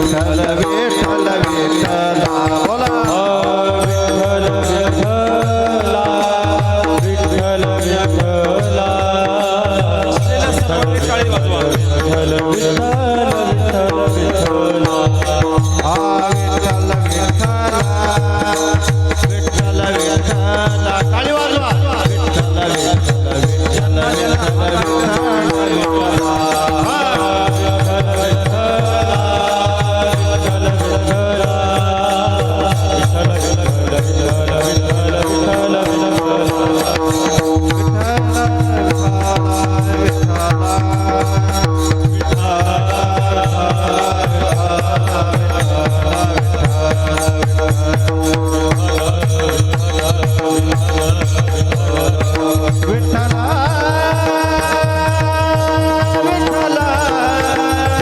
विठ्ठल विठ्ठल विठ्ठला बोला विठ्ठल विठ्ठला विठ्ठल विठ्ठला टाळी वाजवा विठ्ठल विठ्ठल विठ्ठल विठ्ठला विठ्ठल विठ्ठल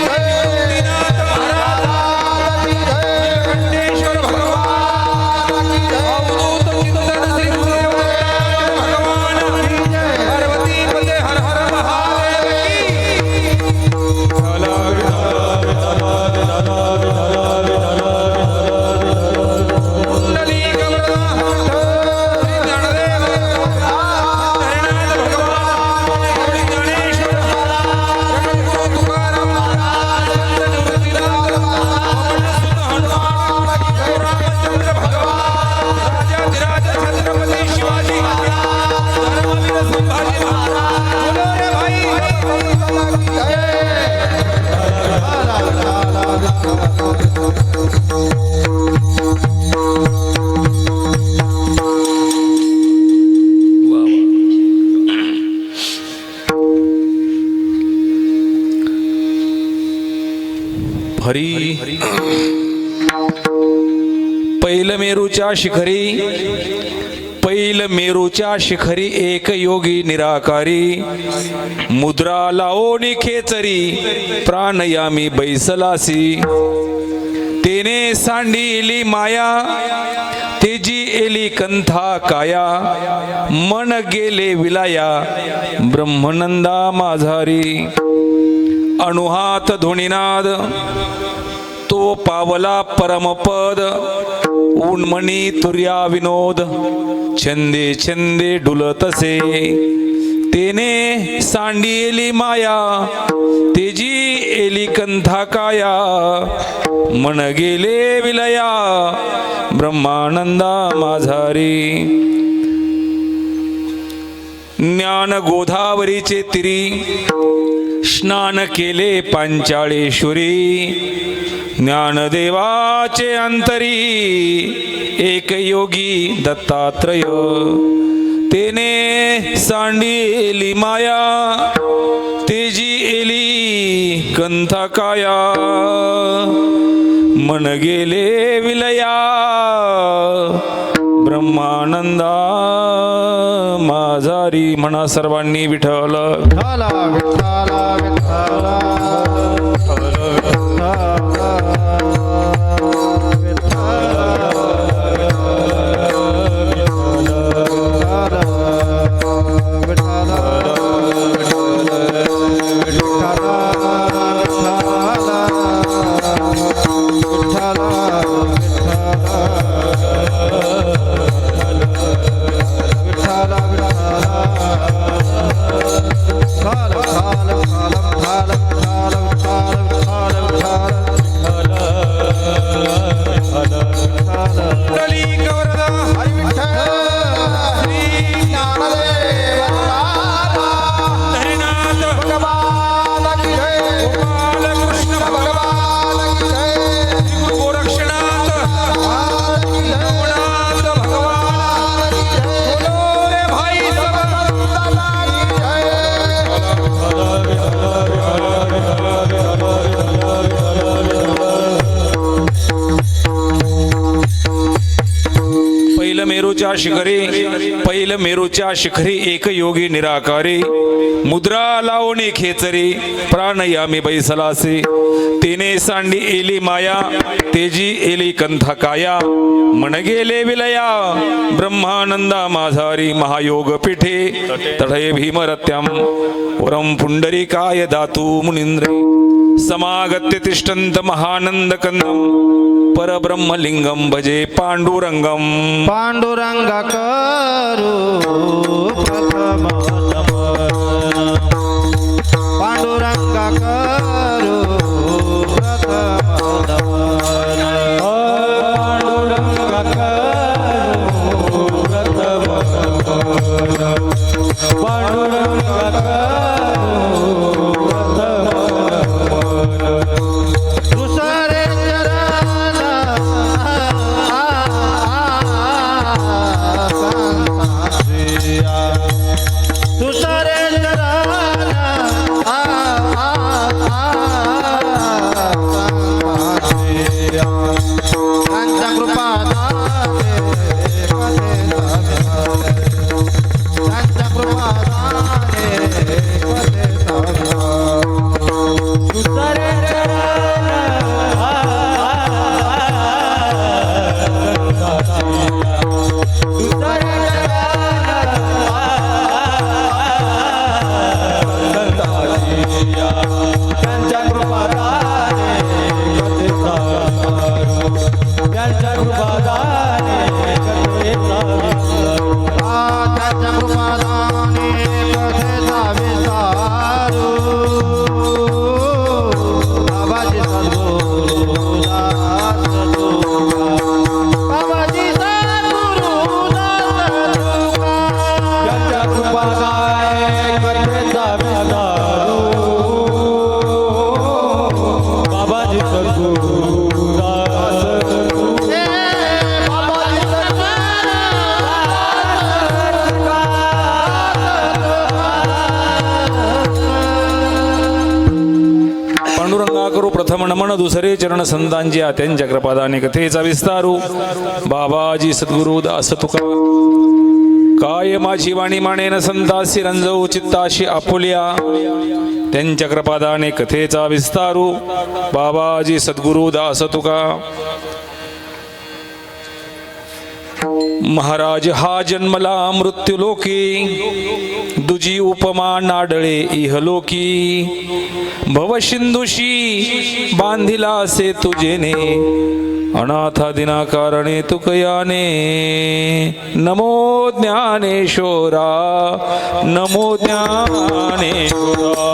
विठ्ठल विठ्ठला टाळी वाजवा विठ्ठल विठ्ठल विठ्ठल विठ्ठल हरी पैल मेरूच्या शिखरी एक योगी निराकारी मुद्रा लावोनी खेचरी प्राणयामी बैसलासी तेने सांडिली माया तेजी एली कंथा काया मन गेले विलाया ब्रह्मनंदा माझारी अणुहात धुनीनाद तो पावला परमपद उन्मणी तुर्या विनोद छंदे छंदे डुलतसे तेने सांडिली माया तेजी एली कंथा काया मन गेले विलया ब्रह्मानंदा माझारी ज्ञान गोदावरीचे तिरी स्नान केले पांचाळेश्वरी ज्ञानदेवाचे अंतरी एक योगी दत्तात्रय तेने सांडिली माया तेजी एली कंथा काया मन गेले विलया ब्रह्मानंदा माझारी म्हणा सर्वांनी विठ्ठल विठ्ठला विठ्ठला विठ्ठला Kala मेरूच्या शिखरी पैल मेरूच्या शिखरी एक योगी निराकारी मुद्रा लावणे खेचरी प्राणयामी बैसलासे तेने सांडी एली माया तेजी एली कंथा काया मन गेले विलया ब्रह्मानंदा माझारी महायोग पीठे तढये भीमरत्याम वरम पुंडरीकाय दातु मुनींद्रे समागत्य तिष्ठन्त महानंद कंदम परब्रह्मलिंगम भजे पांडुरंगम पांडुरंग करू प्रथम नमन पांडुरंग करू प्रथम नमन दुसरे चरण दुसरे चरण त्यांच्या कृपा त्यांच्या कृपा प्रथम नमन दुसरे चरण संतांची त्यांच्या कृपादाने कथेचा विस्तारू बाबाजी सद्गुरु दास तुका काय माझी वाणी मानेन संतासी रंजवू चित्ताशी आपुल्या त्यांच्या कृपादाने कथेचा विस्तारू बाबाजी सद्गुरु दास तुका महाराज हा जन्मला मृत्यूलोकी दुजी उपमा नाडळे इहलोकी भवसिंधुशी बांधिला से तुझेने अनाथा दिना कारणे तुकयाने नमो ज्ञानेश्वरा नमो ज्ञानेश्वरा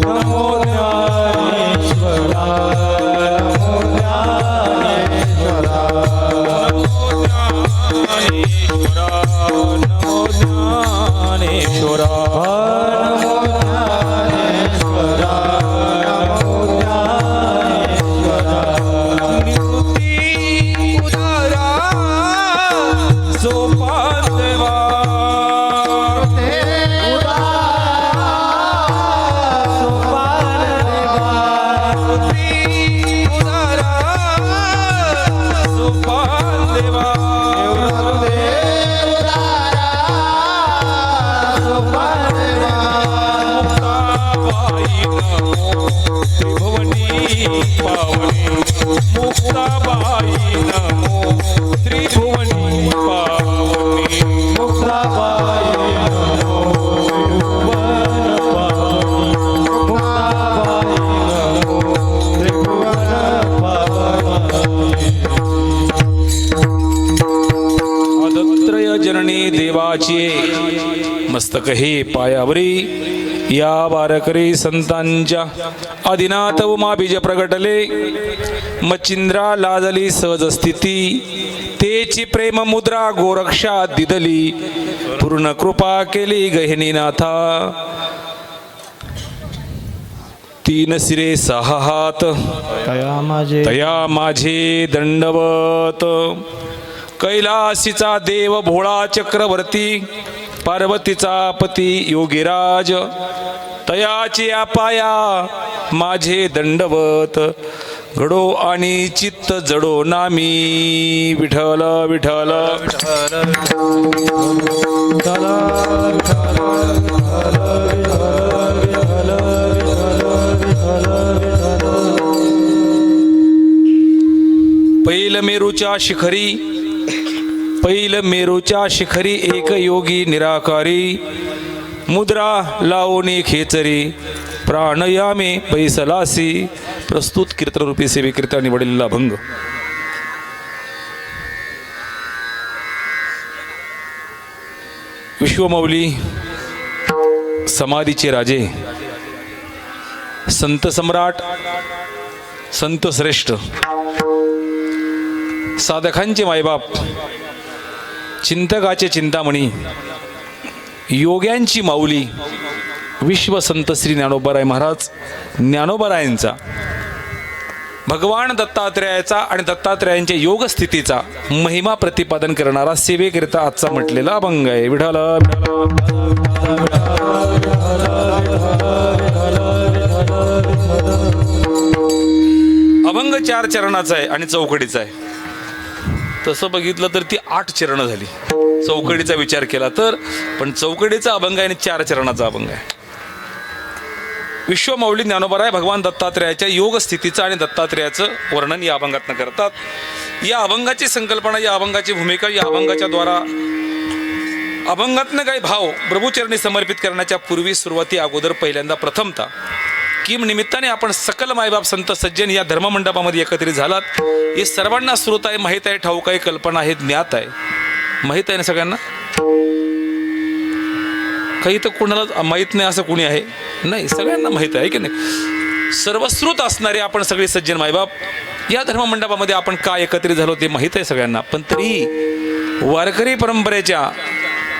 नमो ज्ञानेश्वरा नमो ज्ञानेश्वरा नमो ज्ञानेश्वरा मस्तक हे पायावरी या वारकरी संतांच्या आदिनाथ उमा बीज प्रगटले मचिंद्रा लाजली सहज स्थिती तेची प्रेम मुद्रा गोरक्षा दिदली पूर्ण कृपा केली गहिनीनाथा तीन सिरे सहा हात तया माझे दंडवत कैलासीचा देव भोळा चक्रवर्ती पार्वतीचा पती योगीराज तयाची पाया माझे दंडवत घडो आणि चित्त जडो नामी विठ्ठल विठ्ठल पैल मेरूच्या शिखरी एक योगी निराकारी मुद्रा लावणी खेचरी प्राणयामे पैसलासी प्रस्तुत कीर्तनरूपी सेवेकरिता निवडलेला अभंग. विश्वमौली समाधीचे राजे संत सम्राट संत श्रेष्ठ साधकांचे मायबाप चिंतकाचे चिंतामणी योग्यांची माऊली विश्वसंत श्री ज्ञानोबाराय महाराज ज्ञानोबारायांचा भगवान दत्तात्रेयाचा आणि दत्तात्रेयांच्या योग स्थितीचा महिमा प्रतिपादन करणारा सेवेकरिता आजचा म्हटलेला अभंग आहे. विठ्ठल अभंग 4 चरणाचा आहे आणि चौकडीचा आहे. तसं बघितलं तर ती 8 चरणं झाली चौकडीचा विचार केला तर, पण चौकडीचा अभंग आहे आणि 4 चरणाचा अभंग आहे. विश्वमौली ज्ञानोबाराय भगवान दत्तात्रेयाच्या योग स्थितीचं आणि दत्तात्रेयाचं वर्णन या अभंगातनं करतात. या अभंगाची संकल्पना, या अभंगाची भूमिका, या अभंगाच्या द्वारा अभंगातनं काही भाव प्रभूचरणी समर्पित करण्याच्या पूर्वी सुरुवाती अगोदर पहिल्यांदा प्रथमता किम निमित्ताने आपण सकल मायबाप संत सज्जन या धर्ममंडपामध्ये एकत्रित झालात. हे सर्वांना श्रोत आहे, माहीत आहे, ठाऊक आहे, कल्पना आहे, ज्ञात आहे. माहीत आहे ना सगळ्यांना? काही तर कोणाला माहीत नाही असं कोणी आहे? नाही, सगळ्यांना माहीत आहे की नाही? सर्वश्रुत असणारे आपण सगळे सज्जन मायबाप या धर्ममंडपामध्ये आपण का एकत्रित झालो ते माहीत आहे सगळ्यांना. पण तरी वारकरी परंपरेच्या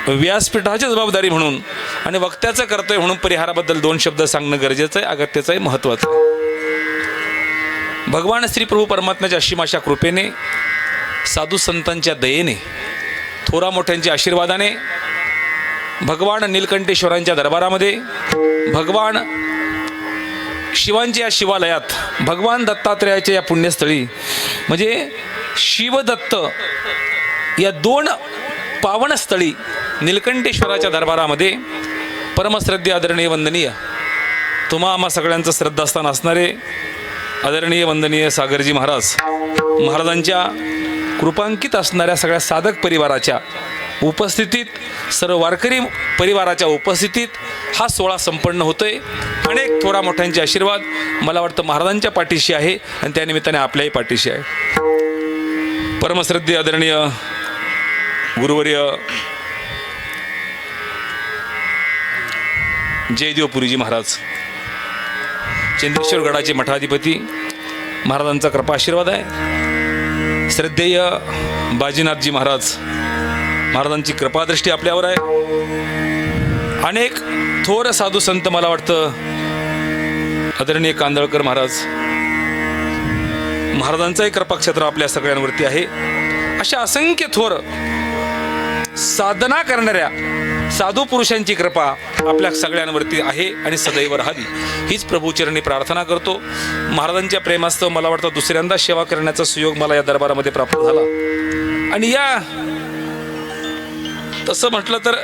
व्यासपीठाची जबाबदारी म्हणून आणि वक्त्याचं कर्तव्य म्हणून परिहाराबद्दल 2 शब्द सांगणं गरजेचं आहे, अगत्याचं आहे, महत्त्वाचं आहे. भगवान श्री प्रभू परमात्म्याच्या अशीमाशा कृपेने, साधू संतांच्या दयेने, थोरा मोठ्यांच्या आशीर्वादाने, भगवान नीलकंठेश्वरांच्या दरबारामध्ये, भगवान शिवांच्या या शिवालयात, भगवान दत्तात्रेयाच्या या पुण्यस्थळी म्हणजे शिवदत्त या 2 पावनस्थळी नीलकंठेश्वराच्या दरबारामध्ये परमश्रद्धेय आदरणीय वंदनीय तुम्हा आम्हा सगळ्यांचं श्रद्धास्थान असणारे आदरणीय वंदनीय सागरजी महाराजांच्या कृपांकित असणाऱ्या सगळ्या साधक परिवाराच्या उपस्थितीत, सर्व वारकरी परिवाराच्या उपस्थितीत हा सोहळा संपन्न होतोय. अनेक थोरा मोठ्यांचे आशीर्वाद मला वाटतं महाराजांच्या पाठीशी आहे आणि त्यानिमित्ताने आपल्याही पाठीशी आहे. परमश्रद्धेय आदरणीय गुरुवर्य जयदेवपुरीजी महाराज, चंद्रेश्वर गडाचे मठाधिपती, महाराजांचा कृपा आशीर्वाद आहे. श्रद्धेय बाजीनाथजी महाराजांची कृपादृष्टी आपल्यावर आहे. अनेक थोर साधू संत, मला वाटतं आदरणीय कांदळकर महाराजांचाही कृपाक्षेत्र आपल्या सगळ्यांवरती आहे. अशा असंख्य थोर साधना करणाऱ्या साधू पुरुषांची कृपा आपल्या सगळ्यांवरती आहे आणि सदैव राहावी हीच प्रभूचरणी प्रार्थना करतो. महाराजांच्या प्रेमास्तव मला वाटतं दुसऱ्यांदा सेवा करण्याचा सुयोग मला या दरबारामध्ये प्राप्त झाला. आणि या तसं म्हटलं तर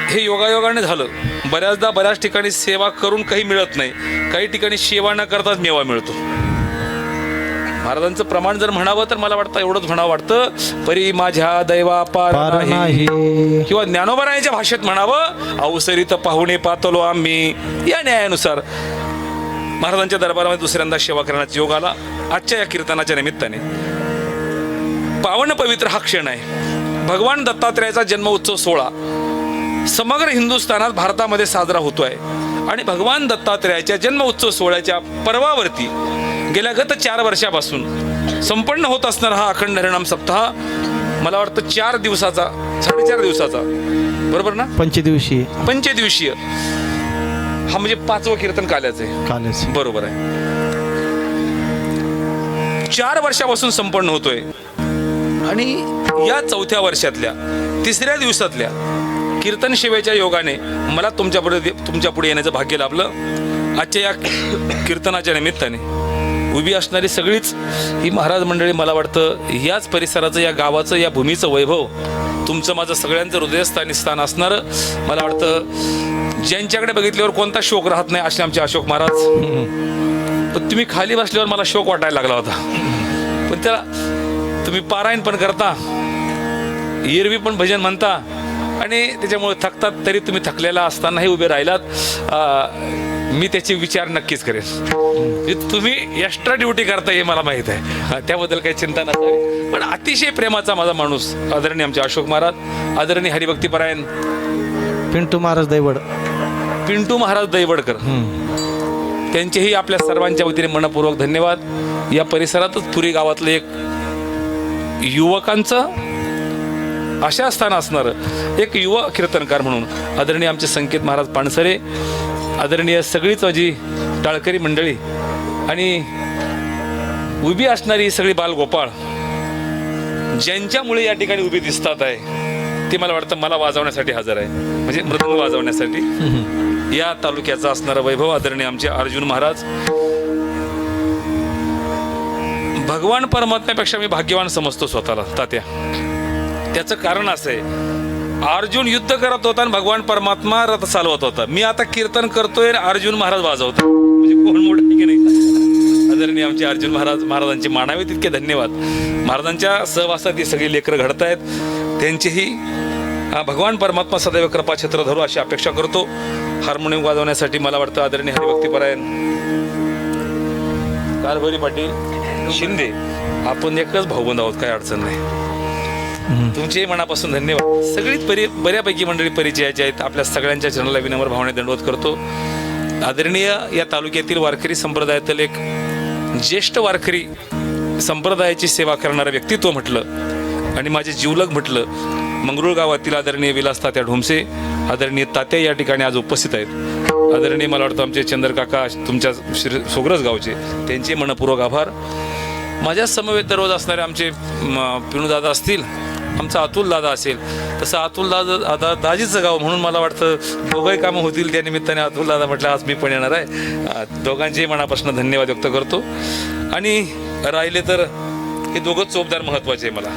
हे योगायोगाने झालं. बऱ्याचदा बऱ्याच ठिकाणी सेवा करून काही मिळत नाही, काही ठिकाणी सेवा न करताच मेवा मिळतो. महाराजांचं प्रमाण जर म्हणावं तर मला वाटतं एवढंच म्हणावं वाटतं, परी माझ्या दैवा पार नाही, किंवा ज्ञानोबारायांच्या भाषेत म्हणावं, अवसरीत पाहुणे पातलो आम्ही. या न्यायानुसार महाराजांच्या दरबारामध्ये दुसऱ्यांदा सेवा करण्याचा योग आला. आजच्या या कीर्तनाच्या निमित्ताने पावन पवित्र हा क्षण आहे. भगवान दत्तात्रेयाचा जन्म उत्सव सोहळा समग्र हिंदुस्थानात, भारतामध्ये साजरा होतोय. आणि भगवान दत्तात्रेयाच्या जन्म उत्सव सोहळ्याच्या पर्वावरती गेल्या गत 4 वर्षापासून संपन्न होत असणारा हा अखंड हरिनाम सप्ताह मला वाटतं 4 दिवसाचा, 4.5 दिवसाचा, बरोबर ना? पंचदिवशीय हा म्हणजे 5वं कीर्तन काल्याचं, बरोबर आहे. 4 वर्षापासून संपन्न होतोय. आणि या 4थ्या वर्षातल्या 3ऱ्या दिवसातल्या कीर्तन सेवेच्या योगाने मला तुमच्या पुढे येण्याचं भाग्य लाभलं. आजच्या या कीर्तनाच्या निमित्ताने उभी असणारी सगळीच ही महाराज मंडळी मला वाटतं याच परिसराचं, या गावाचं, या भूमीचं वैभव तुमचं माझं सगळ्यांचं हृदयस्थानी स्थान असणारं. मला वाटतं ज्यांच्याकडे बघितल्यावर कोणता शोक राहत नाही असे आमचे अशोक महाराज. पण तुम्ही खाली बसल्यावर मला शोक वाटायला लागला होता, पण त्याला तुम्ही पारायण पण करता, एरवी पण भजन म्हणता आणि त्याच्यामुळे थकतात, तरी तुम्ही थकलेला असतानाही उभे राहिलात. मी त्याचे विचार नक्कीच करेन. तुम्ही एक्स्ट्रा ड्युटी करता हे मला माहीत आहे, त्याबद्दल काही चिंता नसावी. पण अतिशय प्रेमाचा माझा माणूस आदरणीय आमचे अशोक महाराज, आदरणीय हरिभक्तीपरायण पिंटू महाराज दैवड, पिंटू महाराज दैवडकर, त्यांचेही आपल्या सर्वांच्या वतीने मनपूर्वक धन्यवाद. या परिसरातच पुरी गावातलं एक युवकांचं अशा स्थान असणारं एक युवा कीर्तनकार म्हणून आदरणीय आमचे संकेत महाराज पानसरे, आदरणीय सगळीच माझी टाळकरी मंडळी आणि उभी असणारी सगळी बालगोपाळ ज्यांच्यामुळे या ठिकाणी उभी दिसतात आहे, ते मला वाटतं मला वाजवण्यासाठी हजर आहे, म्हणजे मृदंग वाजवण्यासाठी. या तालुक्याचा असणारा वैभव आदरणीय आमचे अर्जुन महाराज. भगवान परमात्म्यापेक्षा मी भाग्यवान समजतो स्वतःला तात्या. त्याचं कारण असं आहे, अर्जुन युद्ध करत होता आणि भगवान परमात्मा रथ चालवत होता. मी आता कीर्तन करतोय आणि अर्जुन महाराज वाजवतो, म्हणजे कोण मोठं की नाही. आदरणीय आमचे अर्जुन महाराजांचे मानावे तितके धन्यवाद. महाराजांच्या सहवासात ही सगळी लेकरं घडतायत, त्यांचीही भगवान परमात्मा सदैव कृपाछत्र धरू अशी अपेक्षा करतो. हार्मोनियम वाजवण्यासाठी मला वाटतं आदरणीय हरिभक्तीपरायण कारभारी पाटील शिंदे, आपण एकच भाऊबंद आहोत, काही अडचण नाही. तुमचेही मनापासून धन्यवाद. सगळीच बऱ्यापैकी मंडळी परिचयाची आहेत. आपल्या सगळ्यांच्या चरणाला विनम्र भावने दंडवत करतो. आदरणीय या तालुक्यातील वारकरी संप्रदायातील एक ज्येष्ठ वारकरी संप्रदायाची सेवा करणारं व्यक्तित्व म्हटलं आणि माझे जीवलग म्हटलं, मंगरुळ गावातील आदरणीय विलास तात्या ढोमसे, आदरणीय तात्या या ठिकाणी आज उपस्थित आहेत. आदरणीय मला वाटतं आमचे चंद्रकाका तुमच्या सोग्रस गावचे, त्यांचे मनपूर्वक आभार. माझ्या समवेत दररोज असणारे आमचे पिणूदादा असतील, आमचा अतुल दादा असेल, तसं अतुल दादा दाजीचं गाव म्हणून मला वाटतं दोघंही कामं होतील. त्या निमित्ताने अतुल दादा म्हटलं आज मी पण येणार आहे. दोघांचेही मनापासून धन्यवाद व्यक्त करतो. आणि राहिले तर हे दोघं चोपदार महत्वाचे आहे मला.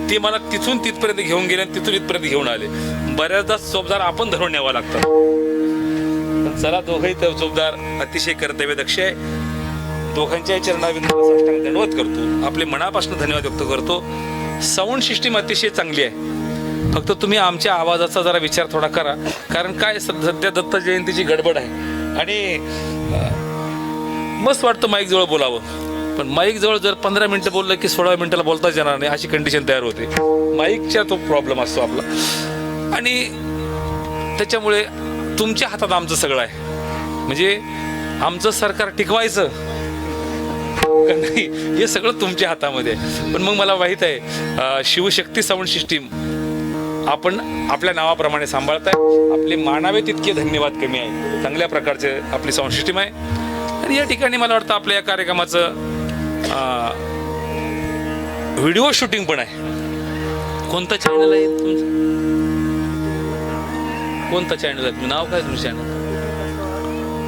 ते मला तिथून तिथपर्यंत घेऊन गेले आणि तिथून इथपर्यंत घेऊन आले. बऱ्याचदा चोपदार आपण धरून न्यावा लागतात. चला, दोघंही चोपदार अतिशय कर्तव्यदक्ष आहे. दोघांच्या चरणाविंदाला साष्टांग दंडवत करतो, आपले मनापासून धन्यवाद व्यक्त करतो. साऊंड सिस्टीम अतिशय चांगली आहे, फक्त तुम्ही आमच्या आवाजाचा जरा विचार थोडा करा. कारण काय सध्या दत्त जयंतीची गडबड आहे आणि मस्त वाटतं माईक जवळ बोलावं, पण माईक जवळ जर 15 मिनिटं बोललं की 16 मिनिटाला बोलताच येणार नाही, अशी कंडिशन तयार होते. माईकच्या तो प्रॉब्लेम असतो आपला. आणि त्याच्यामुळे तुमच्या हातात आमचं सगळं आहे. म्हणजे आमचं सरकार टिकवायचं नाही, हे सगळं तुमच्या हातामध्ये आहे. पण मग मला माहीत आहे शिवशक्ती साऊंड सिस्टीम आपण आपल्या नावाप्रमाणे सांभाळताय. आपले मानावे तितके धन्यवाद कमी आहे. चांगल्या प्रकारचे आपली साऊंड सिस्टीम आहे. आणि या ठिकाणी मला वाटतं आपल्या या कार्यक्रमाचं व्हिडिओ शूटिंग पण आहे. कोणतं चॅनल आहे तुमचं? कोणतं चॅनल आहे? नाव काय तुमचं चॅनल?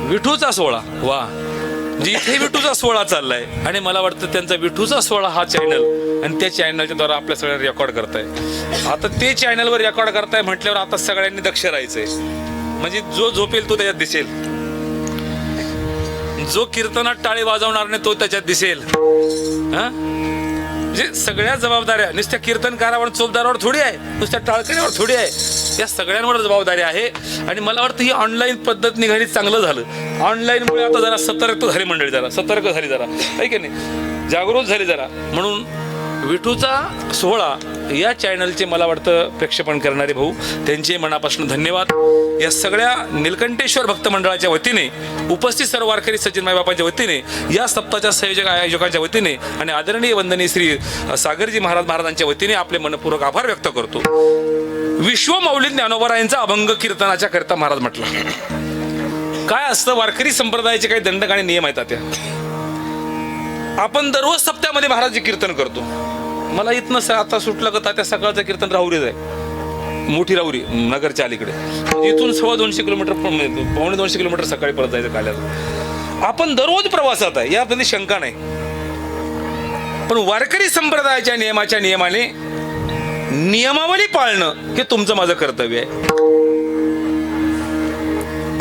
विठूचा सोहळा. वा, म्हणजे इथे विठूचा सोहळा चाललाय आणि मला वाटतं त्यांचा विठूचा सोहळा हा चॅनल आणि त्या चॅनलच्या द्वारा आपल्या सगळ्यांना रेकॉर्ड करताय. आता ते चॅनलवर रेकॉर्ड करताय म्हटल्यावर आता सगळ्यांनी दक्ष राहायचंय. म्हणजे जो झोपेल तो त्याच्यात दिसेल, जो कीर्तनात टाळी वाजवणार नाही तो त्याच्यात दिसेल. म्हणजे सगळ्या जबाबदाऱ्या नुसत्या कीर्तनकारावर चोपदारावर थोडी आहे, नुसत्या टाळकऱ्यावर थोडी आहे, त्या सगळ्यांवर जबाबदारी आहे. आणि मला वाटतं ही ऑनलाईन पद्धत निघाली, चांगलं झालं. ऑनलाईनमुळे आता जरा सतर्क झाली मंडळी, जरा सतर्क झाली, जरा आहे की नाही, जागृत झाली जरा. म्हणून विठूचा सोहळा या चॅनलचे मला वाटतं प्रक्षेपण करणारे भाऊ, त्यांचे मनापासून धन्यवाद. या सगळ्या निलकंठेश्वर भक्त मंडळाच्या वतीने, उपस्थित सर्व वारकरी सज्जन मायबापांच्या वतीने, या सप्ताहाच्या संयोजक आयोजकांच्या वतीने आणि आदरणीय वंदनीय श्री सागरजी महाराजांच्या वतीने आपले मनपूर्वक आभार व्यक्त करतो. विश्वमौली ज्ञानोबरायांचा अभंग कीर्तनाच्या करता महाराज म्हटलं. काय असतं, वारकरी संप्रदायाचे काही दंडक आणि नियम आहेत. त्या आपण दररोज सप्त्यामध्ये महाराजचे कीर्तन करतो. मला इथनं आता सुटलं का त्या सकाळचं कीर्तन राहुरीच आहे, मोठी राहुरी नगरच्या अलीकडे. इथून 250 किलोमीटर, 2.25 किलोमीटर सकाळी परत जायचं काल्याला. आपण दररोज प्रवासात आहे, यामध्ये शंका नाही. पण वारकरी संप्रदायाच्या नियमाने नियमावली पाळणं हे तुमचं माझं कर्तव्य आहे.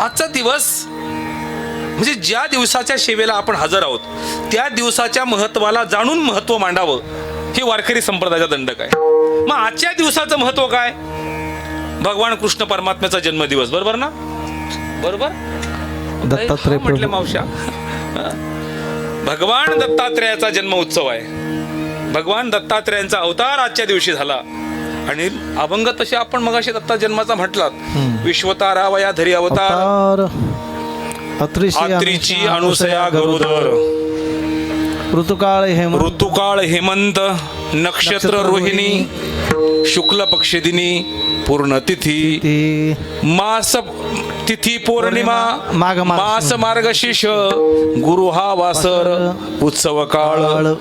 आजचा दिवस म्हणजे ज्या दिवसाच्या सेवेला आपण हजर आहोत त्या दिवसाच्या महत्वाला जाणून महत्व मांडावं हे वारकरी संप्रदायाचा दंडक आहे. मग आजच्या दिवसाचं महत्व काय? भगवान कृष्ण परमात्म्याचा जन्मदिवस, बरोबर ना? बरोबर दत्तात्रय म्हटले प्रभू. मावशा. भगवान दत्तात्रेयाचा जन्म उत्सव आहे. भगवान दत्तात्रेयांचा अवतार आजच्या दिवशी झाला. आणि अभंग तसे आपण मगाशी दत्ता जन्माचा म्हटलात. विश्वतारावया धरी अवतार, अत्रीची अनुसया गरुदर, ऋतुकाळ हेमंत, ऋतुकाळ हेमंत, नक्षत्र रोहिणी, शुक्ल पक्ष दिनी, पूर्ण तिथी, मास तिथी पौर्णिमा, मास मार्गशीर्ष, गुरु हा वासर, उत्सव काळ,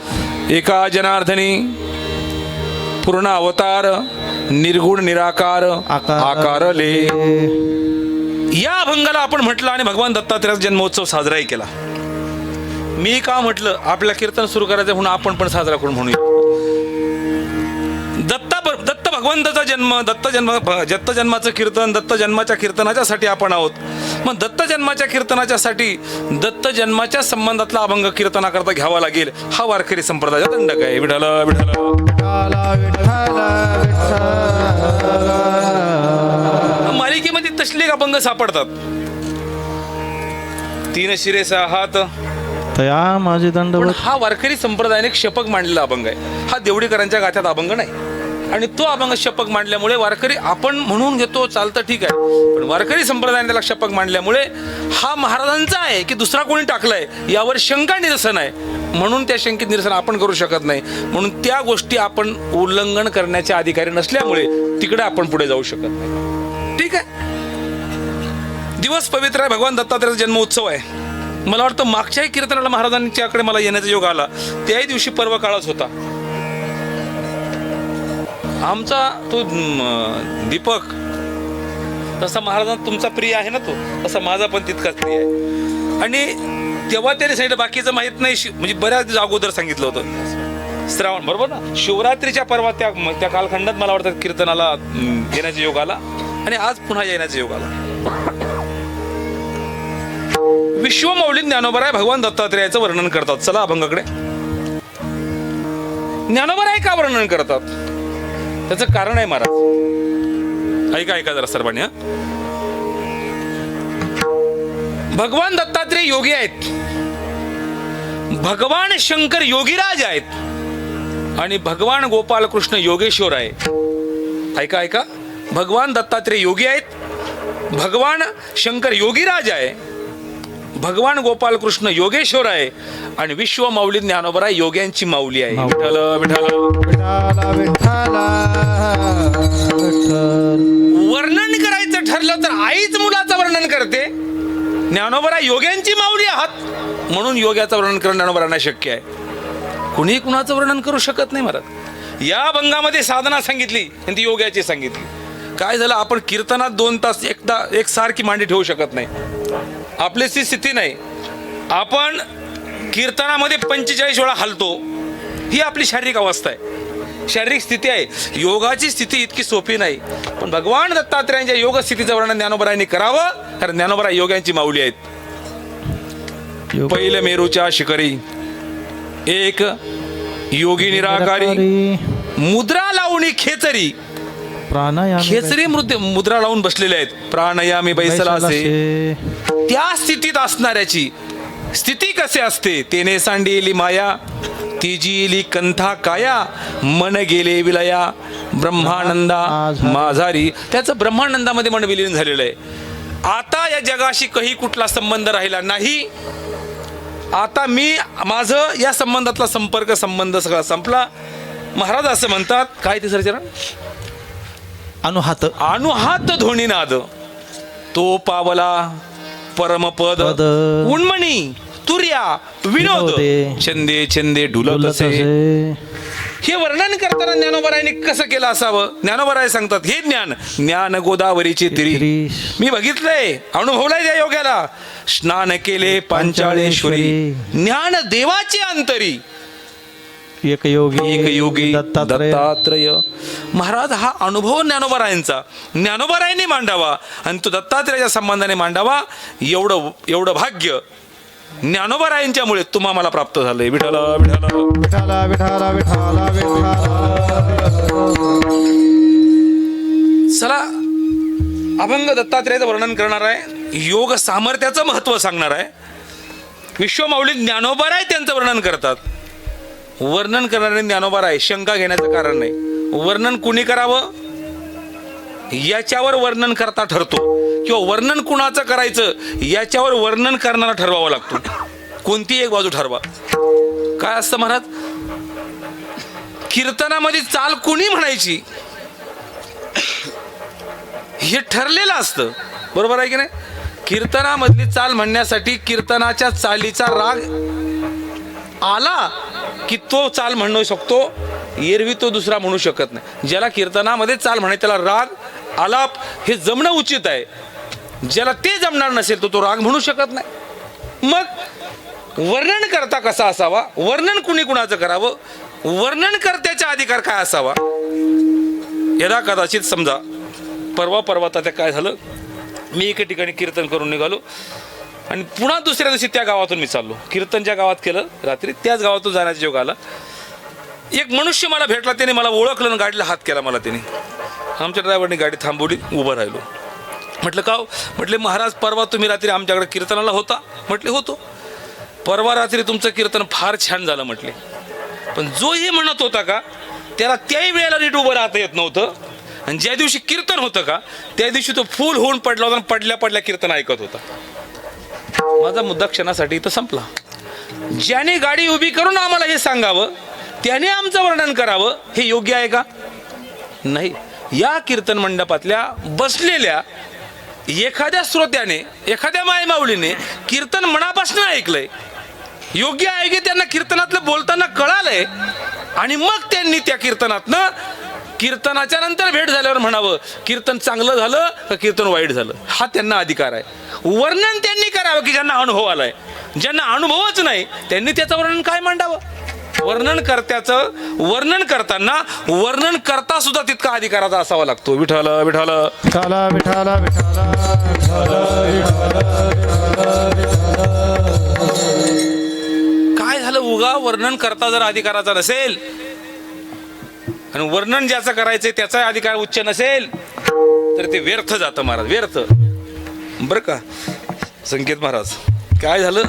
एका जनार्दनी, पूर्ण अवतार, निर्गुण निराकार आकारले. या अभंगाला आपण म्हटलं आणि भगवान दत्तात्रेयाचा जन्मोत्सव साजराही केला. मी का म्हटलं आपल्या कीर्तन सुरू करायचं म्हणून आपण पण साजरा करून म्हणूया. दत्त भगवंताचा जन्म, दत्त जन्माचं कीर्तन, दत्त जन्माच्या कीर्तनाच्यासाठी आपण आहोत. मग दत्त जन्माच्या कीर्तनाच्यासाठी दत्त जन्माच्या संबंधातला अभंग कीर्तनाकरता घ्यावा लागेल. हा वारकरी संप्रदायाचा दंडक आहे. विठ्ठल विठ्ठल मालिकेमध्ये तसले अभंग सापडतात. तीन शिरे सहा हात तया माझे पण दंडवत. हा वारकरी संप्रदायाने शपक मांडलेला अभंग आहे. हा देवडीकरांच्या गाथ्यात अभंग नाही. आणि तो अभंग शपक मांडल्यामुळे वारकरी आपण म्हणून घेतो, चालतं ठीक आहे, पण वारकरी संप्रदायाने त्याला शपक मांडल्यामुळे हा महाराजांचा आहे की दुसरा कोणी टाकलाय यावर शंका निरसन आहे. म्हणून त्या शंकेत निरसन आपण करू शकत नाही. म्हणून त्या गोष्टी आपण उल्लंघन करण्याचे अधिकारी नसल्यामुळे तिकडे आपण पुढे जाऊ शकत नाही. ठीक आहे. दिवस पवित्र आहे. भगवान दत्तात्रेयाचा जन्म उत्सव आहे. मला वाटतं मागच्याही कीर्तनाला महाराजांच्याकडे मला येण्याचा योग आला त्याही दिवशी पर्व काळच होता. आमचा तो दीपक तसा महाराजांना तुमचा प्रिय आहे ना, तो तसा माझा पण तितकाच प्रिय आहे. आणि तेव्हा त्याने सांगितलं, बाकीचं माहित नाही, म्हणजे बऱ्याच दिवस अगोदर सांगितलं होतं. श्रावण बरोबर ना, शिवरात्रीच्या पर्वात त्या कालखंडात मला वाटतं कीर्तनाला येण्याचा योग आला आणि आज पुन्हा येण्याचा योग आला. विश्वमौली ज्ञानोबराय भगवान दत्तात्रेयाचं वर्णन करतात. चला अभंगाकडे. ज्ञानोबराय का वर्णन करतात त्याचं कारण आहे महाराज. ऐका जरा सर्वांनी. भगवान दत्तात्रेय योगी आहेत, भगवान शंकर योगीराज आहेत आणि भगवान गोपाल कृष्ण योगेश्वर आहे. ऐका. भगवान दत्तात्रेय योगी आहेत, भगवान शंकर योगीराज आहे, भगवान गोपाल कृष्ण योगेश्वर आहे आणि विश्व माऊली ज्ञानोबराय योग्यांची माऊली आहे. विठ्ठल विठ्ठल. वर्णन करायचं ठरलं तर आईच मुलाचं वर्णन करते. ज्ञानोबराय योग्यांची माऊली आहात म्हणून योग्याचं वर्णन करणं ज्ञानोबरायांना शक्य आहे. कुणी कुणाचं वर्णन करू शकत नाही महाराज. या अभंगामध्ये साधना सांगितली आणि ती योग्याची सांगितली. काय झालं, आपण कीर्तनात 2 तास एक सारखी मांडी ठेवू शकत नाही. आपली स्थिती नाही. आपण कीर्तनामध्ये 45 वेळा हलतो, ही आपली शारीरिक अवस्था आहे, शारीरिक स्थिती आहे. योगाची स्थिती इतकी सोपी नाही. पण भगवान दत्तात्रेयांच्या योग स्थितीचं वर्णन ज्ञानोबरायांनी करावं, कारण ज्ञानोबराय योग्यांची माऊली आहेत. पहिलं मेरूच्या शिखरी एक योगी निराकारी, मुद्रा लावणी खेचरी. खेचरी मुद्रा लावून बसलेले आहेत. प्राणायामी बैसला असे, त्या स्थितीत असणाऱ्याची स्थिती कसे असते. तेने सांडेली माया, तिजीली कंथा काया, मन गेले विलया, ब्रह्मानंदा माझारी. त्याचं ब्रह्मानंदामध्ये मन विलीन झालेलं आहे. आता या जगाशी काही कुठला संबंध राहिला नाही. आता माझं या संबंधातला संबंध सगळा संपला. महाराज असं म्हणतात, काय ते सरचरण, अनुहात ध्वनीनाद तो पावला परमपद, उन्मणी तुर्या विनोद, छंदे छंदे ढुलत असे. हे वर्णन करताना ज्ञानोबरायांनी कसं केलं असावं? ज्ञानोबराय सांगतात, हे ज्ञान गोदावरीची तिरी. तिरी. मी बघितलंय, अनुभवलंय त्या योग्याला. स्नान केले पांचाळेश्वरी, ज्ञान देवाची अंतरी. एक योगी दत्तात्रय. महाराज, हा अनुभव ज्ञानोबरायांचा ज्ञानोबरायांनी मांडावा आणि तो दत्तात्रयाच्या संबंधाने मांडावा. एवढं भाग्य ज्ञानोबरायांच्यामुळे तुम्हा मला प्राप्त झालंय. विठ्ठल विठ्ठल. विठाला विठाला विठाला विठाला. चला, अभंग दत्तात्रयाचं वर्णन करणार आहे, योग सामर्थ्याचं महत्व सांगणार आहे. विश्वमाऊली ज्ञानोबराय त्यांचं वर्णन करतात. वर्णन करणारे ज्ञानोबराय, शंका घेण्याचं कारण नाही. वर्णन कुणी करावं याच्यावर वर्णन करता ठरतो, किंवा वर्णन कुणाचं करायचं याच्यावर वर्णन करणारा ठरवावं लागतो. कोणती एक बाजू ठरवा. काय असतं महाराज, कीर्तनामध्ये चाल कुणी म्हणायची हे ठरलेलं असतं, बरोबर आहे की नाही? कीर्तनामधली चाल म्हणण्यासाठी कीर्तनाच्या चालीचा राग आला की तो चाल म्हणू शकतो, एरवी तो दुसरा म्हणू शकत नाही. ज्याला कीर्तनामध्ये चाल म्हणे त्याला राग आलाप हे जमणं उचित आहे. ज्याला ते जमणार नसेल तो राग म्हणू शकत नाही. मग वर्णन करता कसा असावा, वर्णन कुणी कुणाचं करावं, वर्णन करत्याचा अधिकार काय असावा. यदा कदाचित समजा परवा त्या काय झालं, मी एके ठिकाणी कीर्तन करून निघालो आणि पुन्हा दुसऱ्या दिवशी त्या गावातून मी चाललो. कीर्तन ज्या गावात केलं रात्री त्याच गावातून जाण्याचा योग आला. एक मनुष्य मला भेटला, त्याने मला ओळखलं आणि गाडीला हात केला मला. त्याने, आमच्या ड्रायव्हरने गाडी थांबवली, उभं राहिलो. म्हटलं का हो? म्हटले महाराज, परवा तुम्ही रात्री आमच्याकडे कीर्तनाला होता? म्हटले होतो. परवा रात्री तुमचं कीर्तन फार छान झालं म्हटले, पण जो हे म्हणत होता का त्याला त्याही वेळेला नीट उभं राहता येत नव्हतं. आणि ज्या दिवशी कीर्तन होतं का त्या दिवशी तो फुल होऊन पडला होता आणि पडल्या कीर्तन ऐकत होता. माझा मुद्दा क्षणासाठी इथं संपला. ज्याने गाडी उभी करून आम्हाला हे सांगावं त्याने आमचं वर्णन करावं, हे योग्य आहे का? नाही. या कीर्तन मंडपातल्या बसलेल्या एखाद्या श्रोत्याने, एखाद्या मायमाऊलीने कीर्तन मनापासून ऐकलंय, योग्य आहे की त्यांना कीर्तनातलं बोलताना कळालंय आणि मग त्यांनी त्या कीर्तनातनं कीर्तनाच्या नंतर भेट झाल्यावर म्हणावं कीर्तन चांगलं झालं का कीर्तन वाईट झालं, हा त्यांना अधिकार आहे. वर्णन त्यांनी करावं की ज्यांना अनुभव आलाय. ज्यांना अनुभवच नाही त्यांनी त्याचं वर्णन काय मांडावं. वर्णनकर्त्याचं वर्णन करताना वर्णन करता सुद्धा तितका अधिकाराचा असावा लागतो. विठ्ठल विठ्ठल. विठाला विठाला विठाला. काय झालं, उगा वर्णन करता जर अधिकाराचा नसेल आणि वर्णन ज्याचं करायचंय त्याचा अधिकार उच्च नसेल तर ते व्यर्थ जातं महाराज, व्यर्थ. बरं का संकेत महाराज, काय झालं,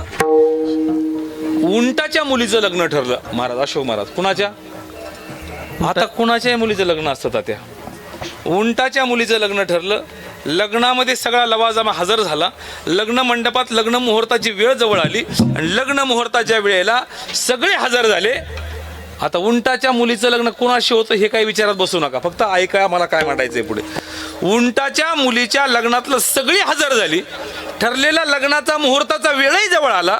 उंटाच्या मुलीचं लग्न ठरलं महाराज, अशोक महाराज. कुणाच्या? आता कुणाच्याही मुलीचं लग्न असतं तात्या. उंटाच्या मुलीचं लग्न ठरलं. लग्नामध्ये सगळा लवाजमा हजर झाला. लग्न मंडपात लग्न मुहूर्ताची वेळ जवळ आली आणि लग्न मुहूर्ताच्या वेळेला सगळे हजर झाले. आता उंटाच्या मुलीचं लग्न कोणाशी होतं हे काही विचारात बसू नका, फक्त ऐका मला काय मांडायचंय पुढे. उंटाच्या मुलीच्या लग्नातलं सगळी हजर झाली. ठरलेला लग्नाचा मुहूर्ताचा वेळही जवळ आला,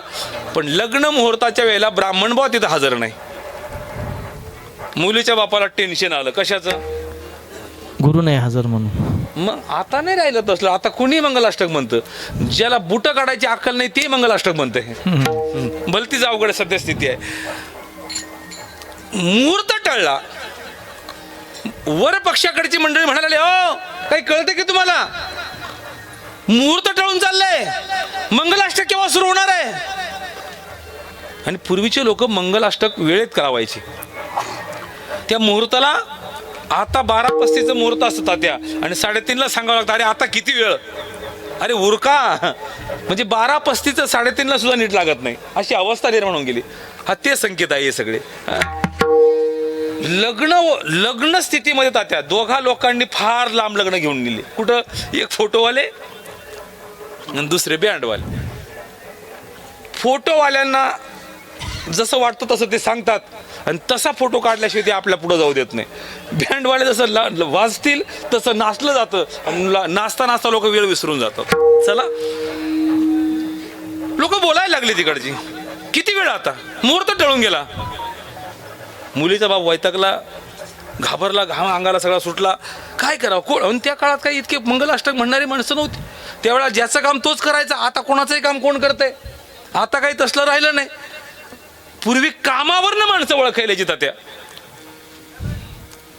पण लग्न मुहूर्ताच्या वेळेला ब्राह्मण भाव तिथं हजर नाही. मुलीच्या बापाला टेन्शन आलं. कशाचं? गुरु नाही हजर म्हणून. मग आता नाही राहिलं तसलं. आता कुणी मंगलाष्टक म्हणतं. ज्याला बुट काढायची अक्कल नाही ते मंगलाष्टक म्हणतंय. भलतीच अवघड सध्या स्थिती आहे. मुहूर्त टळला. वर पक्षाकडची मंडळी म्हणाले, हो काही कळतं की तुम्हाला, मुहूर्त टळून चाललंय, मंगलाष्टक केव्हा सुरू होणार आहे. आणि पूर्वीचे लोक मंगलाष्टक वेळेत करावायचे. त्या मुहूर्ताला आता 12:35 मुहूर्त असतात त्या आणि 3:30ला सांगावं लागतं, अरे आता किती वेळ, अरे उरका. म्हणजे 12:35 3:30ला सुद्धा नीट लागत नाही, अशी अवस्था निर्माण होऊन गेली. हा ते संकेत आहे हे सगळे. लग्न स्थितीमध्ये तात्या दोघा लोकांनी फार लांब लग्न घेऊन गेले. कुठं? एक फोटोवाले आणि दुसरे बँडवाले. फोटोवाल्यांना जसं वाटतं तसं ते सांगतात आणि तसा फोटो काढल्याशिवाय ते आपल्या पुढे जाऊ देत नाही. बँडवाले जसं वाजतील तसं नाचलं जातं आणि नाचता नाचता लोक वेळ विसरून जातात. चला, लोक बोलायला लागले तिकडची. किती वेळ आता, मुहूर्त टळून गेला. मुलीचा बाप वैतागला, घाबरला, घाम अंगाला सगळा सुटला. काय करावं कोण? आणि त्या काळात काही इतके मंगलाष्टक म्हणणारी माणसं नव्हती. त्यावेळेला ज्याचं काम तोच करायचा. आता कोणाचंही काम कोण करतंय? आता काही तसलं राहिलं नाही. पूर्वी कामावरनं माणसं ओळखायला तात्या.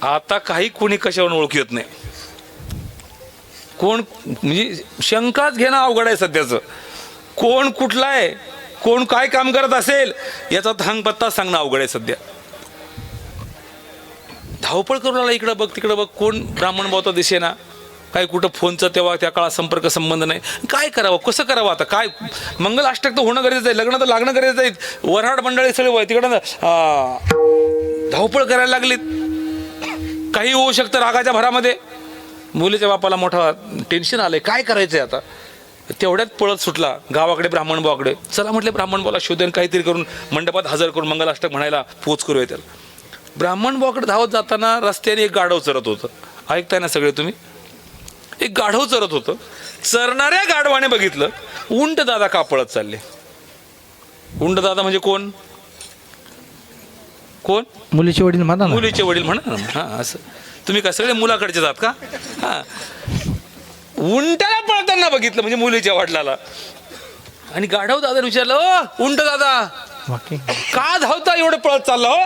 आता काही कोणी कशावरून ओळखू येत नाही. कोण म्हणजे शंकाच घेणं अवघड आहे सध्याचं. कोण कुठला आहे, कोण काय काम करत असेल याचा थांगपत्ता सांगणं अवघड आहे सध्या. धावपळ करून आला, इकडं बघ तिकडं बघ, कोण ब्राह्मण भावता दिसेना. काय कुठं फोनचं तेव्हा त्या काळात संपर्क संबंध नाही. काय करावं, कसं करावं? आता काय मंगलाष्टक तर होणं गरजेचं आहे, लग्न तर लागणं गरजेचं आहे. वऱ्हाड मंडळी सगळे तिकडं धावपळ करायला लागलीत. काही होऊ शकतं रागाच्या भरामध्ये. मुलीच्या बापाला मोठा टेन्शन आलंय, काय करायचंय आता. तेवढ्यात पळत सुटला गावाकडे, ब्राह्मण भावाकडे. चला म्हटले ब्राह्मण भावाला शोधन, काहीतरी करून मंडपात हजर करून मंगलाष्टक म्हणायला पोच करूया त्याला. ब्राह्मण भावाकडे धावत जाताना रस्त्याने एक गाढव चरत होतं. ऐकताय ना सगळे तुम्ही? एक गाढव चरत होतं. चरणाऱ्या गाढवाने बघितलं उंट दादा का पळत चालले. उंट दादा म्हणजे कोण? कोण? मुलीचे वडील म्हणा ना. मुलीचे वडील म्हणा ना. हा, असं तुम्ही का सगळे मुलाकडचे जात का? हा, उंटाला पळताना बघितलं म्हणजे मुलीच्या वडिलाला. आणि गाढव दादा विचारलं, ओ उंट दादा का धावता एवढं पळत चाललं हो?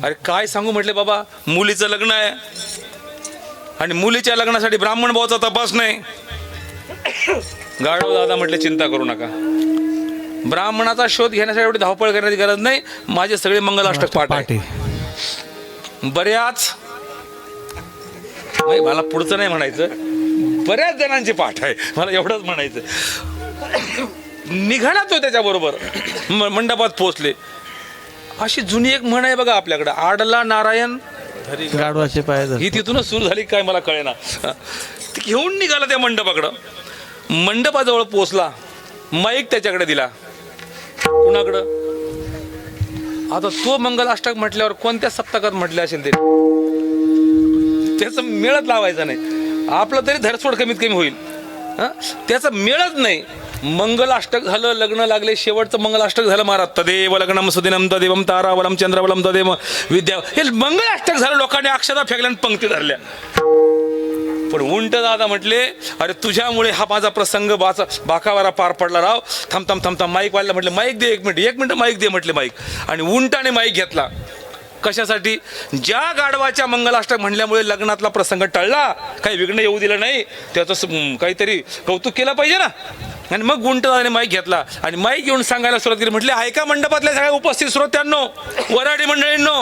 अरे काय सांगू म्हटले बाबा, मुलीचं लग्न आहे आणि मुलीच्या लग्नासाठी ब्राह्मण भावाचा तपास नाही. गाढव दादा म्हटले चिंता करू नका, ब्राह्मणाचा शोध घेण्यासाठी एवढी धावपळ करण्याची गरज नाही. माझे सगळे मंगलाष्टक पाठ आहे. बऱ्याच मला पुढचं नाही म्हणायचं, बऱ्याच जणांचे पाठ आहे, मला एवढंच म्हणायचं. निघाला तो त्याच्याबरोबर, मंडपात पोहोचले. अशी जुनी एक म्हण आहे बघा आपल्याकडे, आडला नारायण गाढवाचे पाय ही तिथूनच सुरू झाली काय मला कळेना. घेऊन निघाला त्या मंडपाकडं. मंडपाजवळ पोहोचला, माईक त्याच्याकडे दिला. कुणाकडं? आता तो मंगलाष्टक म्हटल्यावर कोणत्या सप्तकात म्हटले असेल ते त्याचं मेळच लावायचा नाही. आपलं तरी धरसोड कमीत कमी होईल. त्याचा मेळच नाही. मंगलाष्टक झालं, लग्न लागले, शेवटचं मंगलाष्टक झालं महाराज. तदेव लग्नम सुदिनम तदेवम तारावलम चंद्रवलम तदेव विद्या. हे मंगलाष्टक झालं, लोकांनी अक्षता फेकल्या आणि पंक्ती धरल्या. पण उंट दादा म्हटले, अरे तुझ्यामुळे हा माझा प्रसंग बाकावारा पार पडला राव. थांब थांब थांब थांब, माईक वाढला. म्हटलं माईक दे, एक मिनिट माईक दे म्हटले. माईक आणि उंटाने माईक घेतला. कशासाठी? ज्या गाढवाच्या मंगलाष्टक म्हणल्यामुळे लग्नातला प्रसंग टळला, काही विघ्न येऊ दिलं नाही, त्याचं काहीतरी कौतुक केलं पाहिजे ना. आणि मग उंटदादाने माईक घेतला आणि माईक घेऊन सांगायला सुरुवात केली. म्हटले ऐका मंडपातल्या सगळ्या उपस्थित श्रोत्यांनो, वराडी मंडळींनो,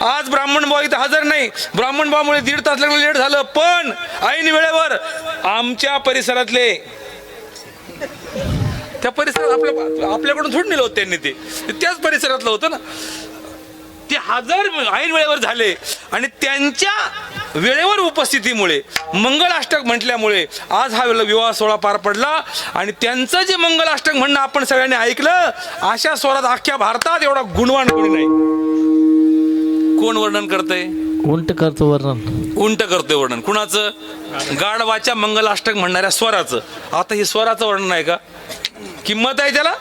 आज ब्राह्मण भाव इथं हजर नाही. ब्राह्मण भावामुळे 1.5 तास लग्न लेट झालं, पण ऐन वेळेवर आमच्या परिसरातले, त्या परिसरात आपल्याकडून थोडं नेलं होतं त्यांनी, ते त्याच परिसरातलं होतं ना. ते हजर ऐन वेळेवर झाले आणि त्यांच्या वेळेवर उपस्थितीमुळे, मंगलाष्टक म्हटल्यामुळे आज हा विवाह सोहळा पार पडला. आणि त्यांचं जे मंगलाष्टक म्हणणं आपण सगळ्यांनी ऐकलं, अशा स्वरात अख्ख्या भारतात एवढा गुणवान कोणी नाही. कोण वर्णन करतंय? उंट करतो वर्णन. उंट करतोय वर्णन. कुणाचं? गाढवाच्या मंगलाष्टक म्हणणाऱ्या स्वराचं. आता हे स्वराचं वर्णन आहे का? किंमत आहे त्याला?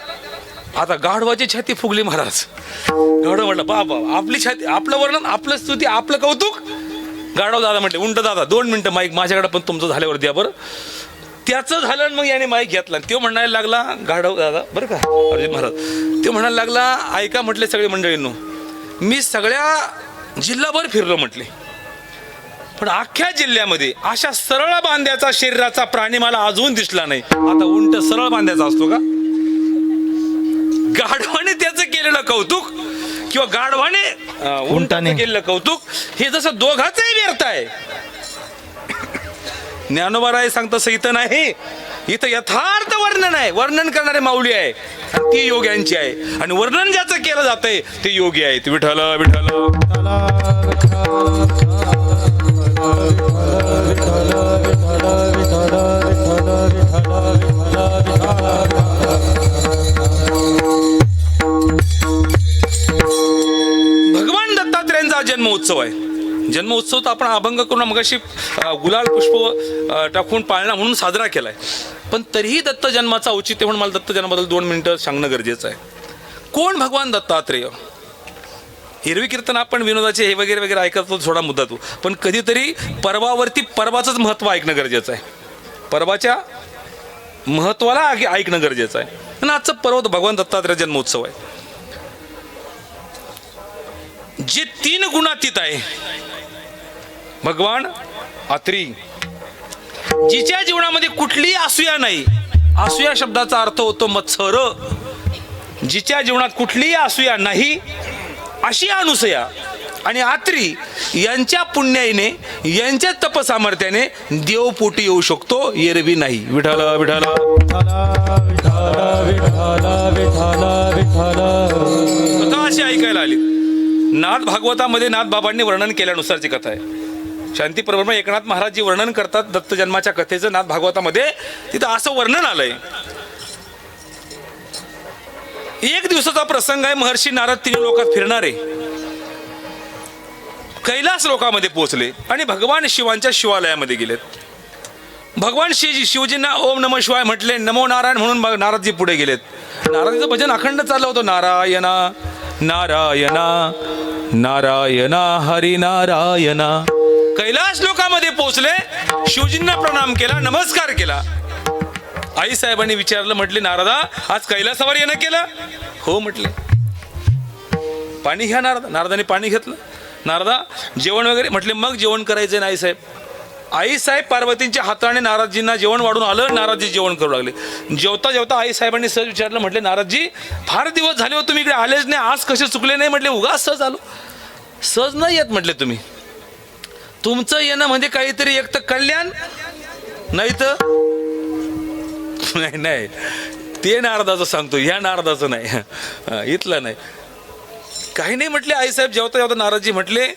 आता गाढवाची छाती फुगली महाराज. गाढव म्हटलं बाबा आपली छाती, आपलं वर्णन, आपलं स्तुती, आपलं कौतुक. गाढव दादा म्हटले, उंट दादा 2 मिनिटं माईक माझ्याकडे पण तुमचं झाल्यावर द्या बरं. त्याचं झालं मग याने माईक घेतला. तो म्हणायला लागला, गाढव दादा बरं का अरे महाराज, तो म्हणायला लागला, ऐका म्हटले सगळे मंडळींनो, मी सगळ्या जिल्हाभर फिरलो म्हटले, पण अख्ख्या जिल्ह्यामध्ये अशा सरळ बांध्याचा शरीराचा प्राणी मला अजून दिसला नाही. आता उंट सरळ बांध्याचा असतो का? गाढवाने त्याचं केलेलं कौतुक किंवा गाढवाने उंटाने केलेलं कौतुक हे जसं दोघांचंही व्यर्थ आहे. ज्ञानोबा सांगतं तसं इथं नाही. इथं यथार्थ वर्णन आहे. वर्णन करणारे माऊली आहे, ती योग्यांची आहे. आणि वर्णन ज्याचं केलं जातंय ते योगी आहेत. विठ्ठल विठ्ठल. भगवान दत्तात्रेयांचा जन्मोत्सव आहे. जन्मोत्सव तर आपण अभंग करून मगाशी गुलाल पुष्प टाकून पाळणा म्हणून साजरा केलाय. पण तरीही दत्त जन्माचा औचित्य म्हणून मला दत्त जन्माबद्दल 2 मिनिटं सांगणं गरजेचं आहे. कोण भगवान दत्तात्रेय? हिरवी कीर्तन आपण विनोदाचे हे वगैरे वगैरे ऐकतो, थोडा मुद्दा तू, पण कधीतरी पर्वावरती पर्वाचंच महत्त्व ऐकणं गरजेचं आहे. पर्वाच्या महत्त्वाला ऐकणं गरजेचं आहे. आणि आजचं पर्व भगवान दत्तात्रय जन्मोत्सव आहे. जे 3 गुणातीत आहे भगवान अत्री, जिच्या जीवनामध्ये कुठलीही असूया नाही. असूया शब्दाचा अर्थ होतो मत्सर. जिच्या जीवनात कुठलीही असूया नाही अशी अनुसया आणि आत्री यांच्या पुण्याईने, यांच्या तपसामर्थ्याने देवपोटी येऊ शकतो, एरवी नाही. विठ्ठल विठ्ठल कथा अशी ऐकायला आली. नाथ भागवतामध्ये नाथ बाबांनी वर्णन केल्यानुसारची कथा आहे. शांती परब्रह्म एकनाथ महाराज जी वर्णन करतात दत्त जन्माच्या कथेचं नाथ भागवतामध्ये, तिथं असं वर्णन आलंय. एक दिवसाचा प्रसंग आहे. महर्षी नारद 3 लोकात फिरणारे कैलास लोकामध्ये पोहोचले आणि भगवान शिवांच्या शिवालयामध्ये गेलेत. भगवान शिवजींना ओम नमः शिवाय म्हटले, नमो नारायण म्हणून नारदजी पुढे गेलेत. नारदजीचं भजन अखंड चाललं होतं. नारायणा नारायणा नारायणा हरी नारायणा. कैलास लोकामध्ये पोहोचले, शिवजींना प्रणाम केला, नमस्कार केला. आई साहेबांनी विचारलं, म्हटले नारदा आज कैलासावर येणं केलं? हो म्हटले. पाणी घ्या नारदा. नारदाने पाणी घेतलं. नारदा जेवण वगैरे? म्हटले मग जेवण करायचं नाही साहेब. आई साहेब पार्वतींच्या हाताने नारदजींना जेवण वाढून आलं. नारदजी जेवण करू लागले. जेवता जेवता आई साहेबांनी सहज विचारलं, म्हटले नारदजी फार दिवस झाले हो तुम्ही इकडे आलेच नाही, आज कसे चुकले नाही? म्हटले उगाच सहज आलो. सहज नाही येत म्हटले तुम्ही. तुमचं येणं म्हणजे काहीतरी एक तर कल्याण, नाही तर नाही. ते नारदाचं सांगतो, ह्या नारदाचं नाही, इथलं नाही. काही नाही म्हटले. आईसाहेब जेवता जेवता नारदजी म्हटले,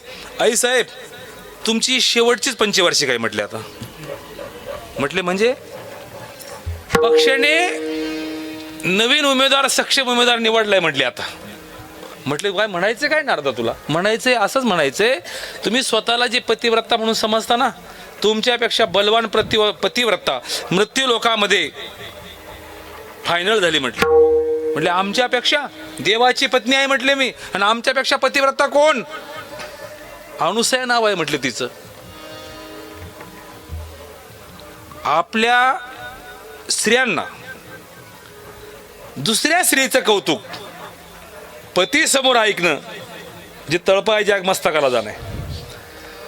आईसाहेब तुमची शेवटचीच पंचवार्षिक आहे म्हटले. आता म्हटले म्हणजे? पक्षाने नवीन उमेदवार, सक्षम उमेदवार निवडलाय म्हटले. आता म्हटले काय म्हणायचं काय नारदा तुला? म्हणायचंय असंच म्हणायचंय, तुम्ही स्वतःला जे पतिव्रता म्हणून समजता ना, तुमच्यापेक्षा बलवान पतिव्रता मृत्यू लोकामध्ये फायनल झाली म्हटले. म्हटले आमच्यापेक्षा? देवाची पत्नी आहे म्हटले मी, आणि आमच्यापेक्षा पतिव्रता कोण? अनुसया नाव आहे म्हटले तिचं. आपल्या स्त्रियांना दुसऱ्या स्त्रीचं कौतुक पती समोर ऐकणं जे तळपाय मस्तकाला जाणं.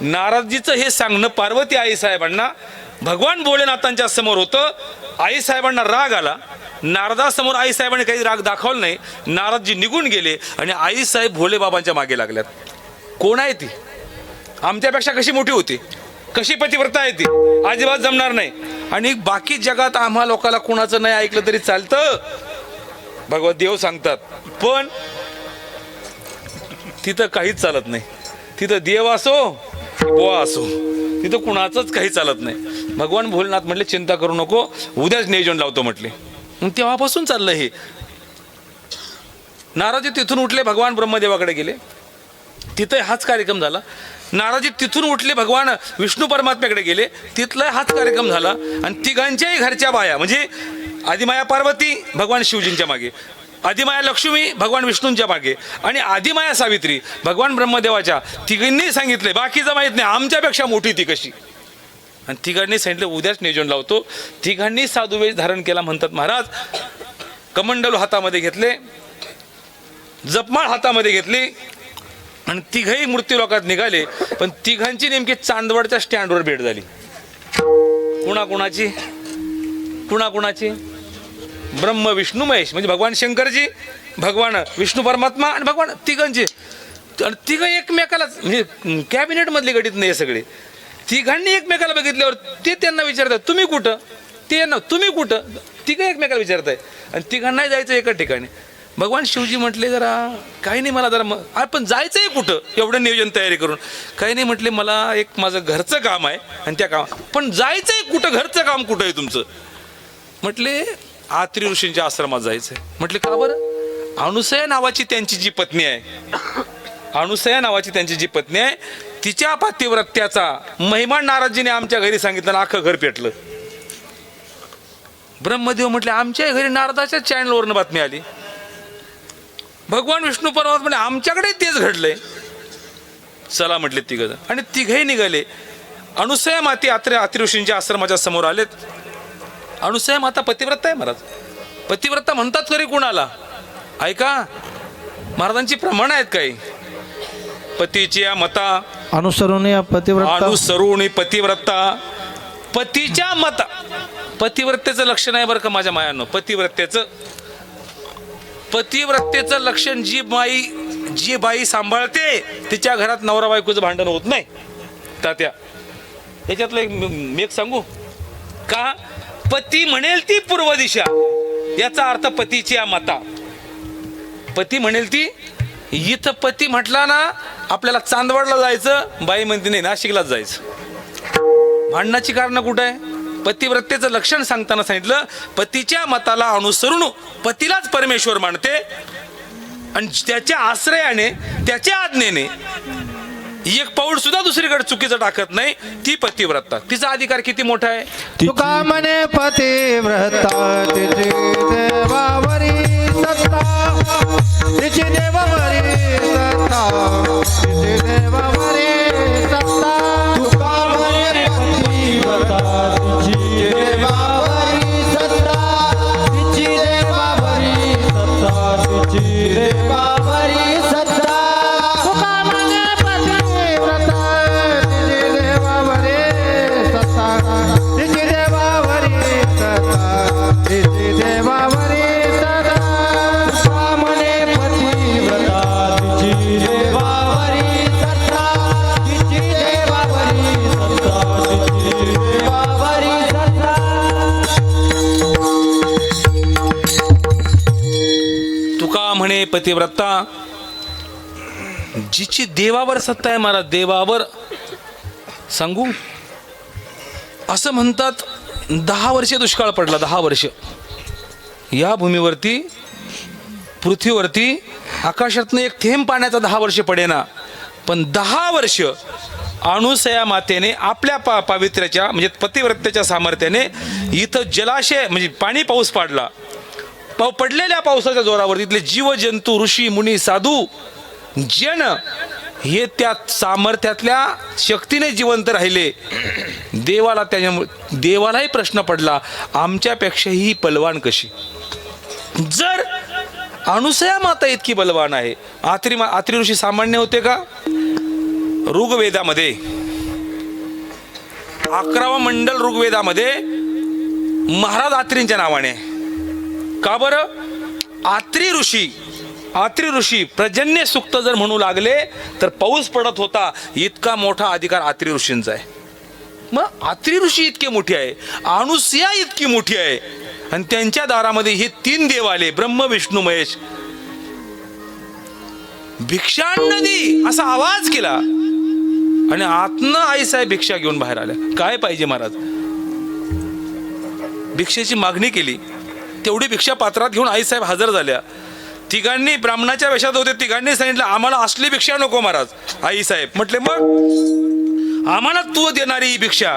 नारदजीचं हे सांगणं पार्वती आई साहेबांना भगवान भोलेनाथांच्या समोर होतं. आई साहेबांना राग आला. नारदासमोर आई साहेबांनी काही राग दाखवला नाही. नारदजी निघून गेले आणि आई साहेब भोले बाबांच्या मागे लागल्यात. कोण आहे ती? आमच्यापेक्षा कशी मोठी होती, कशी पतिव्रता आहे ती, अजिबात जमणार नाही. आणि बाकी जगात आम्हा लोकांना कोणाचं नाही ऐकलं तरी चालतं, भगवत देव सांगतात. पण तिथं काहीच चालत नाही. तिथं देव असो बुवा असो, तिथं कुणाचंच काही चालत नाही. भगवान भोलेनाथ म्हटले चिंता करू नको, उद्याच नियोजन लावतो म्हटले. मग तेव्हापासून चाललं हे. नारदजी तिथून उठले, भगवान ब्रह्मदेवाकडे गेले. तिथं हाच कार्यक्रम झाला. नारदजी तिथून उठले, भगवान विष्णू परमात्म्याकडे गेले. तिथला हाच कार्यक्रम झाला. आणि तिघांच्याही घरच्या बाया म्हणजे आदिमाया पार्वती भगवान शिवजींच्या मागे, आदिमाया लक्ष्मी भगवान विष्णूंच्या मागे, आणि आदिमाया सावित्री भगवान ब्रह्मदेवाच्या, तिघांनी सांगितले बाकीचं माहीत नाही, आमच्यापेक्षा मोठी ती कशी. आणि तिघांनी सांगितलं उद्याच नियोजन लावतो. तिघांनी साधुवेश धारण केला म्हणतात महाराज. कमंडलू हातामध्ये घेतले, जपमाळ हातामध्ये घेतली, आणि तिघही मृत्यूलोकात निघाले. पण तिघांची नेमकी चांदवडच्या स्टँडवर भेट झाली. कुणाकुणाची? ब्रह्म विष्णू महेश म्हणजे भगवान शंकरजी, भगवान विष्णू परमात्मा आणि भगवान तिघांचे. तिघ एकमेकाला म्हणजे कॅबिनेट मधले गणित नाही सगळे. तिघांनी एकमेकाला बघितल्यावर ते त्यांना विचारतात तुम्ही कुठं, ते ना तुम्ही कुठं, तिघ एकमेकाला विचारताय. आणि तिघांनाही जायचं एका ठिकाणी. भगवान शिवजी म्हटले जरा काही नाही, मला जरा पण जायचंय कुठं एवढं नियोजन तयारी करून? काही नाही म्हटले, मला एक माझं घरचं काम आहे आणि त्या काम. पण जायचंय कुठं? घरचं काम कुठं आहे तुमचं? म्हटले आत्री ऋषींच्या आश्रमात जायचंय. म्हटले का बरं? अनुसया नावाची त्यांची जी पत्नी आहे, तिच्या पतिव्रत्याचा महिमा नारदजीने आमच्या घरी सांगितलं आणि अख्खं घर पेटलं. ब्रह्मदेव म्हटले आमच्या घरी नारदाच्या चॅनलवरनं बातमी आली. भगवान विष्णू परमात्मा आमच्याकडे तेच घडलंय. चला म्हटले तिघ आणि तिघही निघाले. अनुसया माती अत्रि ऋषींच्या आश्रमाच्या समोर आलेत. अनुसया माता पतिव्रता आहे महाराज. पतिव्रता म्हणतात तरी कुणाला? ऐका, महाराजांची प्रमाण आहेत काही. पतीच्या मता अनुसरून या पतिव्रता अनुसरून पतिव्रता, पतीच्या मता. पतिव्रतेचं लक्षण आहे बरं का माझ्या मायांनो. पतिव्रतेचं लक्षण जी बाई सांभाळते तिच्या घरात नवरा बायकोचं भांडण होत नाही. तात्या याच्यातलं एक सांगू का? पती म्हणेल ती पूर्व दिशा, याचा अर्थ पतीची मता. पती म्हणेल ती. इथं पती म्हटला ना आपल्याला चांदवडला जायचं, बाई म्हणते नाही नाशिकलाच जायचं. भांडणाची कारण कुठं आहे? पतिव्रतेचं लक्षण सांगताना सांगितलं पतीच्या मताला अनुसरून पतीलाच परमेश्वर मानते आणि त्याच्या आश्रयाने त्याच्या आज्ञेने एक पाऊल सुद्धा दुसरीकडे चुकीचं टाकत नाही, ती पतिव्रता. तिचा अधिकार किती मोठा आहे? तुका म्हणे पतिव्रता तिची देवावरी सत्ता, तिची देवावरी सत्ता, तिची देवावरी सत्ता. तुका म्हणे पतिव्रता तिची देवावरी सत्ता, तिची देवावरी सत्ता, तिची देवावरी सत्ता. तुका म्हणे पतिव्रता तिची देवावरी सत्ता, तिची देवावरी सत्ता, तिची देवावरी सत्ता. तुका म्हणे पतिव्रता तिची देवावरी सत्ता, तिची देवावरी सत्ता, तिची देवावरी सत्ता. तुका म्हणे पतिव्रता जिची देवावर सत्ता आहे महाराज. देवावर सांगू असं म्हणतात 10 वर्षे दुष्काळ पडला. 10 वर्ष या भूमीवरती पृथ्वीवरती आकाशातनं एक थेंब पाण्याचा 10 वर्ष पडेना. पण 10 वर्ष अनुसया मातेने आपल्या पावित्र्याच्या म्हणजे पतिव्रतेच्या सामर्थ्याने इथं जलाशय म्हणजे पाणी पाऊस पाडला. पडलेल्या पावसाच्या जोरावर इथले जीव जंतू ऋषी मुनी साधू जन हे त्या सामर्थ्यातल्या शक्तीने जिवंत राहिले. देवालाही प्रश्न पडला आमच्यापेक्षाही बलवान कशी? जर अनुसया माता इतकी बलवान आहे, आत्री ऋषी सामान्य होते का? ऋग्वेदामध्ये 11वं मंडल ऋग्वेदामध्ये महाराज आत्रींच्या नावाने. का बरं? आत्री ऋषी पर्जन्य सूक्त जर म्हणू लागले तर पाऊस पडत होता. इतका मोठा अधिकार आत्री ऋषींचा आहे. मग आत्री ऋषी इतके मोठे आहे, अनुसया इतकी मोठी आहे आणि त्यांच्या दारामध्ये हे 3 देव आले, ब्रह्म विष्णू महेश. भिक्षान्न दे असा आवाज केला आणि आतनं आईसाहेब भिक्षा घेऊन बाहेर आल्या. काय पाहिजे महाराज? भिक्षेची मागणी केली. तेवढी भिक्षा पात्रात घेऊन आईसाहेब हजर झाल्या. तिघांनी ब्राह्मणाच्या वेशात होते. तिघांनी सांगितलं आम्हाला असली भिक्षा नको महाराज. आईसाहेब म्हटले मग आम्हाला तू देणारी ही भिक्षा,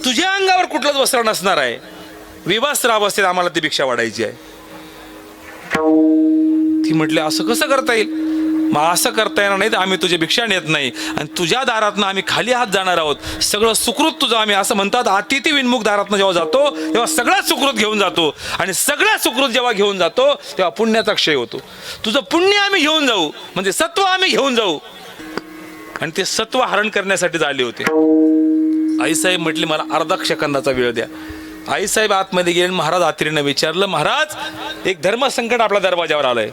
तुझ्या अंगावर कुठलंच वस्त्र नसणार आहे, विवस्त्र अवस्थेत आम्हाला ती भिक्षा वाढायची आहे. ती म्हटले असं कसं करता येईल? मग असं करता येणार नाही तर आम्ही तुझी भिक्षा नेत नाही आणि तुझ्या दारातनं आम्ही खाली हात जाणार आहोत. सगळं सुकृत तुझं आम्ही असं म्हणतात अतिथी विन्मुख दारातनं जेव्हा जातो तेव्हा सगळं सुकृत घेऊन जातो आणि सगळं सुकृत जेव्हा घेऊन जातो तेव्हा पुण्याचा क्षय होतो. तुझं पुण्य आम्ही घेऊन जाऊ म्हणजे सत्व आम्ही घेऊन जाऊ. आणि ते सत्व हरण करण्यासाठी झाले होते. आईसाहेब म्हटले मला अर्धा सेकंदाचा वेळ द्या. आईसाहेब आतमध्ये गेले. महाराज आत्रीनं विचारलं महाराज एक धर्मसंकट आपल्या दरवाजावर आलंय.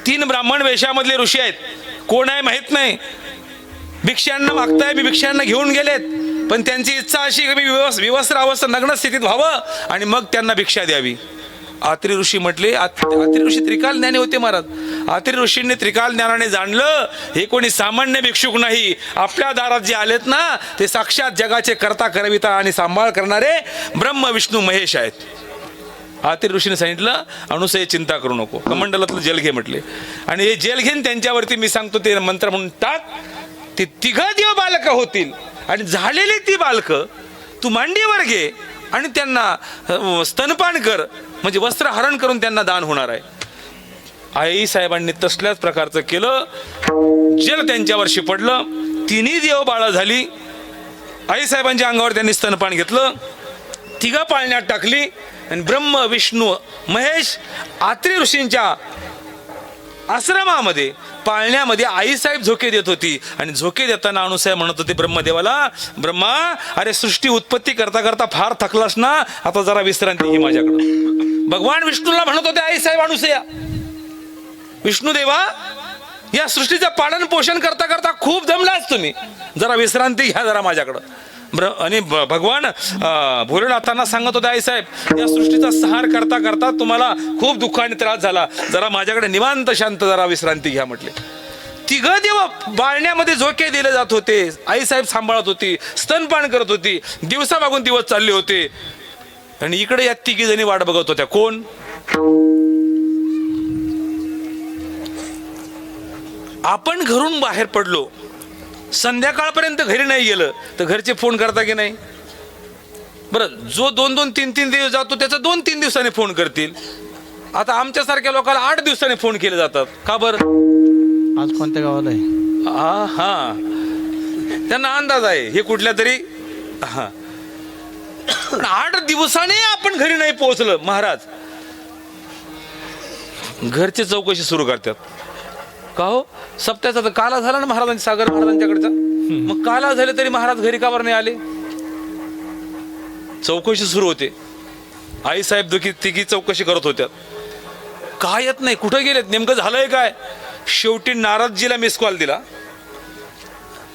3 ब्राह्मण वेशामधले ऋषी आहेत, कोण आहे माहित नाही, भिक्षांना मागताय. मी भिक्षांना घेऊन गेलेत पण त्यांची इच्छा अशी की मी विवस्त्र अवस्था नग्न स्थितीत व्हावं आणि मग त्यांना भिक्षा द्यावी. आत्री ऋषी म्हटले आत्री ऋषी त्रिकाल ज्ञानी होते महाराज. आत्री ऋषींनी त्रिकाल ज्ञानाने जाणलं हे कोणी सामान्य भिक्षुक नाही, आपल्या दारात जे आलेत ना ते साक्षात जगाचे करता करविता आणि सांभाळ करणारे ब्रह्म विष्णू महेश आहेत. आत्री ऋषीने सांगितलं अनुसया चिंता करू नको, कमंडलातलं जल घे म्हटले आणि हे जल घेऊन त्यांच्यावरती मी सांगतो ते मंत्र म्हणून टाक. ते 3 देव बालक होतील आणि झालेली ती बालक तू मांडीवर घे आणि त्यांना स्तनपान कर म्हणजे वस्त्र हरण करून त्यांना दान होणार आहे. आई साहेबांनी तसल्याच प्रकारचं केलं. जल त्यांच्यावर शिपडलं. तिन्ही देव बाळा झाली. आई साहेबांच्या अंगावर त्यांनी स्तनपान घेतलं. तिघं पाळण्यात टाकली आणि ब्रह्म विष्णू महेश आत्री ऋषींच्या आश्रमामध्ये पाळण्यामध्ये आईसाहेब झोके देत होती. आणि झोके देताना अणुसाहेब म्हणत होते ब्रह्मदेवाला, ब्रह्मा अरे सृष्टी उत्पत्ती करता करता फार थकलास ना, आता जरा विश्रांती घे माझ्याकडं. भगवान विष्णूला म्हणत होते आईसाहेब अणुसया, विष्णुदेवा या सृष्टीचं पालन पोषण करता करता खूप दमलाच तुम्ही, जरा विश्रांती घ्या जरा माझ्याकडं. आणि भगवान भोलेनाथांना सांगत होते आईसाहेब या सृष्टीचा संहार करता करता तुम्हाला खूप दुःखाने त्रास झाला, जरा माझ्याकडे निवांत शांत जरा विश्रांती घ्या म्हटले. तिघं देव बाळण्यामध्ये झोके दिले जात होते. आईसाहेब सांभाळत होती, स्तनपान करत होती. दिवसामागून दिवस चालले होते आणि इकडे या तिघी जणी वाट बघत होत्या. कोण? आपण घरून बाहेर पडलो, संध्याकाळपर्यंत घरी नाही गेलं तर घरचे फोन करता की नाही? बरं, जो 2-2, 3-3 दिवस जातो त्याचा 2-3 दिवसांनी फोन करतील. आता आमच्यासारख्या लोकांना 8 दिवसांनी फोन केले जातात. का बरं? आज कोणत्या गावाला आहे? हा त्यांना अंदाज आहे हे कुठल्या तरी 8 दिवसाने आपण घरी नाही पोहोचलं महाराज, घरचे चौकशी सुरू करतात. का हो, सप्त्याचा तर काला झाला ना महाराजांच्या, सागर महाराजांच्याकडचा, मग काला झाले तरी महाराज घरी का बरं नाही आले? चौकशी सुरू होते. आई साहेब तिघी चौकशी करत होत्या. काय येत नाही, कुठे गेलेत, नेमकं झालंय काय? शेवटी नारदजीला मिस कॉल दिला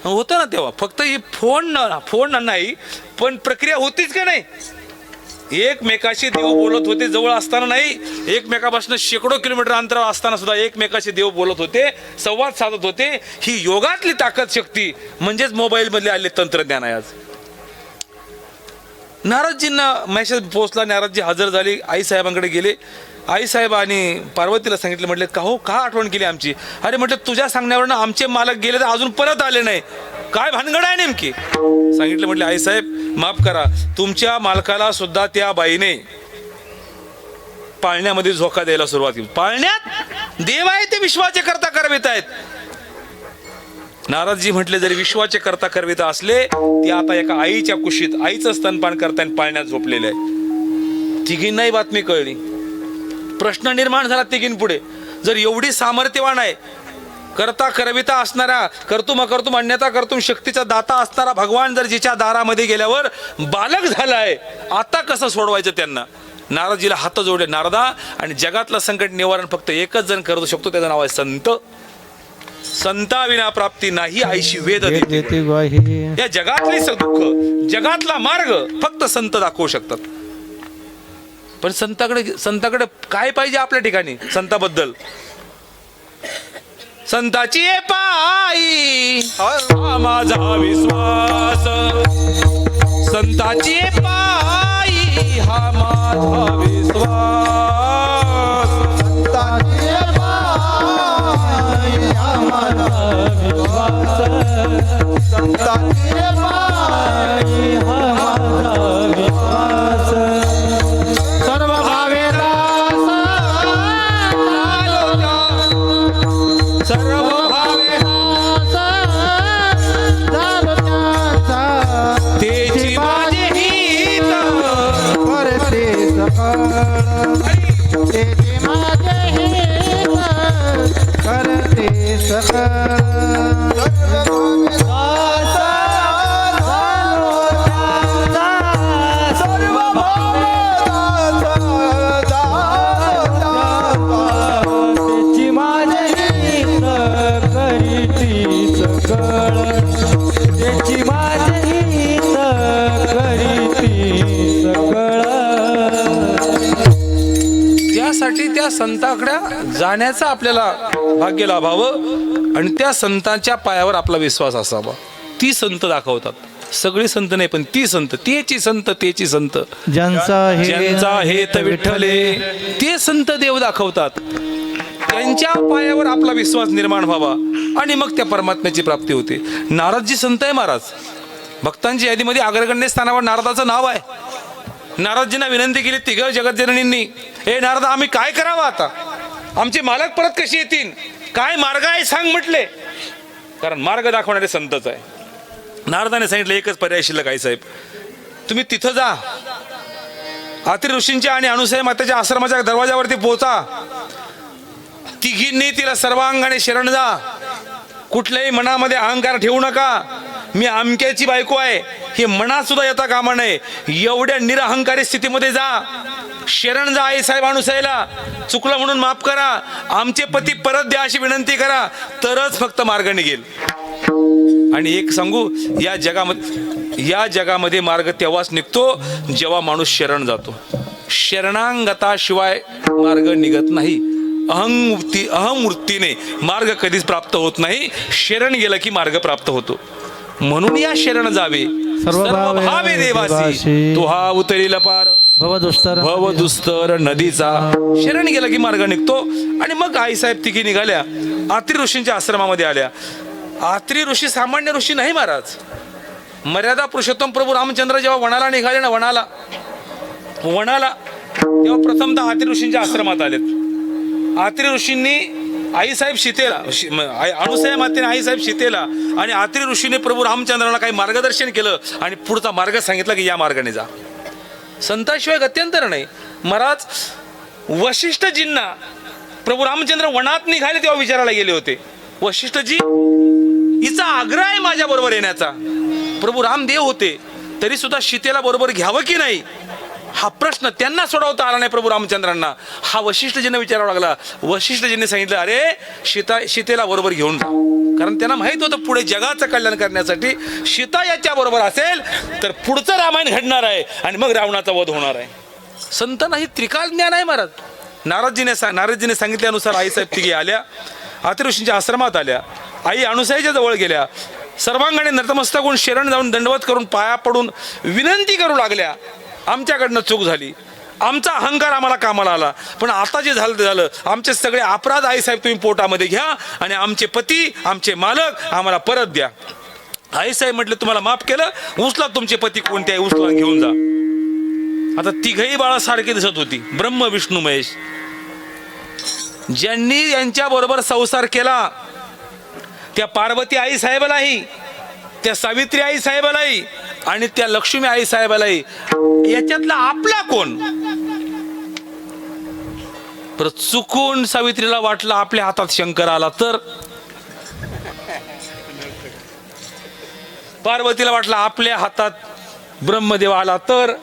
होता ना तेव्हा. फक्त ही फोन नाही पण प्रक्रिया होतीच का नाही. एकमेकाशी देव बोलत होते, जवळ असताना नाही, एकमेकापासून शेकडो किलोमीटर अंतरावर असताना सुद्धा एकमेकाशी देव बोलत होते, संवाद साधत होते. ही योगातली ताकद शक्ती म्हणजेच मोबाईल मधले आले तंत्रज्ञान आहे. आज नारदजींना मेसेज पोहोचला, नारदजी हजर झाले, आई साहेबांकडे गेले. आई साहेब आणि पार्वतीला सांगितलं, म्हटले का हो, का आठवण केली आमची? अरे म्हटलं तुझ्या सांगण्यावरनं आमचे मालक गेले तर अजून परत आले नाही, काय भानगड आहे नेमकी? सांगितलं, म्हटले आई साहेब माफ करा, तुमच्या मालकाला सुद्धा त्या बाईने पाळण्यामध्ये झोका द्यायला सुरुवात केली. पाळण्यात देव आहे ते विश्वाचे करता करवित आहेत. नारदजी म्हटले जरी विश्वाचे करता करविता असले ते आता एका आईच्या कुशीत आईचं स्तनपान करताना पाळण्यात झोपलेले आहे. तिघींनाही बातमी कळली. प्रश्न निर्माण झाला तिघींपुढे, जर एवढी सामर्थ्यवान आहे, करता करविता असणारा, कर्तुम अकर्तुम अन्यथा कर्तुम शक्तीचा दाता असणारा भगवान जर जिच्या दारामध्ये गेल्यावर बालक झालाय, आता कसं सोडवायचं त्यांना? नारदजीला हात जोडले. नारदा, आणि जगातलं संकट निवारण फक्त एकच जण करू शकतो, त्याचं नाव आहे संत. संताविना प्राप्ती नाही, आईशी वेद देते ग्वाही. या जगातली दुःख, जगातला मार्ग फक्त संत दाखवू शकतात. पण संताकडे काय पाहिजे आपल्या ठिकाणी? संताबद्दल, संताची पायी हा माझा विश्वास, संताची पायी हा माझा विश्वास, संताची पायी हा माझा विश्वास, संताची पायी हा माझा विश्वास. सर्व भावे दास सर्व भावे तेची माझे हित करते सकळ, तेची माझे हित करते सकळ. त्यासाठी त्या संताकडे जाण्याचं आपल्याला भाग्य लाभावं आणि त्या संतांच्या पायावर आपला विश्वास असावा. ती संत दाखवतात. सगळी संत नाही पण ती संत, तेची संत, तेची संत, ज्यांचा हेत विठ्ठले, ते संत देव दाखवतात. त्यांच्या पायावर आपला विश्वास निर्माण व्हावा आणि मग त्या परमात्म्याची प्राप्ती होते. नारदजी संत आहे महाराज. भक्तांच्या यादीमध्ये अग्रगण्य स्थानावर नारदाचं नाव आहे. नारदजींना विनंती केली तिघ जगतजननींनी, हे नारदा आम्ही काय करावं आता? आमचे मालक परत कशी येतील, काय मार्ग आहे सांग म्हटले. कारण मार्ग दाखवणारे संतच आहे. नारदाने सांगितलं एकच पर्याय शिल्लक आहे साहेब, तुम्ही तिथं जा, अत्रि ऋषींच्या आणि अनुसूया मातेच्या आश्रमाच्या दरवाजावरती पोहोचा, तिघींनी तिला सर्वांगाने शरण जा, कुठल्याही मनामध्ये अहंकार ठेवू नका, मी अमक्याची बायको आहे हे मनात सुद्धा येता कामा नये, एवढ्या निरअहंकारी स्थितीमध्ये जा, शरण जा आई साहेब अनुसूयाला, चुकलं म्हणून माफ करा, आमचे पती परत द्या अशी विनंती करा, तरच फक्त मार्ग निघेल. आणि एक सांगू, या जगामध्ये मार्ग तेव्हाच निघतो जेव्हा माणूस शरण जातो. शरणांगताशिवाय मार्ग निघत नाही. अहमवृत्तीने मार्ग कधीच प्राप्त होत नाही. शरण गेलं की मार्ग प्राप्त होतो. म्हणून या शरण जावे सर्व भावे देवासी, तो हा उतरील पार भवदुस्तर नदीचा. शरण गेलं की मार्ग निघतो. आणि मग आईसाहेब तिघी निघाल्या, अत्रि ऋषींच्या आश्रमामध्ये आल्या. अत्रि ऋषी सामान्य ऋषी नाही महाराज, मर्यादा पुरुषोत्तम प्रभू रामचंद्र जेव्हा वनाला निघाले ना, वनाला तेव्हा प्रथमतः अत्रि ऋषींच्या आश्रमात आलेत. अत्रि ऋषींनी आईसाहेब सीतेला, अनुसूया मातेने आईसाहेब सीतेला आणि अत्रि ऋषीने प्रभू रामचंद्राला काही मार्गदर्शन केलं आणि पुढचा मार्ग सांगितला की या मार्गाने जा. संताशिवाय गत्यंतर नाही महाराज. वशिष्ठजींना प्रभू रामचंद्र वनात निघाले तेव्हा विचारायला गेले होते, वशिष्ठजी हिचा आग्रह आहे माझ्या बरोबर येण्याचा. प्रभू रामदेव होते तरी सुद्धा सीतेला बरोबर घ्यावं की नाही हा प्रश्न त्यांना सोडवता आला नाही प्रभू रामचंद्रांना. हा वशिष्ठजींना विचारावा लागला. वशिष्ठजींनी सांगितलं, अरे सीतेला बरोबर घेऊन जा. कारण त्यांना माहित होतं पुढे जगाचं कल्याण करण्यासाठी सीता याच्या बरोबर असेल तर पुढचं रामायण घडणार आहे आणि मग रावणाचा वध होणार आहे. संत नाही, त्रिकाल ज्ञान आहे महाराज. नारदजीने सांगितल्यानुसार आईसाहेब तिघी आल्या, अत्रि ऋषींच्या आश्रमात आल्या. आई अनुसूयाच्या जवळ गेल्या, सर्वांगाने नतमस्तक होऊन शरण जाऊन दंडवत करून पाया पडून विनंती करू लागल्या, आमच्याकडनं चूक झाली, आमचा अहंकार आम्हाला कामाला आला, पण आता जे झालं ते झालं. आमचे सगळे अपराध आईसाहेब तुम्ही पोटामध्ये घ्या आणि आमचे पती आमचे मालक आम्हाला परत द्या. आईसाहेब म्हटले, तुम्हाला माफ केलं, उचला तुमचे पती कोणते आहे उचला घेऊन जा. आता तिघही बाळासारखी दिसत होती, ब्रह्म विष्णू महेश. ज्यांनी यांच्या बरोबर संसार केला त्या पार्वती आई साहेबालाही, त्या सावित्री आई साहेबालाही आणि त्या लक्ष्मी आई साहेबालाही, याच्यातला आपला कोण? पर चुकून सावित्रीला वाटलं आपल्या हातात शंकर आला तर, पार्वतीला वाटलं आपल्या हातात ब्रह्मदेव आला तर,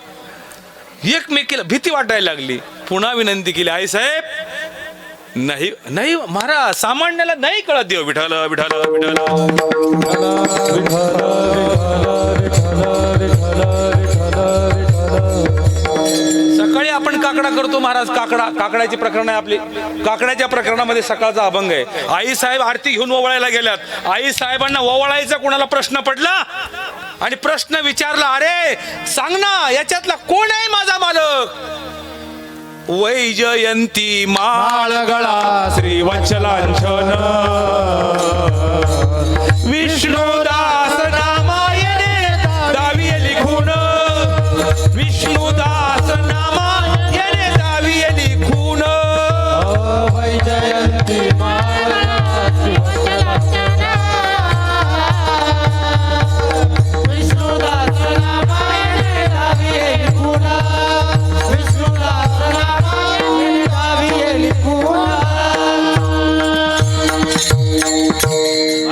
एकमेकीला भीती वाटायला लागली. पुन्हा विनंती केली, आई साहेब नाही नाही महाराज, सामान्याला नाही कळत देव. विठ्ठल विठ्ठल सकाळी आपण काकडा करतो महाराज, काकडाची प्रकरण आहे आपली. काकड्याच्या प्रकरणामध्ये सकाळचा अभंग आहे. आई साहेब आरती घेऊन ओवाळायला गेल्यात. आई साहेबांना ओवाळायचा कोणाला प्रश्न पडला आणि प्रश्न विचारला, अरे सांग ना याच्यातला कोण आहे माझा मालक? वैजयंती माळगळा श्रीवत्सलांछन विष्णुदास नामायणे दाविये लिखून, विष्णुदास नामायणे दाविये लिखून. वैजयंती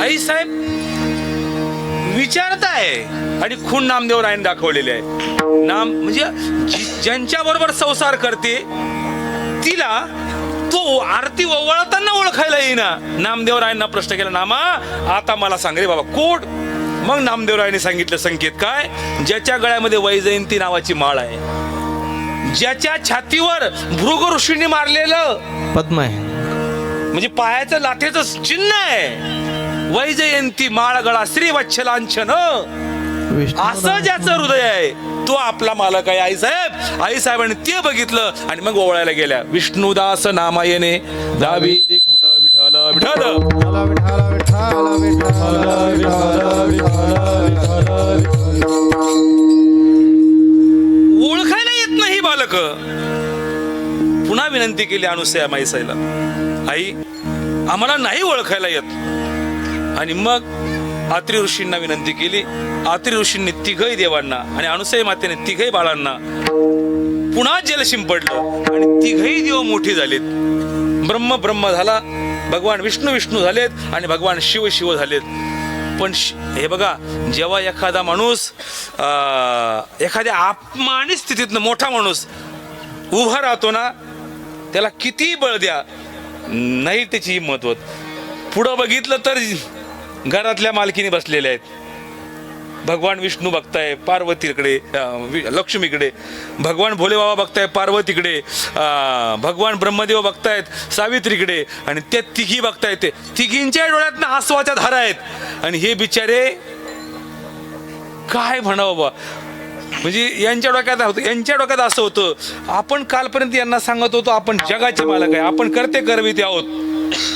आई साहेब विचारताय आणि खून नामदेव रायने दाखवलेले आहे. नाम म्हणजे ज्यांच्या बरोबर संसार करते तिला तो आरती ओवाळताना ओळखायला येईना. नामदेव रायांना प्रश्न केला, नामा आता मला सांग रे बाबा कोड. मग नामदेव रायांनी सांगितलं संकेत काय, ज्याच्या गळ्यामध्ये वैजयंती नावाची माळ आहे, ज्याच्या छातीवर भृग ऋषींनी मारलेलं पद्म आहे, म्हणजे पायाचं लाथेचं चिन्ह आहे, वैजयंती माळगळा श्रीवत्सलांछन, असं ज्याचं हृदय आहे तो आपला मालक आहे. आईसाहेब आईसाहेबांनी ते बघितलं आणि मग ओवाळायला गेल्या. विष्णुदास नामायने दावी विठ्ठल विठ्ठल ओळखायला येत नाही बालक. पुन्हा विनंती केली अनुसया माईसाईला, आई आम्हाला नाही ओळखायला येत. आणि मग आत्री ऋषींना विनंती केली. आत्री ऋषींनी तिघही देवांना आणि अनुसया मातेने तिघही बाळांना पुन्हा जल शिंपडलं आणि तिघही देव मोठी झालेत. ब्रह्म ब्रह्म झाला, भगवान विष्णू विष्णू झालेत आणि भगवान शिव शिव झालेत. पण हे बघा, जेव्हा एखादा माणूस एखाद्या अपमानित स्थितीतनं मोठा माणूस उभा राहतो ना, त्याला किती बळ द्या नाही त्याची हिंमत होत. पुढं बघितलं तर घरातल्या मालकीने बसलेल्या आहेत. भगवान विष्णू बघताय पार्वतीकडे, लक्ष्मीकडे. भगवान भोले बाबा बघताय पार्वतीकडे. भगवान ब्रह्मदेव बघतायत सावित्रीकडे. आणि त्या तिघी बघतायत, ते तिघींच्या डोळ्यातनं आसवाच्या धारा आहेत. आणि हे बिचारे काय म्हणावं बाबा, म्हणजे यांच्या डोक्यात असं होतं, आपण कालपर्यंत यांना सांगत होतो आपण जगाचे मालक आहे, आपण करते करविते आहोत.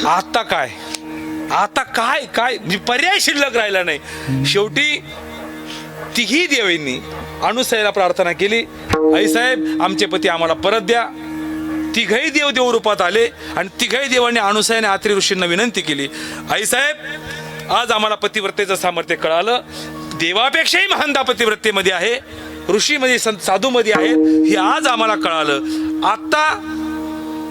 आता काय म्हणजे पर्याय शिल्लक राहिला नाही. शेवटी तिघी देवींनी अनुसयाला प्रार्थना केली, आई साहेब आमचे पती आम्हाला परत द्या. तिघही देव देवरूपात आले आणि तिघही देवांनी अनुसयाने आत्री ऋषींना विनंती केली, आई साहेब आज आम्हाला पतिव्रतेचं सामर्थ्य कळालं. देवापेक्षाही महानता पतिव्रतेमध्ये आहे, ऋषीमध्ये साधूमध्ये आहेत, हे आज आम्हाला कळालं. आता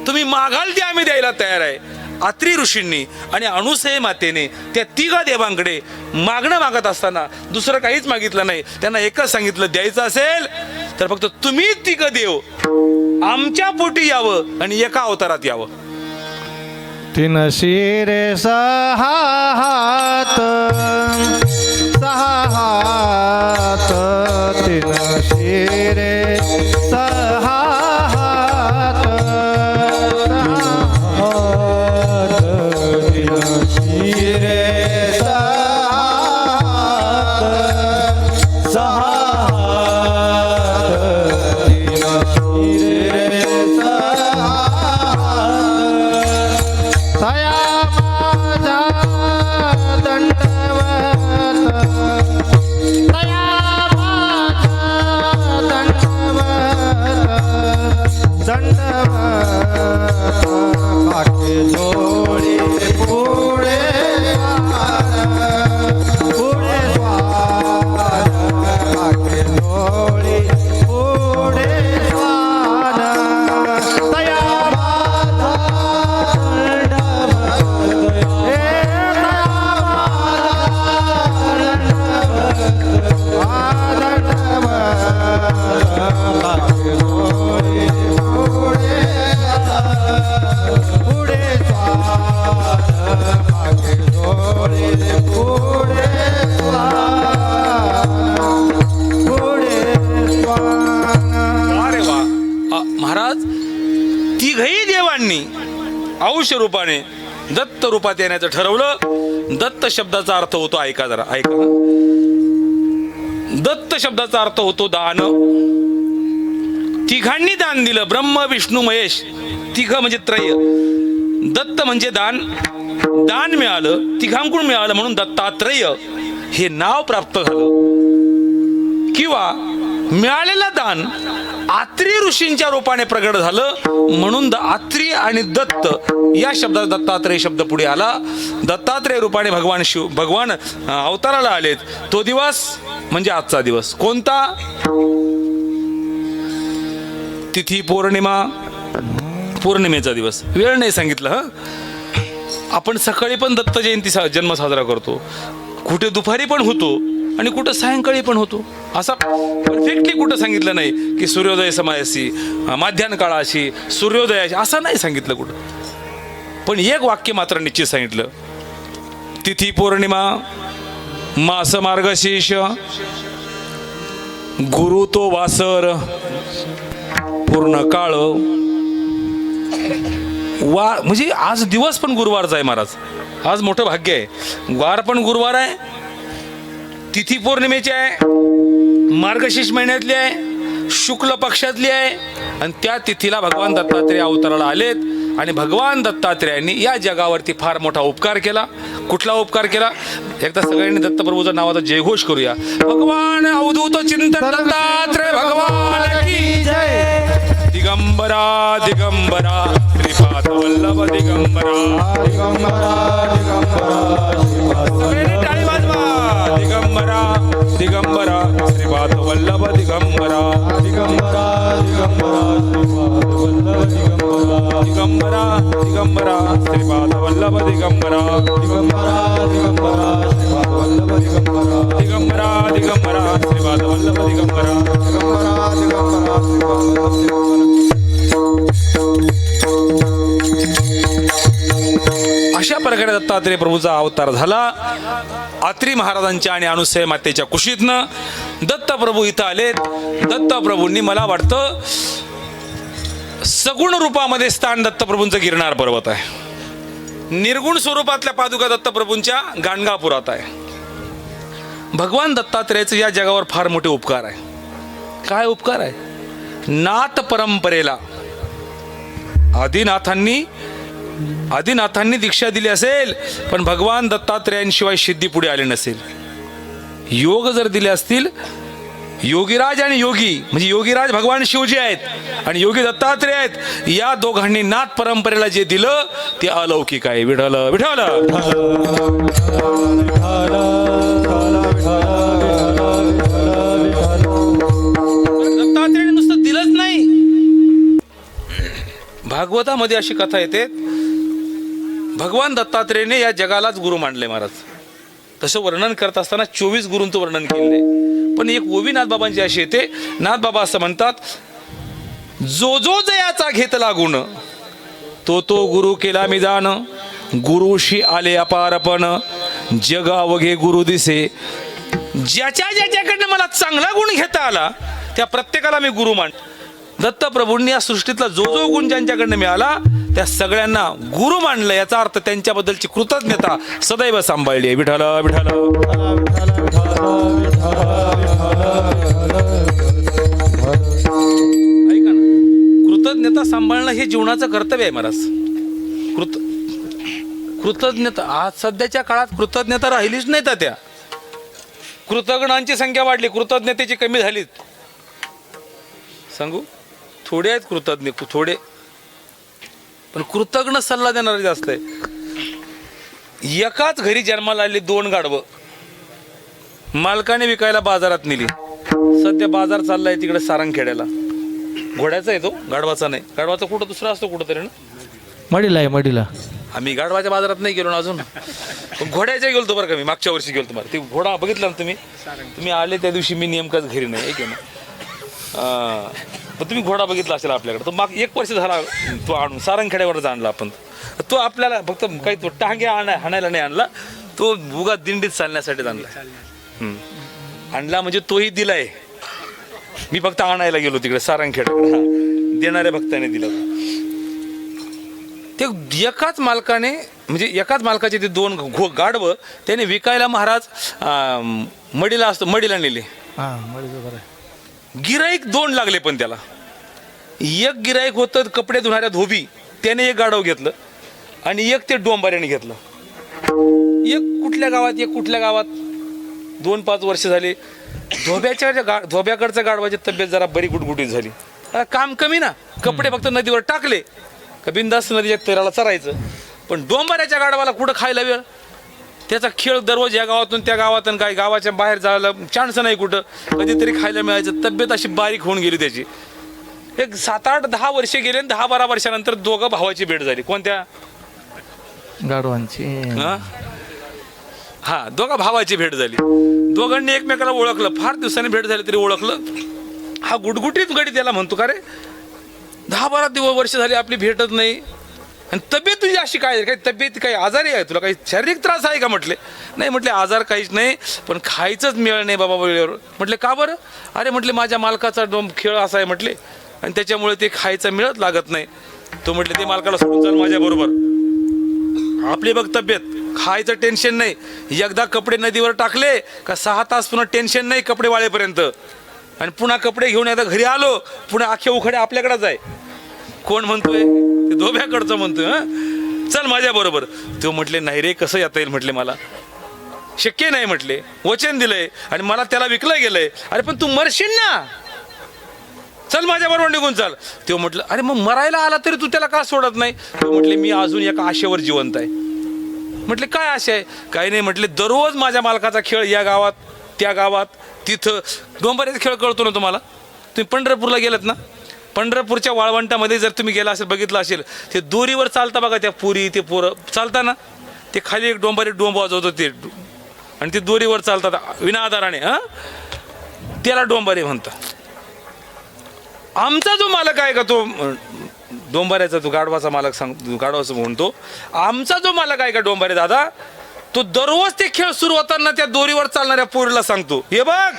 तुम्ही मागाल ते आम्ही द्यायला तयार आहे. आत्री ऋषींनी आणि अनुसया मातेने त्या तिघा देवांकडे मागणं मागत असताना दुसरं काहीच मागितलं नाही. त्यांना एकच सांगितलं, द्यायचं असेल तर फक्त तुम्ही तिघ देव आमच्या पोटी यावं आणि एका अवतारात यावं. तीन शिरे सहा हात, सहा हात, तीन शिरे सहा हात, तीन शिरे सहा हात, सहा हात, तीन शिरे सहा हात. तया माझा दंडवत, तया माझा दंडवत, दंडवत, काठी जोडी पुढे पुढे स्वार, काठी जोडी पुढे स्वार. तया माझा अरे वा, महाराज तिघही देवांनी अंश रूपाने दत्त रूपात येण्याचं ठरवलं. दत्त शब्दाचा अर्थ होतो, ऐका जरा ऐका, दत्त शब्दाचा अर्थ होतो दान. तिघांनी दान दिलं, ब्रह्म विष्णू महेश, तिघ म्हणजे त्रय. दत्त म्हणजे दान, दान मिळालं, तिघांकडून मिळालं म्हणून दत्तात्रय हे नाव प्राप्त झालं. किंवा मिळालेलं दान आत्री ऋषींच्या रूपाने प्रगट झालं म्हणून आत्री आणि दत्त या शब्दात दत्तात्रय शब्द पुढे आला. दत्तात्रय रूपाने भगवान अवताराला आलेत. तो दिवस म्हणजे आजचा दिवस. कोणता? तिथी पौर्णिमा, पौर्णिमेचा दिवस. वेळ नाही सांगितलं. आपण सकाळी पण दत्त जयंती जन्म साजरा करतो, कुठे दुपारी पण होतो आणि कुठं सायंकाळी पण होतो. असा परफेक्टली कुठं सांगितलं नाही की सूर्योदय समायाशी, माध्यान्ह काळाशी, सूर्योदयाशी, असं नाही सांगितलं कुठं. पण एक वाक्य मात्र निश्चित सांगितलं, तिथी पौर्णिमा, मास मार्गशीर्ष, गुरु तो वासर, पूर्ण काळ वार. म्हणजे आज दिवस पण गुरुवारचा आहे महाराज. आज मोठं भाग्य आहे. वार पण गुरुवार आहे, तिथी पौर्णिमेची आहे, मार्गशीर्ष महिन्यातली आहे, शुक्ल पक्षातली आहे. आणि त्या तिथीला भगवान दत्तात्रय अवताराला आलेत आणि भगवान दत्तात्रयांनी या जगावरती फार मोठा उपकार केला. कुठला उपकार केला? एकदा सगळ्यांनी दत्तप्रभूच्या नावाचा जयघोष करूया. भगवान अवधूत चिंतन दत्तात्रय भगवान की जय. दिगंबरा दिगंबरा श्रीपाद वल्लभ दिगंबरा सगळ्यांनी टाळी वाजवा दिगंबरा दिगंबरा श्रीपाद वल्लभ दिगंबरा दिगंबरा दिगंबरा श्रीपाद वल्लभ दिगंबरा दिगंबरा दिगंबरा श्रीपाद वल्लभ दिगंबरा अशा प्रकारे दत्तात्रेय प्रभूचा अवतार झाला. आत्री महाराजांच्या आणि अनुसया मातेच्या कुशीतनं दत्तप्रभू इथं आलेत. दत्तप्रभूंनी मला वाटतं सगुण रूपामध्ये स्थान दत्तप्रभूंचं गिरनार पर्वत आहे. निर्गुण स्वरूपातल्या पादुका दत्तप्रभूंच्या गाणगापुरात आहे. भगवान दत्तात्रेयाचे या जगावर फार मोठे उपकार आहे. काय उपकार आहे? नाथ परंपरेला आदिनाथांनी दीक्षा दिली असेल, पण भगवान दत्तात्रेयांशिवाय सिद्धी पुढे आली नसेल. योग जर दिले असतील, योगीराज आणि योगी म्हणजे योगीराज भगवान शिवजी आहेत आणि योगी दत्तात्रेय आहेत. या दोघांनी नाथ परंपरेला जे दिलं ते अलौकिक आहे. विठ्ठल विठ्ठल दत्तात्रेयाने नुसतं दिलंच नाही. भागवतामध्ये अशी कथा येते, भगवान दत्तात्रेयाने या जगालाच गुरु मानले महाराज. तसं वर्णन करत असताना 24 गुरूंचं वर्णन केलंय. पण एक ओवी नाथबाबांची अशी येते, नाथबाबा असं म्हणतात, जो जो जयाचा घेतला गुण तो तो गुरु केला मी जाण. गुरुशी आले अपारपण जग अवघे गुरु दिसे. ज्याच्याकडनं मला चांगला गुण घेता आला त्या प्रत्येकाला मी गुरु मान. दत्तप्रभूंनी या सृष्टीतला जो जो गुण ज्यांच्याकडनं मिळाला त्या सगळ्यांना गुरु मानलं. याचा अर्थ त्यांच्याबद्दलची कृतज्ञता सदैव सांभाळली आहे. विठ्ठल विठ्ठल ऐका ना, कृतज्ञता सांभाळणं हे जीवनाचं कर्तव्य आहे महाराज. कृतज्ञता आज सध्याच्या काळात कृतज्ञता राहिलीच नाही. तर त्या कृतज्ञांची संख्या वाढली, कृतज्ञतेची कमी झालीत. सांगू, थोडे आहेत कृतज्ञ, थोडे, पण कृतज्ञ सल्ला देणारे जास्त आहे. एकाच घरी जन्माला आली 2 गाढवं मालकाने विकायला बाजारात नेली. सध्या बाजार चाललाय तिकडे सारंगखेड्याला. घोड्याचा आहे तो, गाढवाचा नाही. गाढवाचा कुठं दुसरा असतो कुठंतरी ना, मडीला आहे मडीला. आम्ही गाढवाच्या बाजारात नाही गेलो ना अजून, पण घोड्याच्या गेलो बरं का. मी मागच्या वर्षी गेलो तुम्हाला, ते घोडा बघितला ना तुम्ही आले त्या दिवशी. मी नेमकाच घरी नाही आहे ना, पण तुम्ही घोडा बघितला असेल आपल्याकडे. तो माग 1 वर्ष झाला तो आणून सारंगखेड्यावरच आणला आपण. तो आपल्याला फक्त काही तो टांगे हाणायला नाही आणला, तो उगा दिंडीत चालण्यासाठीच आणला म्हणजे तोही दिलाय. मी फक्त आणायला गेलो तिकडे सारंगखेड्याकडे, देणाऱ्या भक्ताने दिला. ते एकाच मालकाचे ते 2 गाढवं त्याने विकायला महाराज मडीला नेले. गिराईक 2 लागले, पण त्याला एक गिराईक होतं कपडे धुणाऱ्या धोबी, त्याने एक गाढव घेतलं आणि एक ते डोंबाऱ्याने घेतलं. एक कुठल्या गावात 2-5 वर्ष झाली. धोब्याकडच्या गाढवाची तब्येत जरा बरी गुटगुटीत झाली. काम कमी ना, कपडे फक्त नदीवर टाकले का बिंदास नदीच्या तीराला चरायचं. पण डोंबाऱ्याच्या गाढवाला कुठं खायला वेळ. त्याचा खेळ दररोज या गावातून त्या गावातून, काय गावाच्या बाहेर जायला चान्स नाही कुठं. कधीतरी खायला मिळायचं. तब्येत अशी बारीक होऊन गेली त्याची. एक 7-8-10 वर्षे गेले. 10-12 वर्षानंतर 2 भावाची भेट झाली. कोणत्या गाढवांची? हा, 2 भावाची भेट झाली. दोघांनी एकमेकाला ओळखलं. फार दिवसांनी भेट झाली तरी ओळखलं. हा गुटगुटीत गडी त्याला म्हणतो, का रे 10-12 वर्ष झाली आपली भेटत नाही, आणि तब्येत तुझी अशी काय? काही तब्येत काही आजारी आहे तुला? काही शारीरिक त्रास आहे का? म्हटले नाही. म्हटले आजार काहीच नाही, पण खायचंच मिळालं नाही बाबा वेळेवर. म्हटले का बरं? अरे म्हटले माझ्या मालकाचा खेळ असा आहे म्हटले, आणि त्याच्यामुळे ते खायचं मिळत लागत नाही. तो म्हटले ते मालकाला सोडून चाल माझ्या बरोबर. आपली बघ तब्येत, खायचं टेन्शन नाही. एकदा कपडे नदीवर टाकले का 6 तास पुन्हा टेन्शन नाही कपडे वाळेपर्यंत. आणि पुन्हा कपडे घेऊन एकदा घरी आलो, पुन्हा अख्खे उखडे आपल्याकडेच आहे. कोण म्हणतोय? ते धोब्याकडचं म्हणतोय. चल माझ्या बरोबर. तो म्हटले नाही रे, कसं येता येईल म्हटले, मला शक्य नाही म्हटले. वचन दिलंय आणि मला त्याला विकलं गेलंय. अरे पण तू मरशील ना, चल माझ्या बरोबर निघून चाल. तो म्हटलं अरे मग मरायला आला तरी तू त्याला का सोडत नाही. तो म्हटले मी अजून एका आशेवर जिवंत आहे. म्हटले काय आशा आहे. काही नाही म्हटले दररोज माझ्या मालकाचा खेळ या गावात त्या गावात तिथं डोंबऱ्याचा खेळ कळतो ना तुम्हाला. तुम्ही पंढरपूरला गेलात ना, पंढरपूरच्या वाळवंटामध्ये जर तुम्ही गेला असेल बघितलं असेल ते दोरीवर चालता बघा त्या पुरी ते पोरं चालता ना, ते खाली एक डोंबारी डोंब वाजवतो ते आणि ते दोरीवर चालतात विनाआधाराने. त्याला डोंबारी म्हणतात. आमचा जो मालक आहे का तो डोंबाऱ्याचा, तो गाढवाचा मालक गाढवाचं म्हणतो, आमचा जो मालक आहे का डोंबारे दादा, तो दररोज ते खेळ सुरू होताना त्या दोरीवर चालणाऱ्या पोरीला सांगतो हे बघ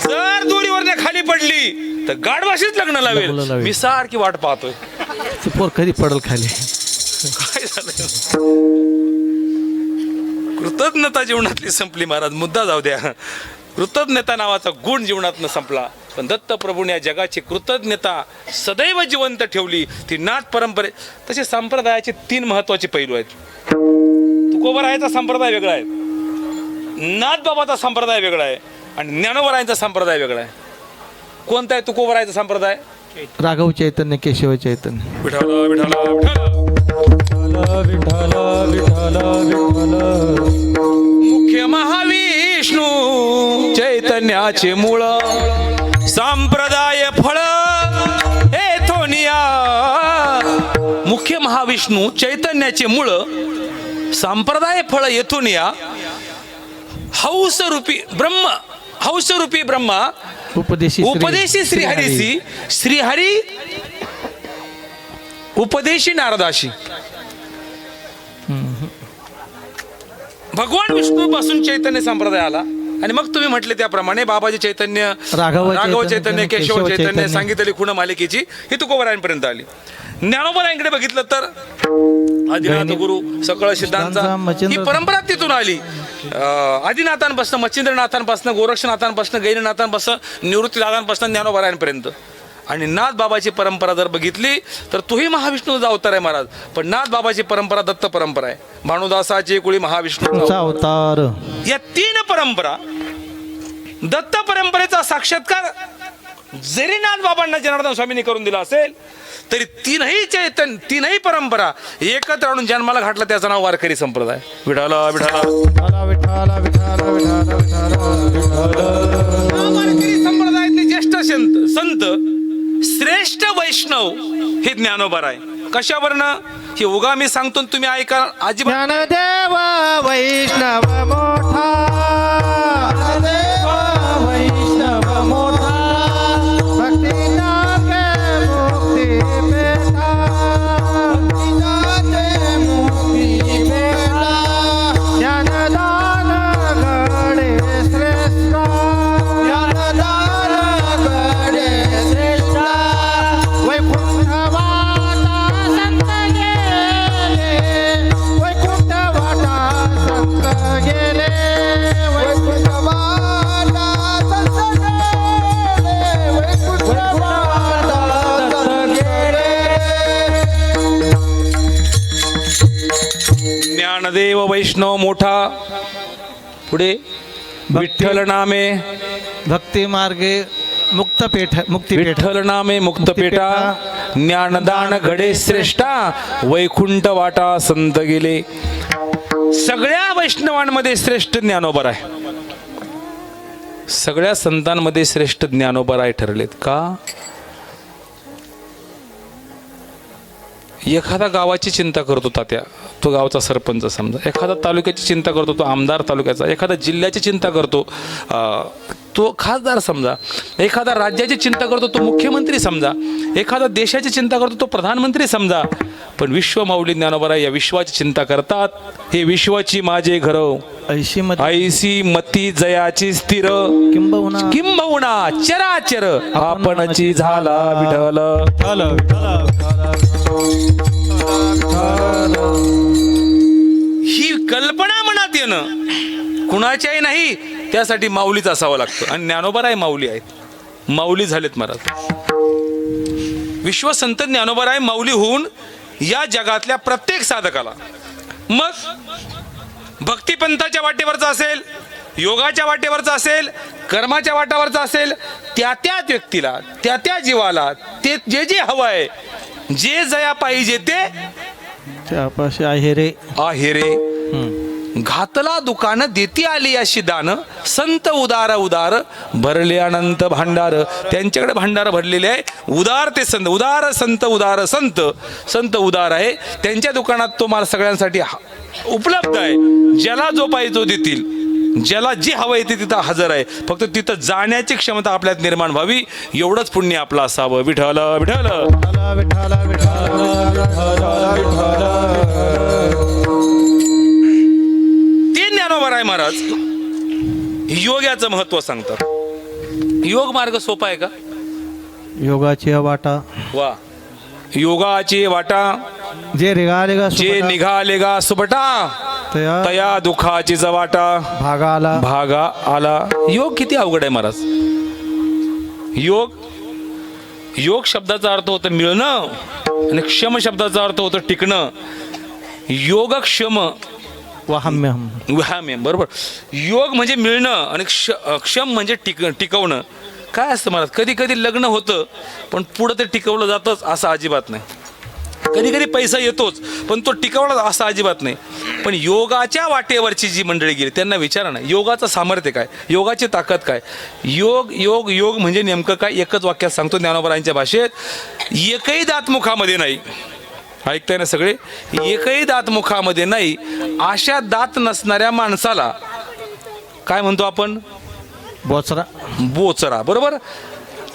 जर दोरीवर खाली पडली तर गाढवाशीच लग्न लावेल. मी सारखी वाट पाहतोय ते पोर कधी पडल खाली. काय झालं. कृतज्ञता जीवनातली संपली महाराज. मुद्दा जाऊ द्या. कृतज्ञता नावाचा गुण जीवनातनं संपला. पण दत्त प्रभूने या जगाची कृतज्ञता सदैव जिवंत ठेवली. ती नाथ परंपरे तसे संप्रदायाचे 3 महत्वाचे पैलू आहेत. तुकोबरायाचा संप्रदाय वेगळा आहे, नाथबाबाचा संप्रदाय वेगळा आहे आणि ज्ञानोबरायांचा संप्रदाय वेगळा आहे. कोणता आहे तुकोबरायाचा संप्रदाय. राघव चैतन्य केशव चैतन्य. विठाला विठाला मुख्य महाविष्णू चैतन्याचे मूळ संप्रदाय फळ एथोनिया. मुख्य महाविष्णू चैतन्याचे मूळ संप्रदाय फळ येथोनिया. हौसरूपी ब्रह्मा उपदेशी श्रीहरीसी श्रीहरी उपदेशी नारदाशी. भगवान विष्णू पासून चैतन्य संप्रदाय आला आणि मग तुम्ही म्हटले त्याप्रमाणे बाबाजी चैतन्य, राघव चैतन्य, केशव चैतन्य, सांगितलेली खुण मालिकेची ही तुकोबरायांपर्यंत आली. ज्ञानोबरायांकडे बघितलं तर आदिनाथ गुरु सकळ सिद्धांचा ही परंपरा तिथून आली. आदिनाथांपासून, मच्छिंद्रनाथांपासून, गोरक्षनाथांपासून, गैरीनाथांपासून, निवृत्तीदादांपासून ज्ञानोबरायांपर्यंत. आणि नाथ बाबाची परंपरा जर बघितली तर तोही महाविष्णूचा अवतार आहे महाराज. पण नाथ बाबाची परंपरा दत्त परंपरा आहे. भानुदासाची कुळी महाविष्णूचा अवतार. या 3 परंपरा दत्त परंपरेचा साक्षात्कार जरी नाथ बाबांना जनार्दन स्वामींनी करून दिला असेल तरी 3ही परंपरा एकत्र आणून जन्माला घातला त्याचं नाव वारकरी संप्रदाय. विठाला विठाला वारकरी संप्रदायातले ज्येष्ठ संत श्रेष्ठ वैष्णव हे ज्ञानोबराय. कशावरनं हे उगा मी सांगतो तुम्ही ऐका. अजिबात ज्ञानदेव वैष्णव मोठा, वैष्णव मोठा, भक्ती नाके मुक्ती बेटा, भक्ती नाके मुक्ती बेटा, ज्ञानदान गडे श्रेष्ठ, ज्ञानदान गडे श्रेष्ठ, वैकुंठवाटा संत गेले, वैकुंठवाटा संत गेले, वैकुंठवाटा संत गेले, वैकुंठवाटा संत गेले. ज्ञानदेव वैष्णव मोठा. पुढे विठ्ठल नामे भक्ती मार्गे मुक्तपेठ, मुक्तीपेठ. विठ्ठल नामे मुक्तपेठा, ज्ञानदान घडे श्रेष्ठा, वैकुंठ वाटा संत गेले. सगळ्या वैष्णवांमध्ये श्रेष्ठ ज्ञानोबराय. सगळ्या संतांमध्ये श्रेष्ठ ज्ञानोबराय ठरलेत. का. एखादा गावाची चिंता करतो तात्या, तो गावचा सरपंच समजा. एखादा तालुक्याची चिंता करतो, तो आमदार तालुक्याचा. एखादा जिल्ह्याची चिंता करतो, तो खासदार समजा. एखादा राज्याची चिंता करतो, तो मुख्यमंत्री समजा. एखादा देशाची चिंता करतो, तो प्रधानमंत्री समजा. पण विश्वमाऊली ज्ञानोबराय या विश्वाची चिंता करतात. हे विश्वाची माझे घर, ऐशी मती जयाची स्थिर, किंबहुना चराचर आपणची झाला विठ्ठल. ही कल्पना मनात येणं कुणाच्याही नाही, त्यासाठी माऊलीच असावं लागतं. आणि ज्ञानोबराय माऊली आहेत, माऊली झालेत महाराज. विश्वसंत ज्ञानोबराय माऊली होऊन या जगातल्या प्रत्येक साधकाला, मग भक्तिपंथाच्या वाटेवरचा असेल, योगाच्या वाटेवरचा असेल, कर्माच्या वाटावरचा असेल त्या त्या व्यक्तीला त्या त्या जीवाला ते जे जे हवं आहे जे जया पाहिजे ते त्यापाशी आहे रे. आहे रे. घातला दुकान देती आली अशी दान संत उदार उदार भरले अनंत भांडार. त्यांच्याकडे भांडार भरलेले आहे. उदार ते संत उदार संत उदार संत संत उदार आहे. त्यांच्या दुकानात तो माल सगळ्यांसाठी उपलब्ध आहे. ज्याला जो पाहिजे तो देतील. ज्याला जे हवं आहे ते तिथं हजर आहे. फक्त तिथं जाण्याची क्षमता आपल्यात निर्माण व्हावी एवढंच पुण्य आपलं असावं. विठ्ठल विठ्ठल ते ज्ञानोबा राय महाराज योगाचं महत्व सांगतात. योग मार्ग सोपा आहे का? योगाची वाटा वा. योगाची वाटा जे निघाले गा जे निघाले गा सुबटा तया तया दुःखाची जवाटा भागाला भागा आला. योग किती अवघड आहे महाराज. योग योग शब्दाचा अर्थ होतं मिळणं आणि क्षम शब्दाचा अर्थ होतं टिकणं. योगक्षम व्यायाम बरोबर. योग म्हणजे मिळणं आणि क्षम म्हणजे टिकवणं. काय असतं महाराज कधी कधी लग्न होतं पण पुढं ते टिकवलं जातंच असं अजिबात नाही. कधी कधी पैसा येतोच पण तो टिकवला असं अजिबात नाही. पण योगाच्या वाटेवरची जी मंडळी गेली त्यांना विचारा ना योगाचं सामर्थ्य काय योगाची ताकद काय. योग योग योग म्हणजे नेमकं काय एकच वाक्यात सांगतो ज्ञानोबरांच्या भाषेत. एकही दात मुखामध्ये नाही. ऐकताय ना सगळे. एकही दात मुखामध्ये नाही अशा दात नसणाऱ्या माणसाला काय म्हणतो आपण बोचरा बोचरा बरोबर.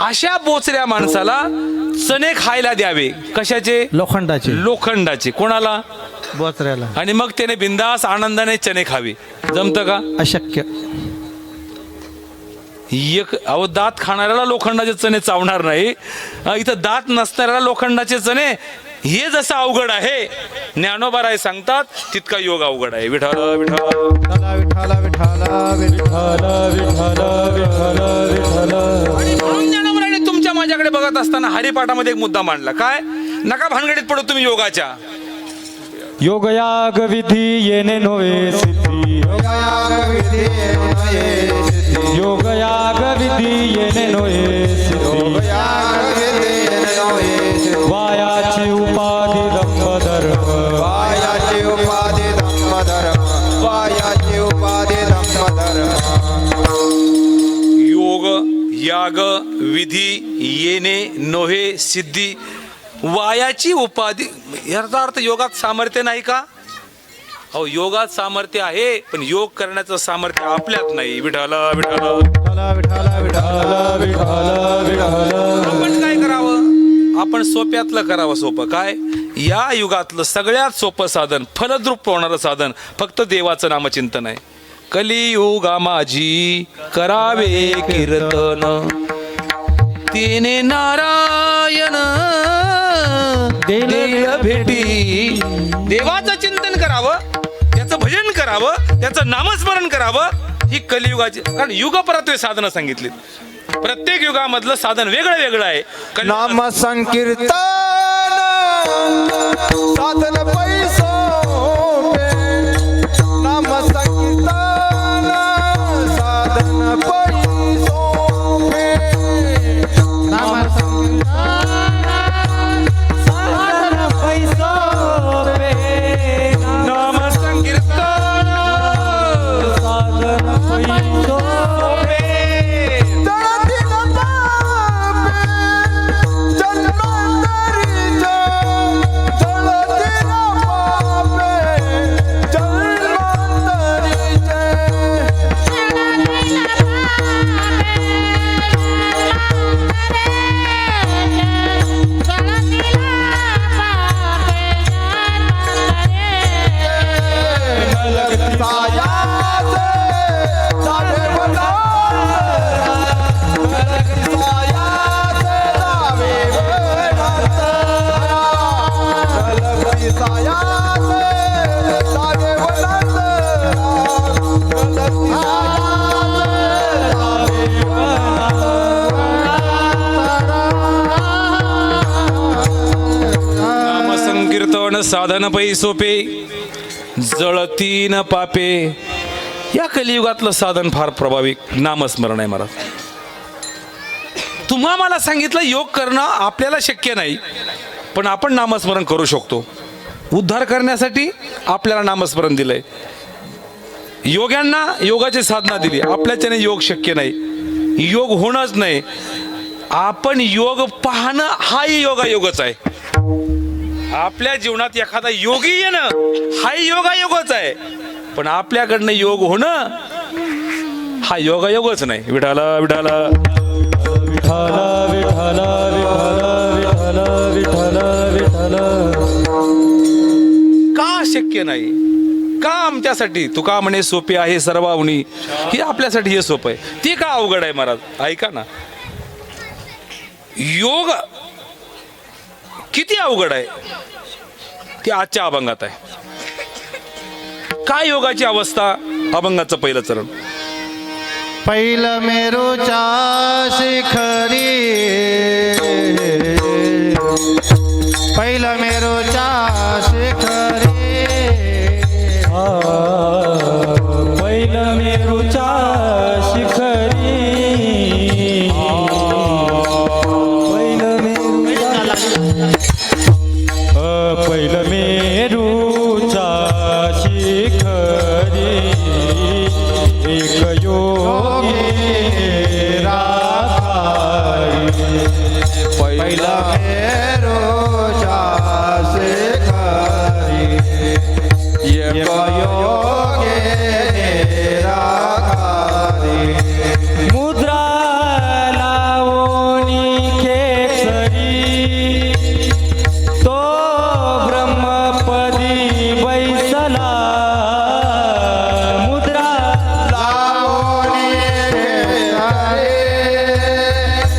अशा बोचऱ्या माणसाला चणे खायला द्यावे. कशाचे? लोखंडाचे. लोखंडाचे. कोणाला? बोचऱ्याला. आणि मग त्याने बिंदास आनंदाने चणे खावे. जमतं का? अशक्य. एक अहो दात खाणाऱ्याला लोखंडाचे चणे चावणार नाही. इथं दात नसणाऱ्याला लोखंडाचे चणे हे जसं अवघड आहे ज्ञानोबा राय सांगतात तितका योग अवघड आहे. विठ्ठल आणि म्हणून ज्ञानोबराने तुमच्या माझ्याकडे बघत असताना हरिपाठामध्ये एक मुद्दा मांडला. काय? नका भानगडीत पडू तुम्ही योगाच्या. योगयाग विधी येणे नोवे सिद्धी. योगयाग विधी येणे नोवे सिद्धी. वायाची उपाधी धम्मधर्म. वायाची उपाधी धम्मधर्म. वायाची उपाधी धम्मधर्म. योग याग विधी येणे नोहे सिद्धी. वायाची उपाधी याचा अर्थ योगात सामर्थ्य नाही का? हो योगात सामर्थ्य आहे पण योग करण्याचं सामर्थ्य आपल्यात नाही. विठ्ठल विठ्ठल. आपण काय करावं? आपण सोप्यातलं करावं. सोपं काय? या युगातलं सगळ्यात सोपं साधन फलद्रूप होणारं साधन फक्त देवाचं नामचिंतन आहे. कलियुगा माझी करावे कीर्तन तिने नारायण देईल भेटी. देवाचं चिंतन करावं त्याचं भजन करावं त्याचं नामस्मरण करावं ही कलियुगाची. कारण युगपरत्वे साधनं सांगितली. प्रत्येक युगामधलं साधन वेगळं वेगळं आहे. नाम संकीर्तन साधन पैसो नाम संकीर्तन साधन पैसो नाम नाम संकीर्तन साधन पैसो. साधन पै सोपे जळतीन पापे या कलियुगातलं साधन फार प्रभावी नामस्मरण आहे महाराज. तुम्हा मला सांगितलं योग करणं आपल्याला शक्य नाही, पण आपण नामस्मरण करू शकतो. उद्धार करण्यासाठी आपल्याला नामस्मरण दिलंय. योग्यांना योगाची साधना दिली, आपल्याच्याने योग शक्य नाही, योग होणंच नाही. आपण योग पाहणं हाही योगायोगच आहे. आपल्या जीवनात एखादा योगी येणं हाही योगायोगच आहे, पण आपल्याकडनं योग होणं हा योगायोगच नाही. विठाला विठाला विठ्ठल विठ्ठल विठ्ठल विठ्ठल विठ्ठल. का शक्य नाही? का आमच्यासाठी तुका म्हणे सोपे आहे सर्वावनी, हे आपल्यासाठी हे सोपं आहे, ते का अवघड आहे महाराज? ऐका ना, योग किती अवघड आहे ते आजच्या अभंगात आहे. काय योगाची अवस्था? अभंगाचं पहिलं चरण. पहिलं मेरूच्या शिखरी, पहिलं मेरूच्या शिखरी, पहिलं मेरूच्या शिखरी, पहिलं मेरूच्या, पहिलं मेरूच्या शिखरी एक योगी राखारी. पहिला मेरूच्या शिखरी, एक योगी निराकारी. मुद्रा लावोनी केसरी, तो ब्रह्मपदी बैसला. मुद्रा लावणी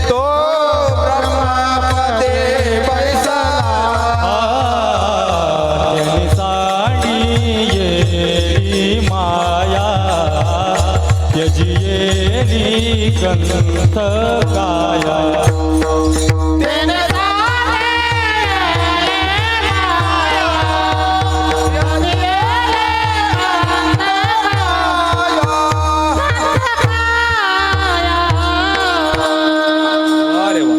तो ब्रह्मपदे बैसला. त्यांनी साडी येली माया, त्याची येली गंथ काया. अरे वा.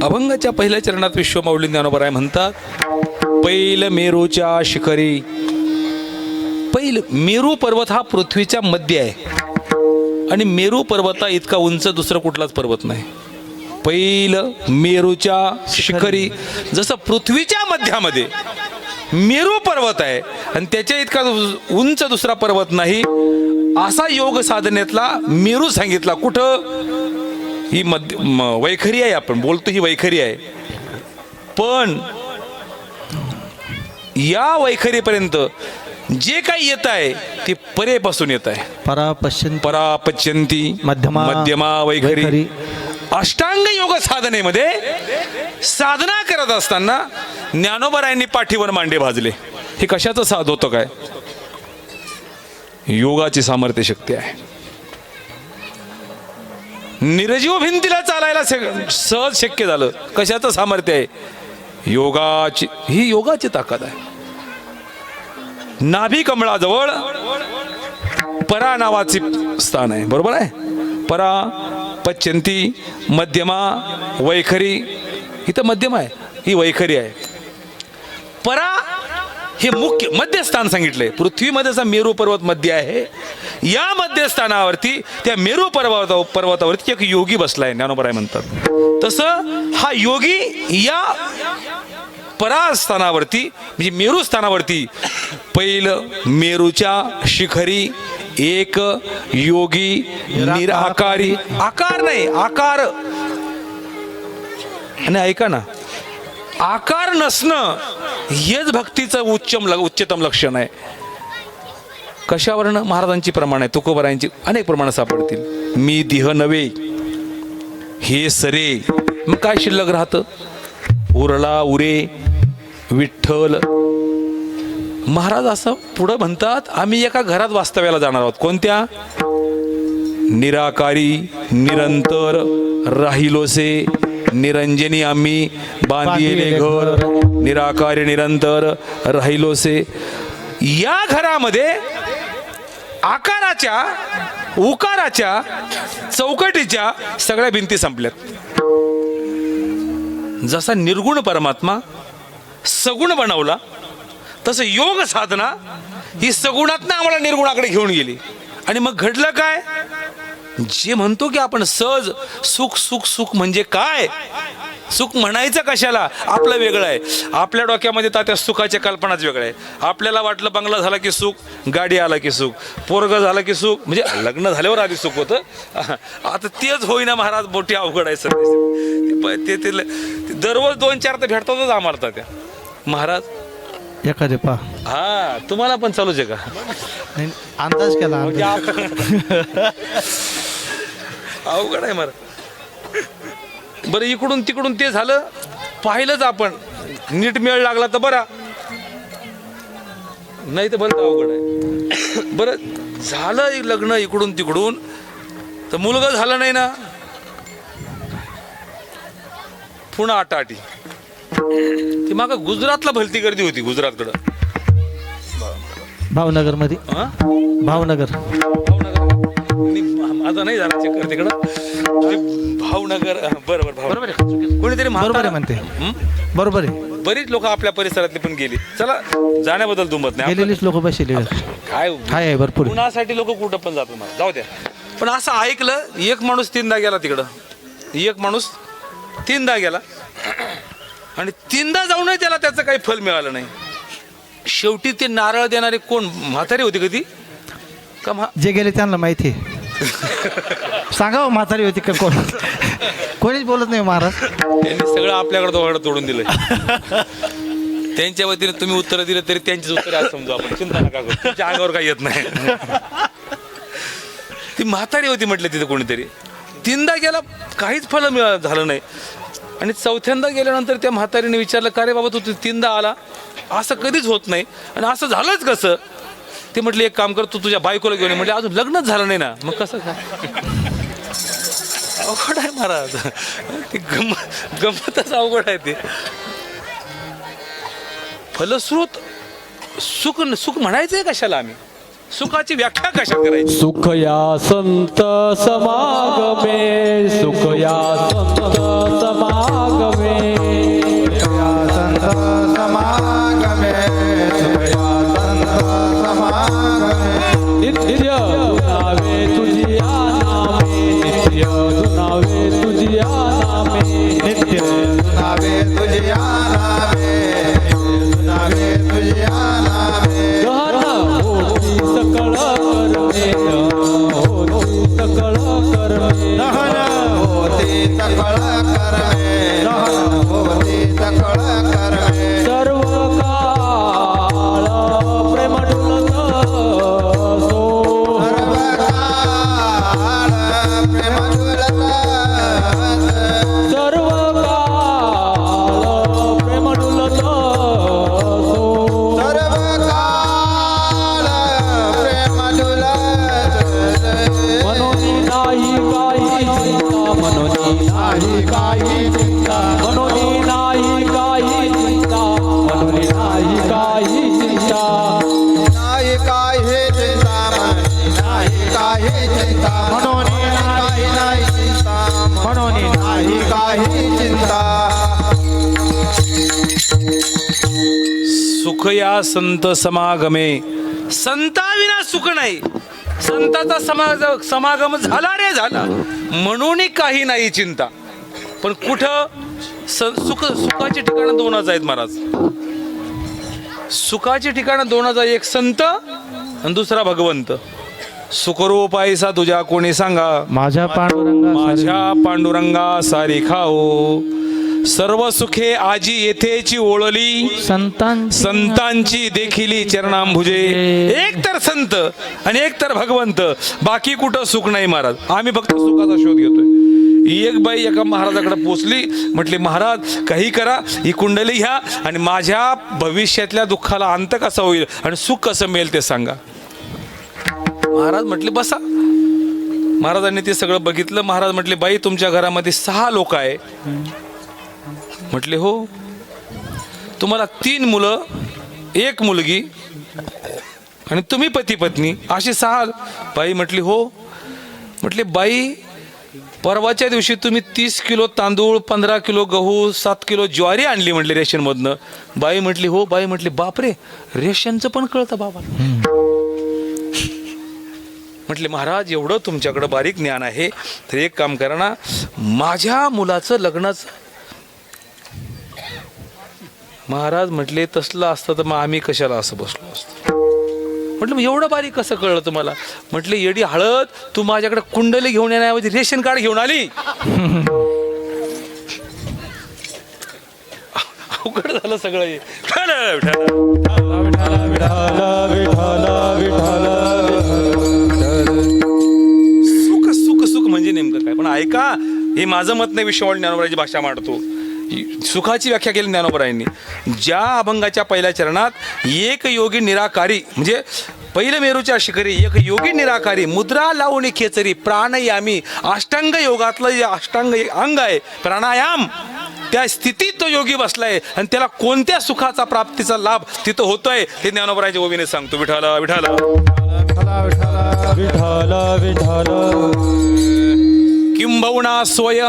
अभंगाच्या पहिल्या चरणात विश्वमाऊली ज्ञानोबराय म्हणतात, पैल मेरूच्या शिखरी. पैल मेरू पर्वत हा पृथ्वीच्या मध्ये आहे, आणि मेरू पर्वता इतका उंच दुसरा कुठलाच पर्वत नाही. पैल मेरूच्या शिखरी, जसं पृथ्वीच्या मध्यामध्ये मेरू पर्वत आहे आणि त्याच्या इतका उंच दुसरा पर्वत नाही, असा योग साधनेतला मेरू सांगितला. कुठं? ही वैखरी आहे, आपण बोलतो ही वैखरी आहे, पण या वैखरीपर्यंत जे काही येत आहे ते परेपासून येत आहे. परापश्यंती मध्यमा वैखरी. अष्टांग योग साधनेमध्ये साधना करत असताना ज्ञानोबरायांनी पाठीवर मांडे भाजले. हे कशाचं साध होतं? काय योगाची सामर्थ्य शक्ती आहे. निर्जीव भिंतीला चालायला सहज शक्य झालं. कशाचं सामर्थ्य आहे? योगाची. ही योगाची ताकद आहे. नाभी कमळाजवळ परा नावाचे स्थान आहे, बरोबर आहे? परा, पच्यंती, मध्यमा, वैखरी. इथं मध्यमा आहे, ही वैखरी आहे. परा हे मुख्य मध्यस्थान सांगितलंय. पृथ्वीमध्ये मेरू पर्वत मध्ये आहे. या मध्यस्थानावरती त्या मेरू पर्वतावरती एक योगी बसलाय, ज्ञानोबराय म्हणतात. तसं हा योगी या परास्थानावरती म्हणजे मेरू स्थानावरती पैल मेरूच्या शिखरी एक योगी निराकारी. आकार नाही, आकार. आणि ऐका ना, आकार नसणं हेच भक्तीचं उच्चतम लक्षण आहे. कशावरनं? महाराजांची प्रमाण आहे, तुकोबरायांची अनेक प्रमाण सापडतील. मी देह नव्हे हे सरे, मग काय शिल्लक राहतं? उरला उरे विठ्ठल. महाराज असं पुढं म्हणतात, आम्ही एका घरात वास्तव्याला जाणार आहोत. कोणत्या? निराकारी निरंतर राहिलोसे निरंजनी आम्ही बांधिले घर. निराकारी निरंतर राहिलोसे. या घरामध्ये आकाराच्या उकाराच्या चौकटीच्या सगळ्या भिंती संपल्यात. जसा निर्गुण परमात्मा सगुण बनवला तसं योग साधना ही सगुणातनं आम्हाला निर्गुणाकडे घेऊन गेली. आणि मग घडलं काय? जे म्हणतो की आपण सहज सुख सुख सुख म्हणजे काय, सुख म्हणायचं कशाला, आपलं वेगळं आहे. आपल्या डोक्यामध्ये त्या सुखाच्या कल्पनाच वेगळ्या आहे. आपल्याला वाटलं बंगला झाला की सुख, गाडी आला की सुख, पोरग झालं की सुख, म्हणजे लग्न झाल्यावर आधी सुख होतं. आता तेच होईना महाराज, मोठी अवघड आहे सर. ते दररोज 2-4 तर भेटतातच आम्हाला त्या महाराज. एखादे पा हा तुम्हाला पण चालूच आहे का? अंदाज केला अवघड आहे महाराज. बरं इकडून तिकडून ते झालं, पाहिलंच आपण, नीट मेळ लागला तर बरा, नाही तर भलतं अवघड आहे. बरं झालं लग्न इकडून तिकडून, तर मुलगा झाला नाही ना, पुन्हा आटाआटी. ती माग गुजरातला भलती गर्दी होती, गुजरातकडं भावनगर मध्ये. भावनगर माझा नाही झाला चक्कर तिकडं. भावनगर बरोबर बरोबर आहे. कोणीतरी बरोबर आहे म्हणते. बरोबर आहे. बरीच लोक आपल्या परिसरातली पण गेली. चला जाण्याबद्दल दुमत नाही, गेलेलीच लोक बसले काय आहे भरपूर. कुणासाठी लोक कुठं पण जातात, मला जाऊ द्या. पण असं ऐकलं, एक माणूस 3दा गेला तिकडं, एक माणूस 3दा गेला आणि 3दा जाऊनही त्याला त्याचं काही फल मिळालं नाही. शेवटी ते नारळ देणारे कोण, म्हातारी होती कधी का? जे गेले त्यांना माहिती आहे. सांगा म्हातारी होती का कोण? कोणीच बोलत नाही महाराज. त्यांनी सगळं आपल्याकडे दोघांकडे तोडून दिलंय. त्यांच्या वतीने तुम्ही उत्तर दिलं तरी त्यांचीच उत्तर आज समजू आपण, चिंता नका करू, तुमच्या अंगावर काही येत नाही. ती म्हातारी होती म्हटलं तिथे कोणीतरी. 3दा गेला, काहीच फल झालं नाही. आणि 4थ्यांदा गेल्यानंतर त्या म्हातारीने विचारलं, का रे बाबा तू 3दा आला, असं कधीच होत नाही आणि असं झालंच कसं? ते म्हटले एक काम कर, तू तुझ्या बायकोला घेऊन ये. म्हटले अजून लग्नच झालं नाही ना, मग कसं काय? अवघड आहे महाराज, ते गमतच अवघड आहे. ते फलस्रोत सुख, सुख म्हणायचंय कशाला? आम्ही सुखाची व्याख्या कशा करायची? सुख या संत समागमे, सुख या संत समागमे, संत समागमे, सुखया संत समागमे. नित्य दुनावे तुझिया नामे, नित्य दुनावे तुझिया नामे, नित्य नावे तुझिया नावे, नावे तुझिया नावे. गहन होती सकळ करणे, होती सकळ करणे, दहन होते सकळ करमे, दहन होते सकळ करमे. सर्व काळ प्रेम डुलत सो, सर्व काळ प्रेम डुलत, सर्व काळ प्रेम डुलत सो, सर्व काळ प्रेम डुलत. मनोनी नाही काही चिंता, मनोनी नाही काही चिंता, मनोनी नाही काही चिंता, मनोनी नाही काही चिंता. नाही काही चिंता मनी, नाही काही चिंता म्हणून, काही नाही चिंता म्हणून, नाही काही चिंता. सुख या संत समागमे, संताविना सुख नाही. संताचा समागम झाला रे झाला, म्हणून काही नाही चिंता. पण कुठं सुखाची ठिकाणं 2च आहेत महाराज. सुखाची ठिकाणं 2च आहे, एक संत आणि दुसरा भगवंत. सुखरूप ऐसा तुझ्या कोणी सांगा, माझ्या पांडुरंगा माझ्या पांडुरंगा सारी खाओ. सर्व सुखे आजी येथेची ओळली, संतांची देखिली चरणांभुजे. एक तर संत आणि एक तर भगवंत, बाकी कुठं सुख नाही महाराज. आम्ही फक्त सुखाचा शोध घेतोय. एक बाई एका महाराजाकडे पोचली, म्हटली महाराज काही करा, ही कुंडली घ्या आणि माझ्या भविष्यातल्या दुःखाला अंत कसा होईल आणि सुख कसं मिळेल ते सांगा. महाराज म्हटले बसा. महाराजांनी ते सगळं बघितलं. महाराज म्हटले बाई तुमच्या घरामध्ये 6 लोक आहे. म्हटले हो. तुम्हाला 3 मुलं एक मुलगी आणि तुम्ही पती पत्नी असे 6. बाई म्हटली हो. म्हटले बाई परवाच्या दिवशी तुम्ही 30 किलो तांदूळ, 15 किलो गहू, 7 किलो ज्वारी आणली म्हटले रेशनमधनं. बाई म्हटली हो. बाई म्हटली बापरे, रेशनचं पण कळतं बाबा. म्हटले महाराज एवढं तुमच्याकडं बारीक ज्ञान आहे तर एक काम करा ना, माझ्या मुलाचं लग्नाचं. महाराज म्हटले तसलं असतं तर मग आम्ही कशाला असं बसलो असतो. म्हटलं मग एवढं बारीक कसं कळलं तुम्हाला. म्हटले येडी हळद, तू माझ्याकडे कुंडली घेऊन येण्याऐवजी रेशन कार्ड घेऊन आली. अवघड झालं सगळं हे. सुख सुख सुख म्हणजे नेमकं काय. पण ऐका, हे माझं मत नाही, विश्ववाणी ज्ञानोबराची भाषा मांडतो. सुखाची व्याख्या केली ज्ञानोबरायांनी. ज्या अभंगाच्या पहिल्या चरणात एक योगी निराकारी म्हणजे पहिलं मेरूच्या शिखरी एक योगी निराकारी मुद्रा लावून खेचरी प्राणायामी अष्टांग योगातलं जे अष्टांग अंग आहे प्राणायाम, त्या स्थितीत तो योगी बसलाय आणि त्याला कोणत्या सुखाचा प्राप्तीचा लाभ तिथं होतोय ते ज्ञानोबराच्या ओवीने सांगतो. विठाला विठाला विठाला विठाला किंबहुना सोय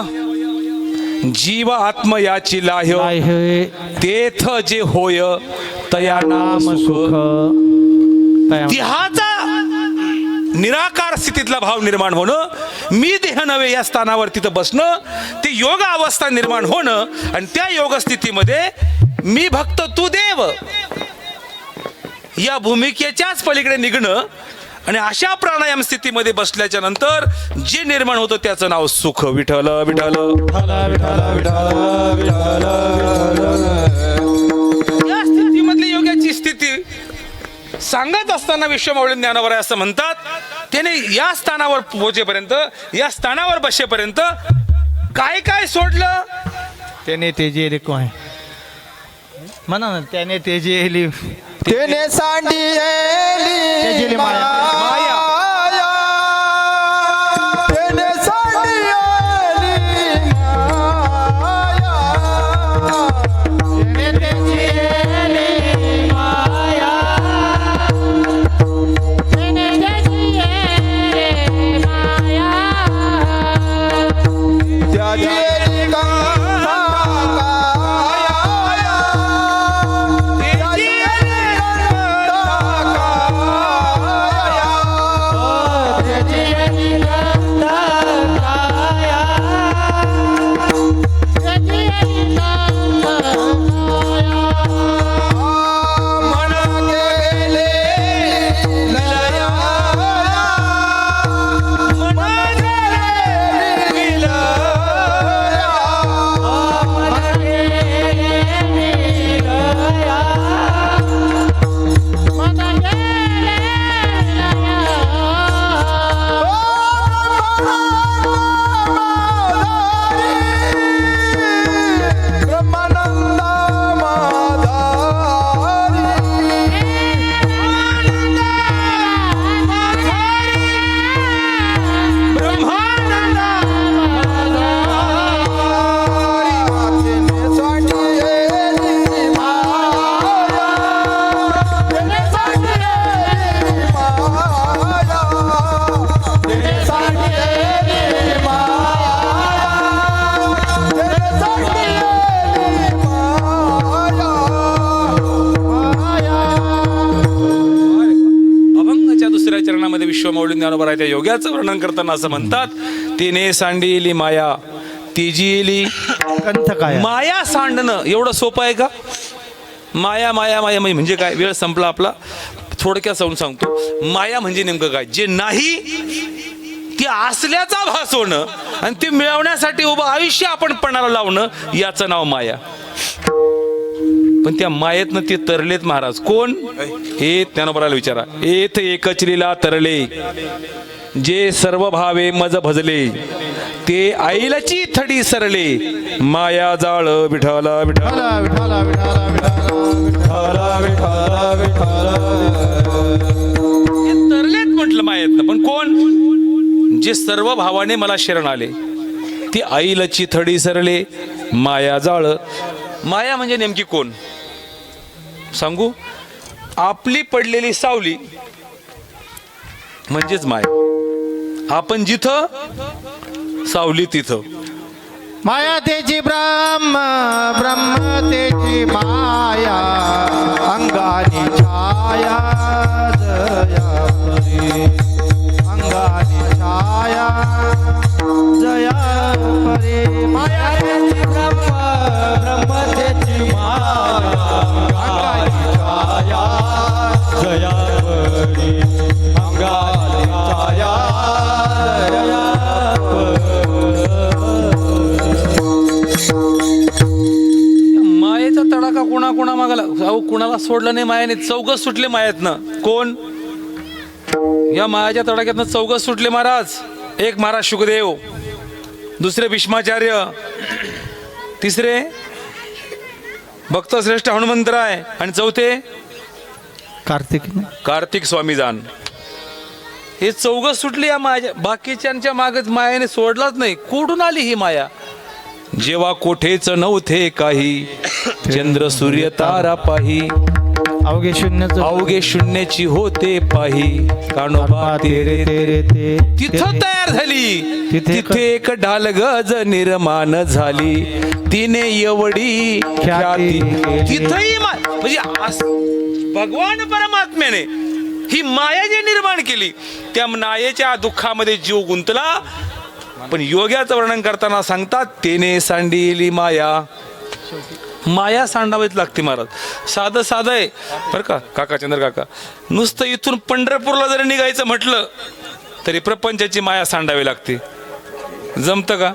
जीव आत्म याची लाह्य आहे तेथ जे होय तया नाम सुख. देहाचा निराकार स्थितीतला भाव निर्माण होणं, मी देह नव्हे या स्थानावर तिथं बसणं, ती योग अवस्था निर्माण होणं आणि त्या योग स्थितीमध्ये मी भक्त तू देव या भूमिकेच्याच पलीकडे निघणं आणि अशा प्राणायाम स्थितीमध्ये बसल्याच्या नंतर जे निर्माण होतं त्याचं नाव सुख. विठ्ठल विठ्ठल. या स्थितीमधली योगाची स्थिती सांगत असताना विश्वमाऊली ज्ञानोबराय असं म्हणतात, त्याने या स्थानावर पोहोचेपर्यंत, या स्थानावर बसेपर्यंत काय काय सोडलं. त्याने तेजेली कोण म्हणा ना, त्याने तेजेली तेने सांडिएली तेजेली माया. माया. तेने सांडिएली माया. त्याजेली गंगा काया. विश्वमाऊली ज्ञानोबराच्या योग्याचं वर्णन करताना असं म्हणतात, तिने सांडिली माया तिजीली कंथ काय. माया सांडणं एवढं सोपं आहे का. माया माया माया म्हणजे काय. वेळ संपला आपला, थोडक्यात सांगतो. माया म्हणजे नेमकं काय. जे नाही ती असल्याचा भास होणं आणि ते मिळवण्यासाठी उभं आयुष्य आपण पणाला लावणं याचं नाव माया. पण त्या मायेतनं ते तरलेत महाराज. कोण हे ज्ञानोबराला विचारा. एथ एकचलीला तरले जे सर्व भावे मज भजले ते आईलची थडी सरले माया जाळ विठाला विठाला विठाला विठाला विठाला विठाला विठाला. तरलेत म्हटलं मायेतनं. पण कोण. जे सर्व भावाने मला शरण आले ती आईलची थडी सरले माया जाळ. माया म्हणजे नेमकी कोण सांगू. आपली पडलेली सावली म्हणजेच माया. आपण जिथं सावली तिथं. माया तेची ब्रह्म, ब्रह्म तेची माया, अंगानी छाया जया परी, अंगानी छाया जया परी. माया तेची ब्रह्म, ब्रह्म तेची माया, अंगानी छाया जया परी, अंगानी छाया जया मायेचा तडाखा कोणा मागाला. अहो कुणाला सोडलं नाही मायाने. चौघच सुटले मायातनं. कोण? या मायाच्या तडाख्यातनं चौघच सुटले महाराज. एक महाराज शुकदेव, दुसरे भीष्माचार्य, तिसरे भक्तश्रेष्ठ हनुमंतराय आणि चौथे कार्तिक स्वामी जान. हे चौघच सुटले या माया. बाकीच्यांच्या मागच मायाने सोडलाच नाही. कुठून आली ही माया? जेव्हा कोठेच नव्हते काही, चंद्र सूर्य तारा पाही, अवघे शून्याची होते पाही, कानोबा तेरे तेरे ते. तिथं तयार झाली. तिथे एक ढाल गज निर्माण झाली, तिने एवढी ख्याती. तिथंही म्हणजे भगवान परमात्म्याने ही माया जे निर्माण केली, त्या मायेच्या दुःखामध्ये जीव गुंतला. पण योग्याचं वर्णन करताना सांगतात, तेने सांडिली माया. माया सांडावीच लागते महाराज. साधं आहे बरं का काका, चंद्र काका. नुसतं इथून पंढरपूरला जरी निघायचं म्हटलं तरी प्रपंचाची माया सांडावी लागते. जमतं का?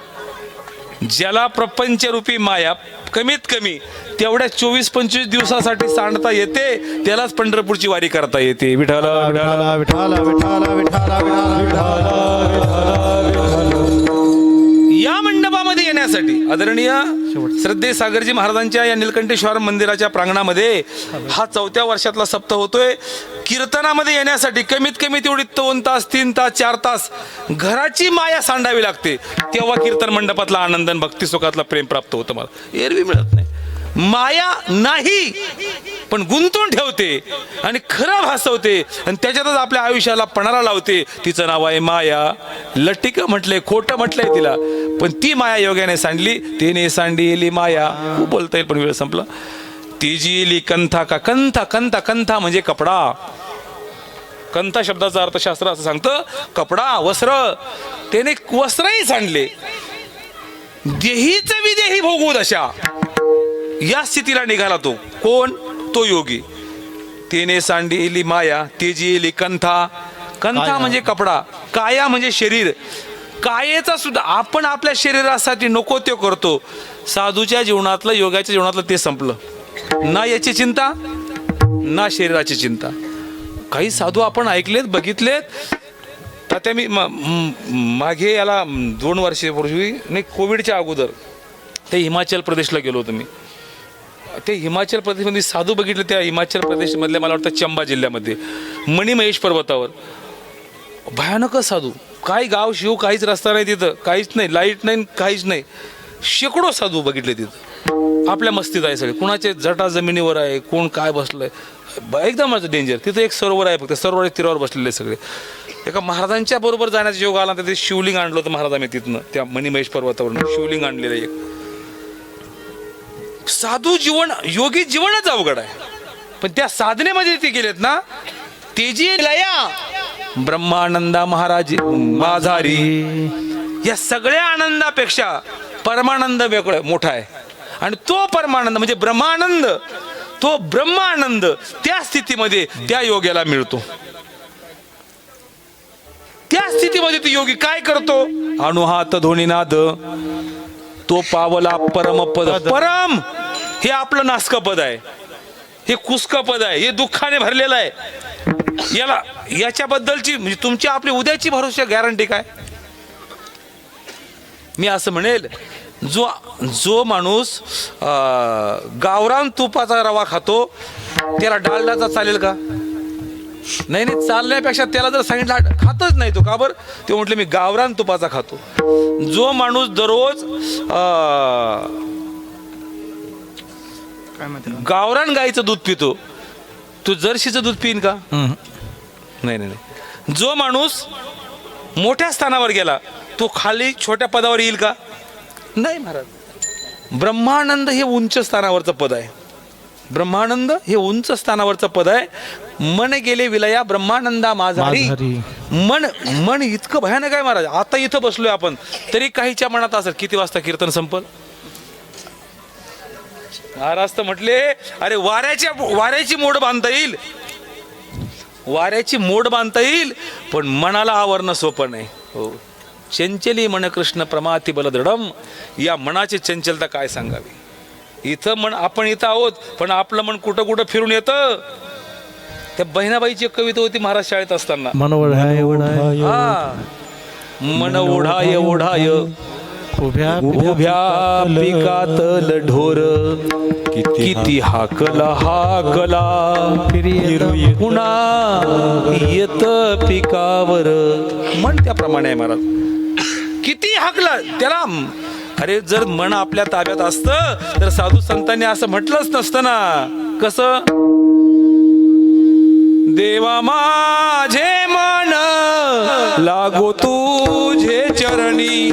ज्याला प्रपंच रूपी माया कमीत कमी तेवढ्या 24-25 दिवसासाठी सांडता येते, त्यालाच पंढरपूरची वारी करता येते. विठाला विठाला विठाला विठाला विठाला विठाला. या मंडपामध्ये येण्यासाठी आदरणीय श्रद्धे सागरजी महाराजांच्या या निलकंठेश्वर मंदिराच्या प्रांगणामध्ये हा 4थ्या वर्षातला सप्ताह होतोय. कीर्तनामध्ये येण्यासाठी कमीत कमी तेवढी 2 तास 3 तास 4 तास घराची माया सांडावी लागते. तेव्हा कीर्तन मंडपातला आनंद, भक्ती सुखातला प्रेम प्राप्त होतं. मला एरवी मिळत नाही. माया नाही पण गुंतून ठेवते आणि खरं भासवते आणि त्याच्यातच आपल्या आयुष्याला पणाला लावते. तिचं नाव आहे माया. लटिक म्हटलंय, खोटं म्हटलंय तिला, पण ती माया योग्याने सांडली. तिने सांडली माया. खूप बोलता येईल पण वेळ संपला. ती जी कंथा का कंथा, कंथा कंथा म्हणजे कपडा. कंथा शब्दाचा अर्थशास्त्र असं सांगतं, कपडा, वस्त्र. त्याने वस्त्रही सांडले. देहीच विदेही भोगू दशा, या स्थितीला निघाला तो. कोण? तो योगी. तिने सांडली माया, तेजी कंथा. कंथा म्हणजे कपडा, काया म्हणजे शरीर. कायेचा सुद्धा आपण आपल्या शरीरासाठी नको ते करतो. साधूच्या जीवनातलं, योगाच्या जीवनातलं ते संपलं. ना याची चिंता ना शरीराची चिंता. काही साधू आपण ऐकलेत, बघितलेत. त्या मी मागे याला 2 वर्षापूर्वी नाही, कोविडच्या अगोदर ते हिमाचल प्रदेशला गेलो होतो मी. ते हिमाचल प्रदेशमध्ये साधू बघितले. त्या हिमाचल प्रदेशमधल्या मला वाटतं चंबा जिल्ह्यामध्ये मणिमहेश पर्वतावर भयानक साधू. काही गाव शिव, काहीच रस्ता नाही तिथं, काहीच नाही, लाईट नाही, काहीच नाही. शेकडो साधू बघितले तिथं. आपल्या मस्तीत आहे सगळे. कुणाचे जटा जमिनीवर आहे, कोण काय बसलंय, एकदम डेंजर. तिथं एक सरोवर आहे, फक्त सरोवर तीरावर बसलेले सगळे. एका महाराजांच्या बरोबर जाण्याचा योग आला. तिथे शिवलिंग आणलं होतं महाराजांनी तिथनं, त्या मणिमहेश पर्वतावरून शिवलिंग आणलेलं एक. साधू जीवन, योगी जीवनच अवघड आहे. पण त्या साधनेमध्ये ते गेलेत ना, तेजी लया ब्रह्मानंदा महाराज माझारी. या सगळ्या आनंदापेक्षा परमानंद वेगळं मोठा आहे. आणि तो परमानंद म्हणजे ब्रह्मानंद, तो ब्रह्मानंद त्या स्थितीमध्ये त्या योग्याला मिळतो. त्या स्थितीमध्ये तो योगी काय करतो? अनुहात धोनीनाद, तो पावला परमपद. परम हे आपलं नासकं पद आहे, हे कुसकं पद आहे, हे दुःखाने भरलेलं आहे. याला याच्याबद्दलची म्हणजे तुमची आपली उद्याची भरोसा गॅरंटी काय? मी असं म्हणेल, जो माणूस गावरान तुपाचा रवा खातो त्याला डालडाचा चालेल का? नाही नाही, चालण्यापेक्षा त्याला जर सांगितलं खातच नाही तो. का बरं? ते म्हटलं मी गावरान तुपाचा खातो. जो माणूस दररोज गावरान गाईचं दूध पितो तू जर्शीचं दूध पिईन का? हम्म. नाही नाही नाही. जो माणूस मोठ्या स्थानावर गेला तो खाली छोट्या पदावर येईल का? नाही महाराज. ब्रह्मानंद हे उंच स्थानावरचं पद आहे. ब्रह्मानंद हे उंच स्थानावरचं पद आहे. मन गेले विलया ब्रह्मानंदा माझारी. मन मन इतकं भयानक आहे महाराज. आता इथं बसलोय आपण तरी काहीच्या मनात असेल किती वाजता कीर्तन संपल. महाराज तर म्हटले अरे वाऱ्याची मोड बांधता येईल, वाऱ्याची मोड बांधता येईल, पण मनाला आवरणं सोपं नाही. हो. चंचली मन कृष्ण प्रमाती बल दृढम. या मनाची चंचलता काय सांगावी. इथं मन आपण इथं आहोत पण आपलं मन कुठं कुठं फिरून येतं. त्या बहिणाबाईची एक कविता होती महाराज शाळेत असताना. मन ओढाय ओढाय हा मन ओढाय ओढाय उभ्या उभ्या पिकातल ढोर किती हाकला हाकला पुन्हा येत पिकावर. मन त्याप्रमाणे आहे महाराज. किती हाकला त्याला. अरे जर मन आपल्या ताब्यात असतं तर साधू संतांनी असं म्हटलंच नसतं ना. कसं देवा माझे मन लागो तुझे चरणी.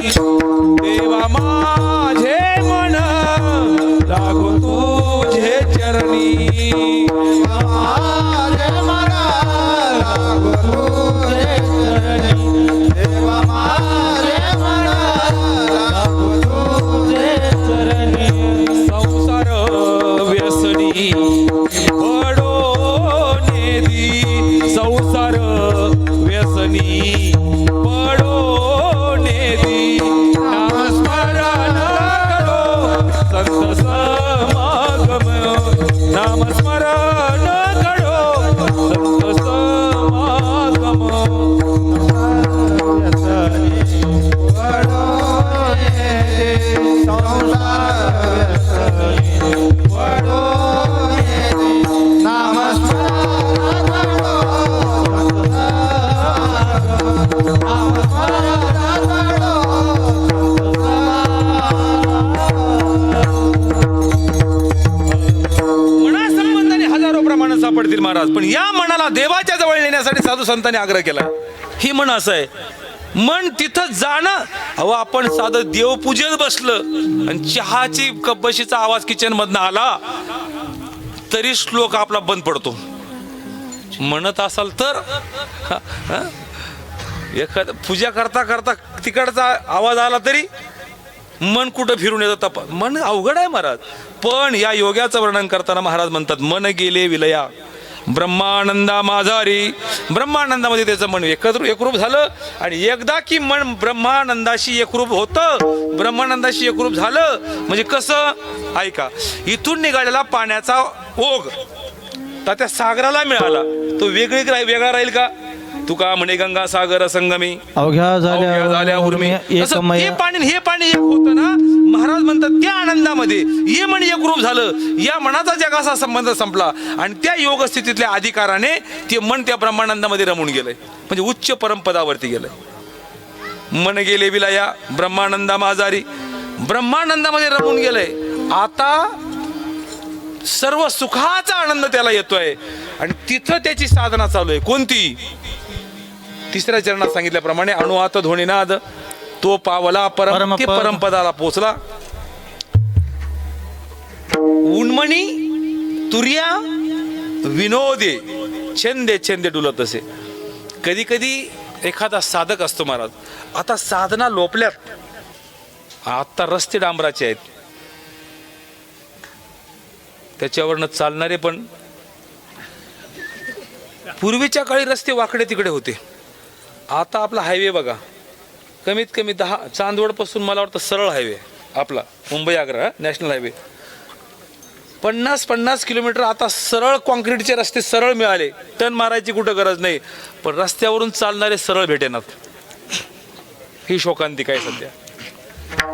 देवा माझे मन लागो तुझे चरणी. माझे मना लागो तुझे चरणी. देवा माझे मना लागो तुझे चरणी. संसार व्यसनी पडो नेदी. संसार व्यसनी पडो नेदी. नामस्मरण करो संत समागम. नामस्मरण करो संत समागम. मनासंबंधाने हजारो प्रमाण सापडतील महाराज, पण या मनाला देवाच्या जवळ नेण्यासाठी साधू संतांनी आग्रह केला. ही मन असं आहे. मन तिथं जाणं. अहो आपण साधं देवपूजेत बसलं आणि चहाची कपबशीचा आवाज किचन मधनं आला तरी श्लोक आपला बंद पडतो. म्हणत असाल तर एखाद पूजा करता करता तिकडचा आवाज आला तरी मन कुठं फिरून येतं. मन अवघड आहे महाराज. पण या योगाचं वर्णन करताना महाराज म्हणतात मन गेले विलया ब्रह्मानंदा माझारी. ब्रह्मानंदामध्ये त्याचं मन एकरूप झालं आणि एकदा की मन ब्रह्मानंदाशी एकरूप होतं, ब्रह्मानंदाशी एकरूप झालं म्हणजे कसं ऐका. इथून निघालेला पाण्याचा ओघ तर त्या सागराला मिळाला तो वेगळा राहील का. तुका म्हणे गंगा सागर संगमी अवघ्या झाल्या उर्मी. एकमय. हे पाणी एक होतं ना. महाराज म्हणतात त्या आनंदामध्ये हे मन एकरूप झालं. या मनाचा जगाचा संबंध संपला आणि त्या योग स्थितीतल्या अधिकाराने ते मन त्या ब्रह्मानंदामध्ये रमून गेलंय. म्हणजे उच्च परमपदावरती गेलंय. मन गेले विलया ब्रह्मानंदा माझारी. ब्रह्मानंदामध्ये रमून गेलंय. आता सर्व सुखाचा आनंद त्याला येतोय आणि तिथं त्याची साधना चालू आहे. कोणती. तिसऱ्या चरणात सांगितल्याप्रमाणे अणुआत ध्वनिनाद तो पावला परमपदाला पोचला. उन्मणी तुर्या विनोदे छंदे छंदे डुलत असे. कधी कधी एखादा साधक असतो महाराज. आता साधना लोपल्यात. आता रस्ते डांबराचे आहेत त्याच्यावरनं चालणारे. पण पूर्वीच्या काळी रस्ते वाकडे तिकडे होते. आता आपला हायवे बघा कमीत कमी 10 चांदवड पासून मला वाटतं सरळ हायवे आपला Mumbai Agra national highway 50 kilometre आता सरळ कॉन्क्रीटचे रस्ते सरळ मिळाले. टर्न मारायची कुठं गरज नाही. पण रस्त्यावरून चालणारे सरळ भेटेनात. ही शोकांतिका आहे सध्या.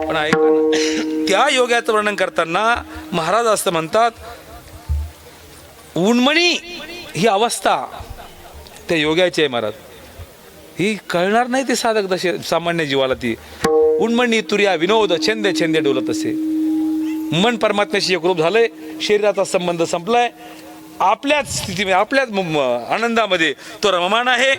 पण ऐका ना त्या योगाचं वर्णन करताना महाराज असं म्हणतात उन्मणी ही अवस्था त्या योगाची आहे महाराज. ही कळणार नाही ते साधक तसे सामान्य जीवाला. ती उन्मणी तुर्या विनोद छंदे छंदे डोलत असे. मन परमात्म्याशी एकरूप झालंय. शरीराचा संबंध संपलाय. आपल्याच स्थितीमध्ये आपल्याच आनंदामध्ये तो रममान आहे.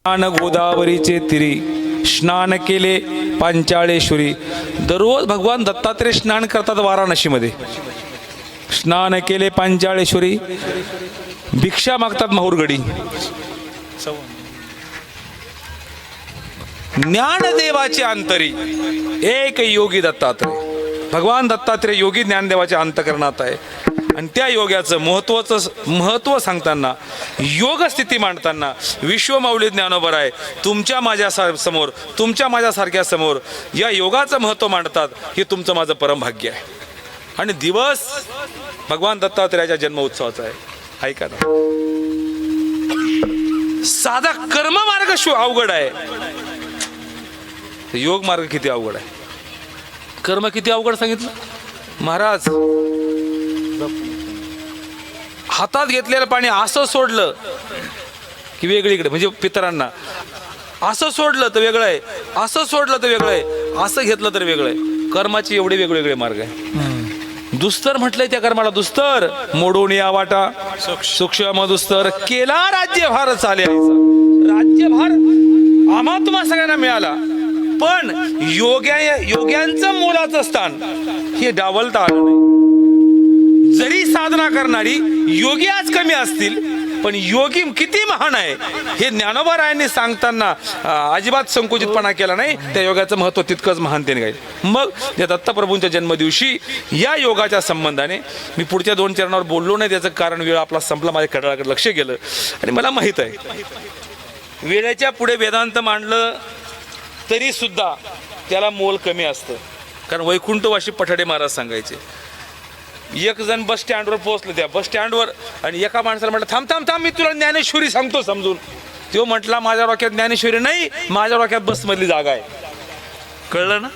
स्नान गोदावरीचे तिरी स्नान केले पांचाळेश्वरी. दररोज भगवान दत्तात्रय स्नान करतात वाराणसीमध्ये. स्नान केले पांचाळेश्वरी, भिक्षा मागतात माहूरगडी. ज्ञानदेवाचे अंतरी एक योगी दत्तात्रय. भगवान दत्तात्रय योगी ज्ञानदेवाच्या अंतकरणात आहे. आणि त्या योगाचं महत्त्व सांगताना, योग स्थिती मांडताना विश्वमाऊली ज्ञानोबर आहे तुमच्या माझ्या समोर, तुमच्या माझ्यासारख्या समोर या योगाचं महत्त्व मांडतात. हे तुमचं माझं परमभाग्य आहे. आणि दिवस भगवान दत्तात्रयाच्या जन्म उत्सवाचा आहे. ऐका ना, साधा कर्म मार्ग अवघड आहे, योग मार्ग किती अवघड आहे. कर्म किती अवघड सांगितलं महाराज. हातात घेतलेलं पाणी असं सोडलं की वेगळीकडे, म्हणजे पितरांना असं सोडलं तर वेगळं आहे, असं सोडलं तर वेगळं आहे, असं घेतलं तर वेगळं आहे. कर्माचे एवढे वेगवेगळे मार्ग आहे. दुस्तर म्हटलंय त्या कर्माला, दुस्तर मोडून या वाटा सूक्ष्म दुस्तर केला राज्यभार चालायचा. राज्यभार आम्हा तुम्हा सगळ्यांना मिळाला, पण योग्यांचं मोलाचं स्थान हे डावलता आलं नाही. जरी साधना करणारी योगी आज कमी असतील, पण योगी किती महान आहे हे ज्ञानोबा रायांनी सांगताना अजिबात संकुचितपणा केला नाही. त्या योगाचं महत्त्व तितकंच महानतेने गाईल. मग या दत्तप्रभूंच्या जन्मदिवशी या योगाच्या संबंधाने मी पुढच्या 2 चरणावर बोललो नाही. त्याचं कारण वेळ आपला संपला, माझ्या कडाळाकडे लक्ष गेलं. आणि मला माहीत आहे वेळेच्या पुढे वेदांत मांडलं तरी सुद्धा त्याला मोल कमी असतं. कारण वैकुंठवासी पठाडे महाराज सांगायचे, एक जण बस स्टँडवर पोहोचलं, त्या बस स्टँडवर, आणि एका माणसाला म्हटलं थांब थांब थांब, मी तुला ज्ञानेश्वरी सांगतो समजून. तो म्हटला माझ्या डोक्यात ज्ञानेश्वरी नाही, माझ्या डोक्यात बसमधली जागा आहे. कळलं ना,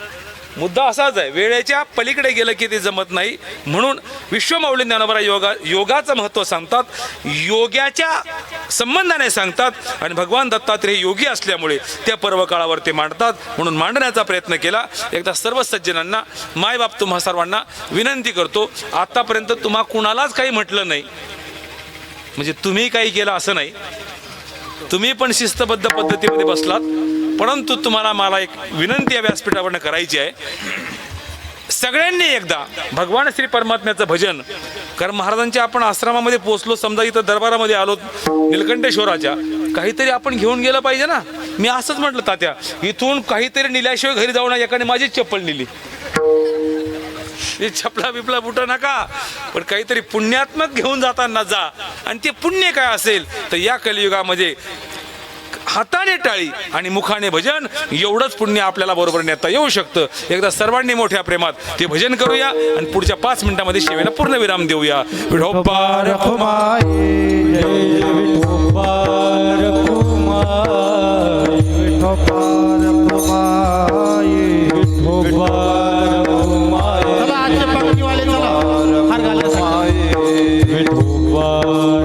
मुद्दा असाच आहे. वेळेच्या पलीकडे गेलं की ते जमत नाही. म्हणून विश्वमाऊली ज्ञानोबा योगाचं महत्त्व सांगतात, योग्याच्या संबंधाने सांगतात. आणि भगवान दत्तात्रय योगी असल्यामुळे त्या पर्वकाळावर ते मांडतात. म्हणून मांडण्याचा प्रयत्न केला. एकदा सर्व सज्जनांना, मायबाप तुम्हा सर्वांना विनंती करतो, आतापर्यंत तुम्हा कुणालाच काही म्हटलं नाही, म्हणजे तुम्ही काही केलं असं नाही, तुम्ही पण शिस्तबद्ध पद्धतीमध्ये बसलात. परंतु तुम्हाला मला एक विनंती या व्यासपीठावरनं करायची आहे. सगळ्यांनी एकदा भगवान श्री परमात्म्याचं भजन, कारण महाराजांच्या आपण आश्रमामध्ये पोहोचलो, समजा इथं दरबारामध्ये आलो निलकंठेश्वराच्या, काहीतरी आपण घेऊन गेलं पाहिजे ना. मी असंच म्हटलं तात्या, इथून काहीतरी नेल्याशिवाय घरी जाऊ ना. एकाने माझीच चप्पल नेली. चपला बिपला बुट नका, पण काहीतरी पुण्यात्मक घेऊन जाताना जा. आणि ते पुण्य काय असेल तर या कलियुगामध्ये हाताने टाळी आणि मुखाने भजन, एवढंच पुण्य आपल्याला बरोबर नेता येऊ शकतं. एकदा सर्वांनी मोठ्या प्रेमात ते भजन करूया आणि पुढच्या 5 मिनिटांमध्ये सेवेला पूर्ण विराम देऊया. विठोबा रखुमाई, विठोबा रखुमाई, विठोबा रखुमाई, विठोबा रखुमाई. चला आजचे पंक्तीवाले चला हार घालण्यासाठी. विठोबा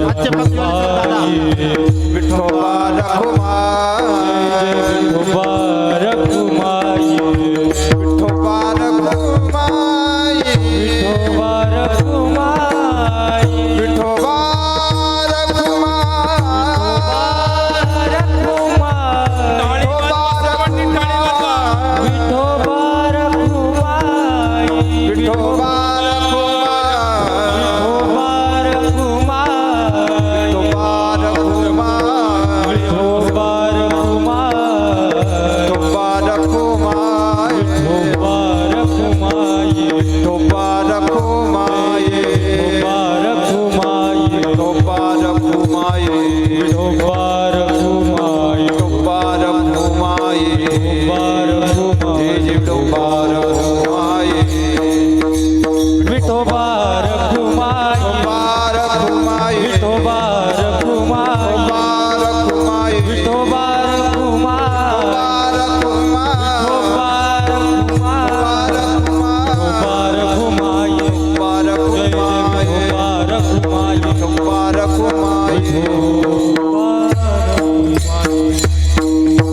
आजचे पंक्तीवाले चला दादा. विठोबा रखुमाई, विठोबा रखुमाई, विठोबा रखुमाई, विठोबा रखुमाई, विठोबा विठोबा रखुमाई.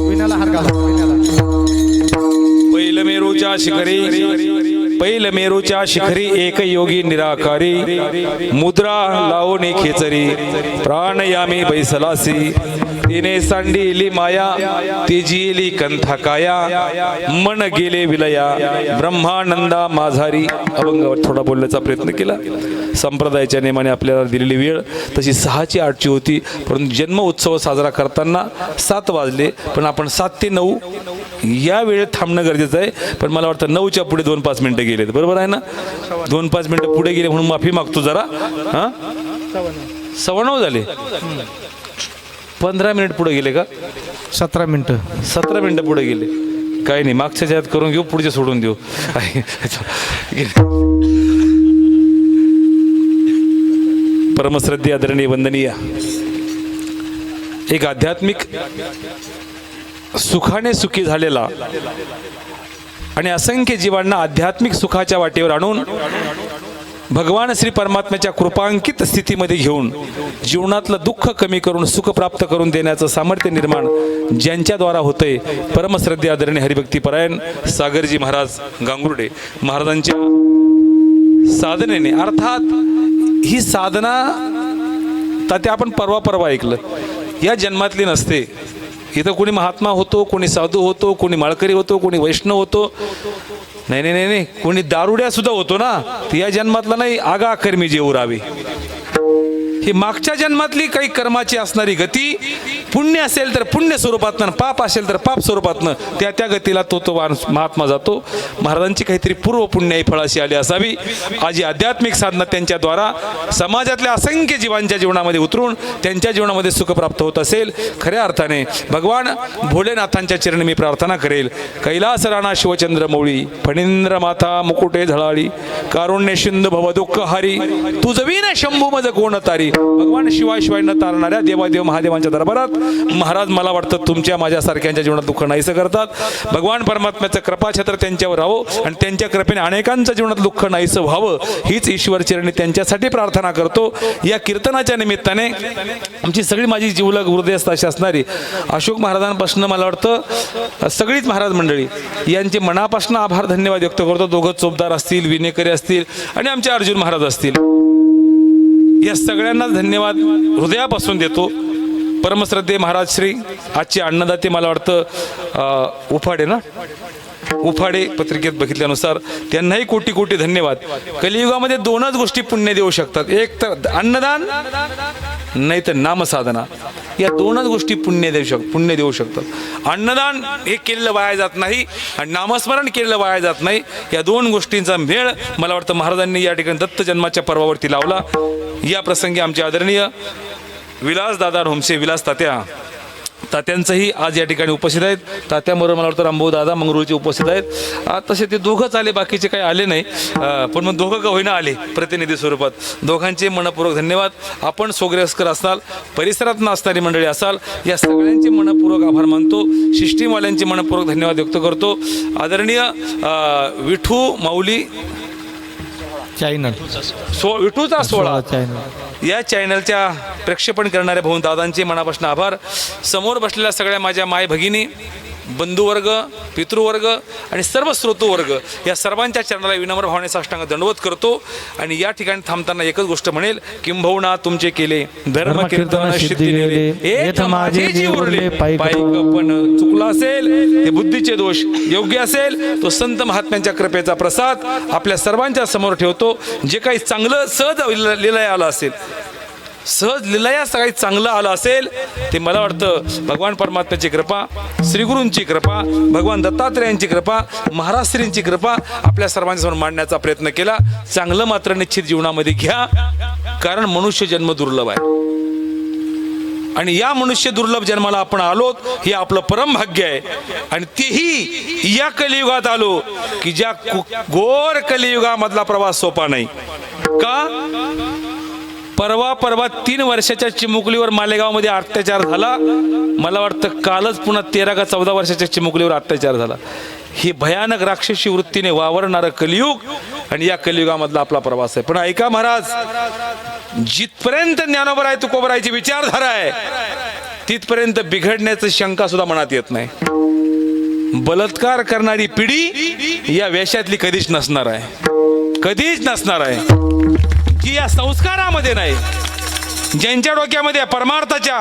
विण्याला हार घाला विण्याला. पैलमेरूच्या शिखरी एक योगी निराकारी मुद्रा लावणे खेचरी प्राणयामी बैसलासी तिने सांडिली माया तेजिली कंथा काया मन गेले विलया ब्रह्मानंदा माझारी. अभंगावर थोडा बोलण्याचा प्रयत्न केला. संप्रदायाच्या नियमाने आपल्याला दिलेली वेळ तशी 6ची 8ची होती, परंतु जन्म उत्सव साजरा करताना 7 वाजले, पण आपण 7 ते 9 या वेळेत थांबणं गरजेचं आहे. पण मला वाटतं 9च्या पुढे 2-5 मिनिटं गेलेत, बरोबर आहे ना? 2-5 मिनिटं पुढे गेले म्हणून माफी मागतो जरा. हां 9:15 झाले. 15 मिनिट पुढे गेले का? 17 मिनिटं. 17 मिनिटं पुढे गेले. काही नाही, मागच्या ह्यात करून घेऊ, पुढचे सोडून देऊ. परमश्रद्धेय आदरणीय वंदनीय एक आध्यात्मिक सुखाने सुखी झालेला आणि असंख्य जीवांना आध्यात्मिक सुखाच्या वाटेवर आणून भगवान श्री परमात्म्याच्या कृपांकित स्थितीमध्ये घेऊन जीवनातलं दुःख कमी करून सुख प्राप्त करून देण्याचं सामर्थ्य निर्माण ज्यांच्याद्वारा होतंय, परमश्रद्धेय आदरणीय हरिभक्तीपरायण सागरजी महाराज गांगुर्डे महाराजांच्या साधनेने. अर्थात ही साधना तात्या आपण परवा ऐकलं, या जन्मातली नसते. इथं कोणी महात्मा होतो, कोणी साधू होतो, कोणी माळकरी होतो, कोणी वैष्णव होतो, नाही, कोणी दारुड्या सुद्धा होतो ना. या जन्मातला नाही, आगा कर्मी जे उरावे. ही मागच्या जन्मातली काही कर्माची असणारी गती, पुण्य असेल तर पुण्य स्वरूपातनं, पाप असेल तर पाप स्वरूपातनं त्या गतीला तो महात्मा जातो. महाराजांची काहीतरी पूर्व पुण्याई फळाशी आली असावी. आज ही आध्यात्मिक साधना त्यांच्याद्वारा समाजातल्या असंख्य जीवांच्या जीवनामध्ये उतरून त्यांच्या जीवनामध्ये सुख प्राप्त होत असेल. खऱ्या अर्थाने भगवान भोलेनाथांच्या चरणी मी प्रार्थना करेल. कैलास राणा शिवचंद्र मौळी फणींद्र माता मुकुटे झळाळी कारुण्य सिंधू भव दुःख हारी तुझवीन शंभू मज कोण तारी. भगवान शिवाय न तारणाऱ्या देवादेव महादेवांच्या दरबारात महाराज मला वाटतं तुमच्या माझ्यासारख्यांच्या जीवनात दुःख नाहीसं करतात. भगवान परमात्म्याचं कृपाछत्र त्यांच्यावर राहावं आणि त्यांच्या कृपेने अनेकांच्या जीवनात दुःख नाहीसं व्हावं हीच ईश्वर चरणी त्यांच्यासाठी प्रार्थना करतो. या कीर्तनाच्या निमित्ताने आमची सगळी माझी जीवलग हृदयस्थ अशी असणारी अशोक महाराजांपासून मला वाटतं सगळीच महाराज मंडळी यांचे मनापासून आभार धन्यवाद व्यक्त करतो. दोघं चोपदार असतील, विनेकरी असतील आणि आमचे अर्जुन महाराज असतील, या सगळ्यांना धन्यवाद हृदयापासून देतो. परमश्रद्धेय महाराज श्री आजचे अन्नदाते मला वाटतं उफाडे पत्रिकेत बघितल्यानुसार त्यांनाही कोटी कोटी धन्यवाद. कलियुगामध्ये 2च गोष्टी पुण्य देऊ शकतात, एक तर अन्नदान नाही तर नामसाधना. या 2च गोष्टी पुण्य देऊ शकतात. अन्नदान हे केलेलं वाया जात नाही आणि नामस्मरण केलेलं वाया जात नाही. या 2 गोष्टींचा मेळ मला वाटतं महाराजांनी या ठिकाणी दत्त जन्माच्या पर्वावरती लावला. या प्रसंगी आमचे आदरणीय विलास दादा ढोमसे विलास तात्यांचंही आज या ठिकाणी उपस्थित आहेत. तात्याबरोबर मला वाटतं रामभाऊ दादा मंगरुळचे उपस्थित आहेत. तसे ते दोघंच आले, बाकीचे काही आले नाही, पण मग दोघं का होईना आले प्रतिनिधी स्वरूपात. दोघांचे मनपूर्वक धन्यवाद. आपण सोग्रेस्कर असाल, परिसरात असणारी मंडळी असाल, या सगळ्यांचे मनपूर्वक आभार मानतो. सिस्टीमवाल्यांचे मनपूर्वक धन्यवाद व्यक्त करतो. आदरणीय विठू माऊली चॅनल विठूचा 16 चॅनल या चॅनलच्या प्रक्षेपण करणाऱ्या भाऊ दादांचे मनापासून आभार. समोर बसलेल्या सगळ्या माझ्या माय भगिनी, बंधुवर्ग, पितृवर्ग आणि सर्व श्रोतृवर्ग या सर्वांच्या चरणाला विनम्र भावने साष्टांग दंडवत करतो. आणि या ठिकाणी थांबताना एकच गोष्ट म्हणेल, किंबहुना तुमचे केले धर्म कीर्तन सिद्धी नेले माझे जीव उरले पायी पण चुकला असेल ते बुद्धीचे दोष, योग्य असेल तो संत महात्म्यांच्या कृपेचा प्रसाद आपल्या सर्वांच्या समोर ठेवतो. जे काही चांगलं सहज लीलया आलं असेल, सहज लीलया सगळी चांगलं आलं असेल ते मला वाटतं भगवान परमात्म्याची कृपा, श्रीगुरूंची कृपा, भगवान दत्तात्रेयांची कृपा, महाराष्ट्रींची कृपा आपल्या सर्वांच्या समोर मांडण्याचा प्रयत्न केला. चांगलं मात्र निश्चित जीवनामध्ये घ्या, कारण मनुष्य जन्म दुर्लभ आहे आणि या मनुष्य दुर्लभ जन्माला आपण आलोत हे आपलं परम भाग्य आहे. आणि तेही या कलियुगात आलो की ज्या घोर कलियुगामधला प्रवास सोपा नाही. का? परवा 3 वर्षाच्या चिमुकलीवर मालेगावमध्ये अत्याचार झाला. मला वाटतं कालच पुन्हा 13 का 14 वर्षाच्या चिमुकलीवर अत्याचार झाला. ही भयानक राक्षसी वृत्तीने वावरणारं कलियुग आणि या कलियुगामधला आपला प्रवास आहे. पण ऐका महाराज, जिथपर्यंत ज्ञानोबराय तुकोबरायची विचारधारा आहे तिथपर्यंत बिघडण्याची शंका सुद्धा मनात येत नाही. बलात्कार करणारी पिढी या वेशातली कधीच नसणार आहे, कधीच नसणार आहे. जी या संस्कारामध्ये नाही, ज्यांच्या डोक्यामध्ये परमार्थाच्या,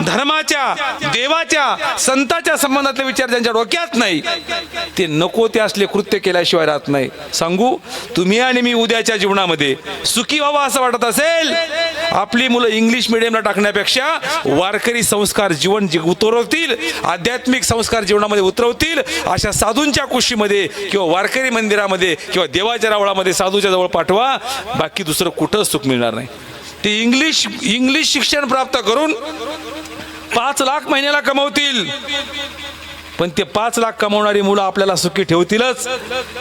धर्माच्या, देवाच्या, संताच्या संबंधातले विचार ज्यांच्या डोक्यात नाही, ते नको ते असले कृत्य केल्याशिवाय राहत नाही. सांगू, तुम्ही आणि मी उद्याच्या जीवनामध्ये सुखी व्हावं असं वाटत असेल, आपली मुलं इंग्लिश मिडियमला टाकण्यापेक्षा वारकरी संस्कार जीवन उतरवतील, आध्यात्मिक संस्कार जीवनामध्ये उतरवतील अशा साधूंच्या कुशीमध्ये किंवा वारकरी मंदिरामध्ये किंवा देवाच्या रावळामध्ये साधूच्या जवळ पाठवा. बाकी दुसरं कुठंच सुख मिळणार नाही. ते इंग्लिश शिक्षण प्राप्त करून 5 लाख महिन्याला कमवतील, पण ते 5 लाख कमवणारी मुलं आपल्याला सुखी ठेवतीलच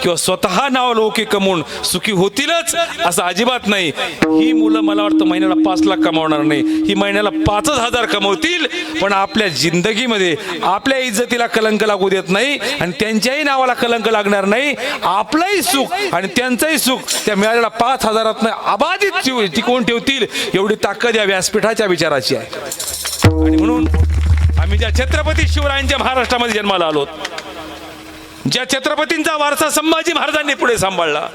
किंवा स्वतः नाव लौकिक कमवून सुखी होतीलच असं अजिबात नाही. ही मुलं मला वाटतं महिन्याला 5 लाख कमावणार नाही, ही महिन्याला 5,000 कमवतील, पण आपल्या जिंदगीमध्ये आपल्या इज्जतीला कलंक लागू देत नाही आणि त्यांच्याही नावाला कलंक लागणार नाही. आपलंही सुख आणि त्यांचंही सुख त्या मिळालेल्या 5,000 अबाधित टिकवून ठेवतील एवढी ताकद या व्यासपीठाच्या विचाराची आहे. आणि म्हणून आम्ही ज्या छत्रपती शिवरायांच्या महाराष्ट्रामध्ये जन्माला आलोत, ज्या छत्रपतींचा वारसा संभाजी महाराजांनी पुढे सांभाळला,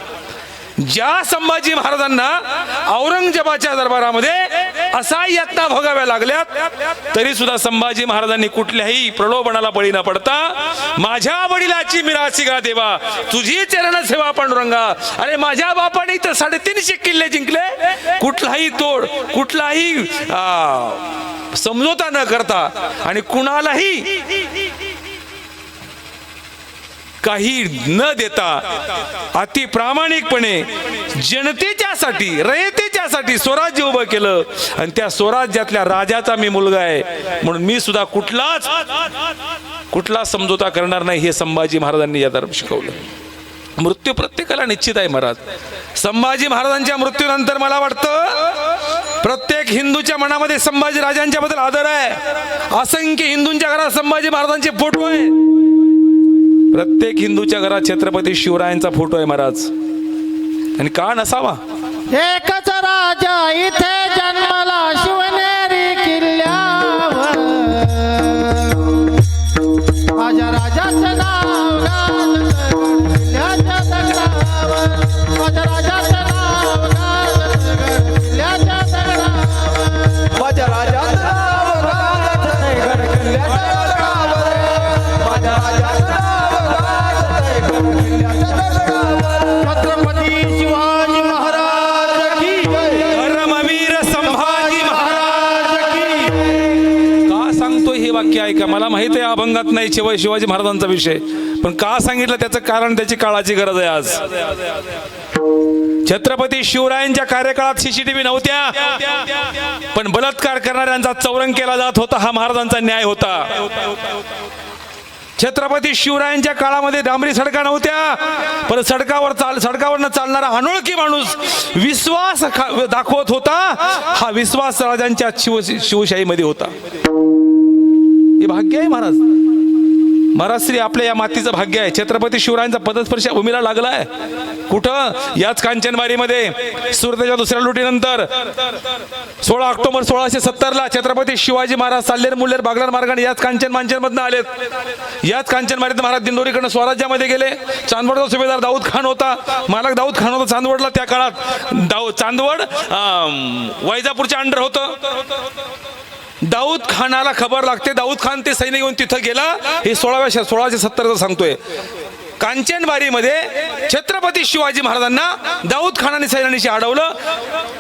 ज्या संभाजी महाराजांना औरंगजेबाच्या दरबारामध्ये असा यातना भोगाव्या लागल्यात, तरी सुद्धा संभाजी महाराजांनी कुठल्याही प्रलोभनाला बळी न पडता माझ्या वडिलाची मिरासी गा देवा, तुझी चरण सेवा पांडुरंगा, अरे माझ्या बापाने तर 350 किल्ले जिंकले, कुठलाही तोड, कुठलाही समझोता न करता आणि कुणालाही काही न देता अति प्रामाणिकपणे जनतेच्यासाठी, रयतेच्यासाठी स्वराज्य उभं केलं आणि त्या स्वराज्यातल्या राजाचा मी मुलगा आहे म्हणून मी सुद्धा कुठला समझोता करणार नाही, हे संभाजी महाराजांनी या धर्म शिकवलं. मृत्यू प्रत्येकाला निश्चित आहे महाराज. संभाजी महाराजांच्या मृत्यूनंतर मला वाटतं प्रत्येक हिंदूच्या मनामध्ये संभाजी राजांच्या बद्दल आदर आहे. असंख्य हिंदूंच्या घरात संभाजी महाराजांचे फोटो आहे. प्रत्येक हिंदूच्या घरात छत्रपती शिवरायांचा फोटो आहे महाराज. आणि का नसावा? एकच राजा इथे जन्मला शिवनेरी किल्ल्यावर, माझ्या राजाचं नाव गाजलं किल्ल्याच्या दगडावर, माझ्या राजाचं नाव गाजलं किल्ल्याच्या दगडावर, माझ्या राजाचं नाव गाजतंय गड किल्ल्याच्या दगडावर, माझ्या राजाचं नाव गाजतंय गड किल्ल्याच्या दगडावर. छत्रपती शिवाजी महाराज की जय. धर्मवीर संभाजी महाराज की. का सांगतोय हे वाक्य ऐका. मला माहित आहे अभंगात नाही शिवाजी महाराजांचा विषय, पण का सांगितलं त्याचं कारण त्याची काळाची गरज आहे. आज छत्रपती शिवरायांच्या कार्यकाळात CCTV नव्हत्या, पण बलात्कार करणाऱ्यांचा चौरंग केला जात होता. हा महाराजांचा न्याय होता. छत्रपती शिवरायांच्या काळामध्ये डांबरी सडका नव्हत्या, पण सडकावरनं चालणारा अनोळखी माणूस विश्वास दाखवत होता. हा विश्वास राजांच्या शिवशाहीमध्ये होता. हे भाग्य आहे महाराज. महाराष्ट्री आपल्या या मातीचं भाग्य आहे. छत्रपती शिवरायांचा पदस्पर्श भूमीला लागलाय. कुठं? याच कांचनवारीमध्ये सुरतेच्या दुसऱ्या लुटीनंतर 16 ऑक्टोबर 1670 छत्रपती शिवाजी महाराज साल्लेर मुल्लेर बागलाण मार्गाने याच मांचनमधनं आलेत. याच कांचनवारीत महाराज दिंडोरीकडनं स्वराज्यामध्ये गेले. चांदवडचा सुभेदार दाऊद खान होता, मालक दाऊद खान होता चांदवडला. त्या काळात चांदवड वैजापूरच्या अंडर होतं. दाऊद खानाला खबर लागते. दाऊद खान ते सैन्य घेऊन तिथं गेला. हे 1670 सांगतोय. कांचनवारीमध्ये छत्रपती शिवाजी महाराजांना दाऊद खानाने सैन्यानिशी अडवलं.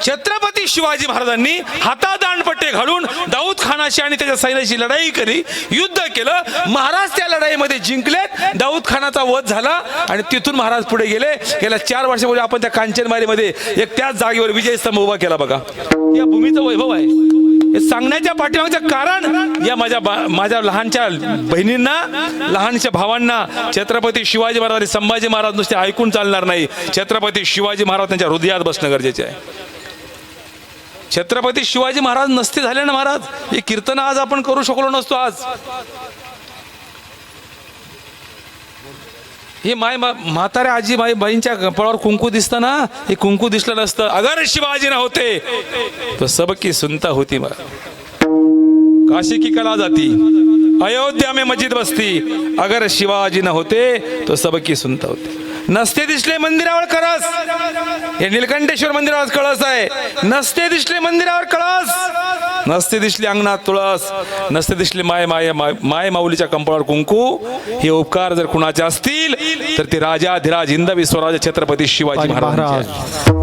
छत्रपती शिवाजी महाराजांनी हातात दांडपट्टे घालून दाऊद खानाशी आणि त्याच्या सैन्याशी लढाई केली, युद्ध केलं. महाराज त्या लढाईमध्ये जिंकलेत. दाऊद खानाचा वध झाला आणि तिथून महाराज पुढे गेले. गेल्या 4 वर्षापूर्वी आपण त्या कांचनवारीमध्ये एक त्याच जागेवर विजय स्तंभ उभा केला. बघा, या भूमीचं वैभव आहे. हे सांगण्याच्या पाठीमागचं कारण या माझ्या लहानच्या बहिणींना, लहानच्या भावांना छत्रपती शिवाजी महाराज आणि संभाजी महाराज नुसते ऐकून चालणार नाही. छत्रपती शिवाजी महाराज त्यांच्या हृदयात बसणं गरजेचे आहे. छत्रपती शिवाजी महाराज नसते झाले ना महाराज, हे कीर्तन आज आपण करू शकलो नसतो. आज हे म्हाताऱ्या आजी बाईंच्या कपाळावर कुंकू दिसतं ना, हे कुंकू दिसलं नसतं. अगर शिवाजी न होते तो सबकी सुनता होती. काशी की कला जाती, अयोध्या में मस्जिद बसती. अगर शिवाजी न होते तो सबकी सुनता होती. नसते दिसले मंदिरावर कळस, हे नीलकंठेश्वर मंदिरावर कळस आहे. नसते दिसले मंदिरावर कळस, नसते दिसले अंगणात तुळस, नसते दिसले माय माऊलीच्या कंपाळावर कुंकू. हे उपकार जर कुणाचे असतील तर ते राजाधिराज हिंदवी स्वराज छत्रपती शिवाजी महाराज.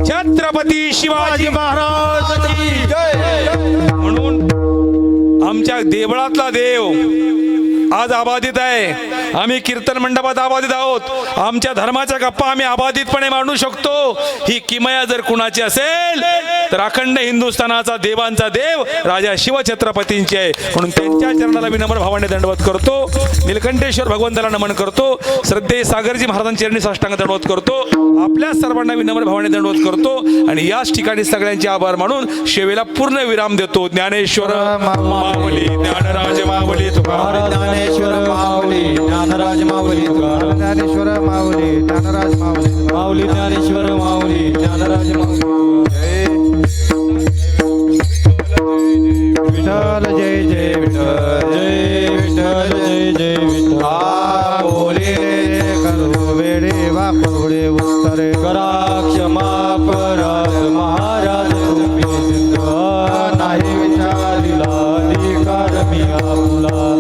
छत्रपती शिवाजी महाराज की म्हणून आमच्या देवळातला देव आज आबाधित आहे. आम्ही कीर्तन मंडपात आबाधित आहोत. आमच्या धर्माच्या गप्पा आम्ही आबाधितपणे मांडू शकतो. ही किमया जर कुणाची असेल तर अखंड हिंदुस्थानाचा देवांचा देव राजा शिवछत्रपतींची आहे. म्हणून त्यांच्या चरणाला विनम्र भावाने दंडवत करतो. नीलकंठेश्वर भगवंताला नमन करतो. श्रद्धेय सागरजी महाराजांच्या चरणी साष्टांग दंडवत करतो. आपल्या सर्वांना विनम्र भावाने दंडवत करतो. आणि याच ठिकाणी सगळ्यांचे आभार मानून सेवेला पूर्ण विराम देतो. ज्ञानेश्वर माऊली, ज्ञानराज माऊली तुकाराम, ज्ञानेश्वर माऊली ज्ञानराज माऊली तुकाराम, ज्ञानेश्वर माऊली ज्ञानराज माऊली माऊली ज्ञानेश्वर माऊली ज्ञानराज माऊली. विठ्ठल जय जय विठ्ठल जय विठ्ठल जय जय विठ्ठल. आ बोले करू वेडे वापवडे उत्तरे करा क्षमा करा महाराज तुम्ही सिद्ध नाही विचारिला अधिकार मी आपला.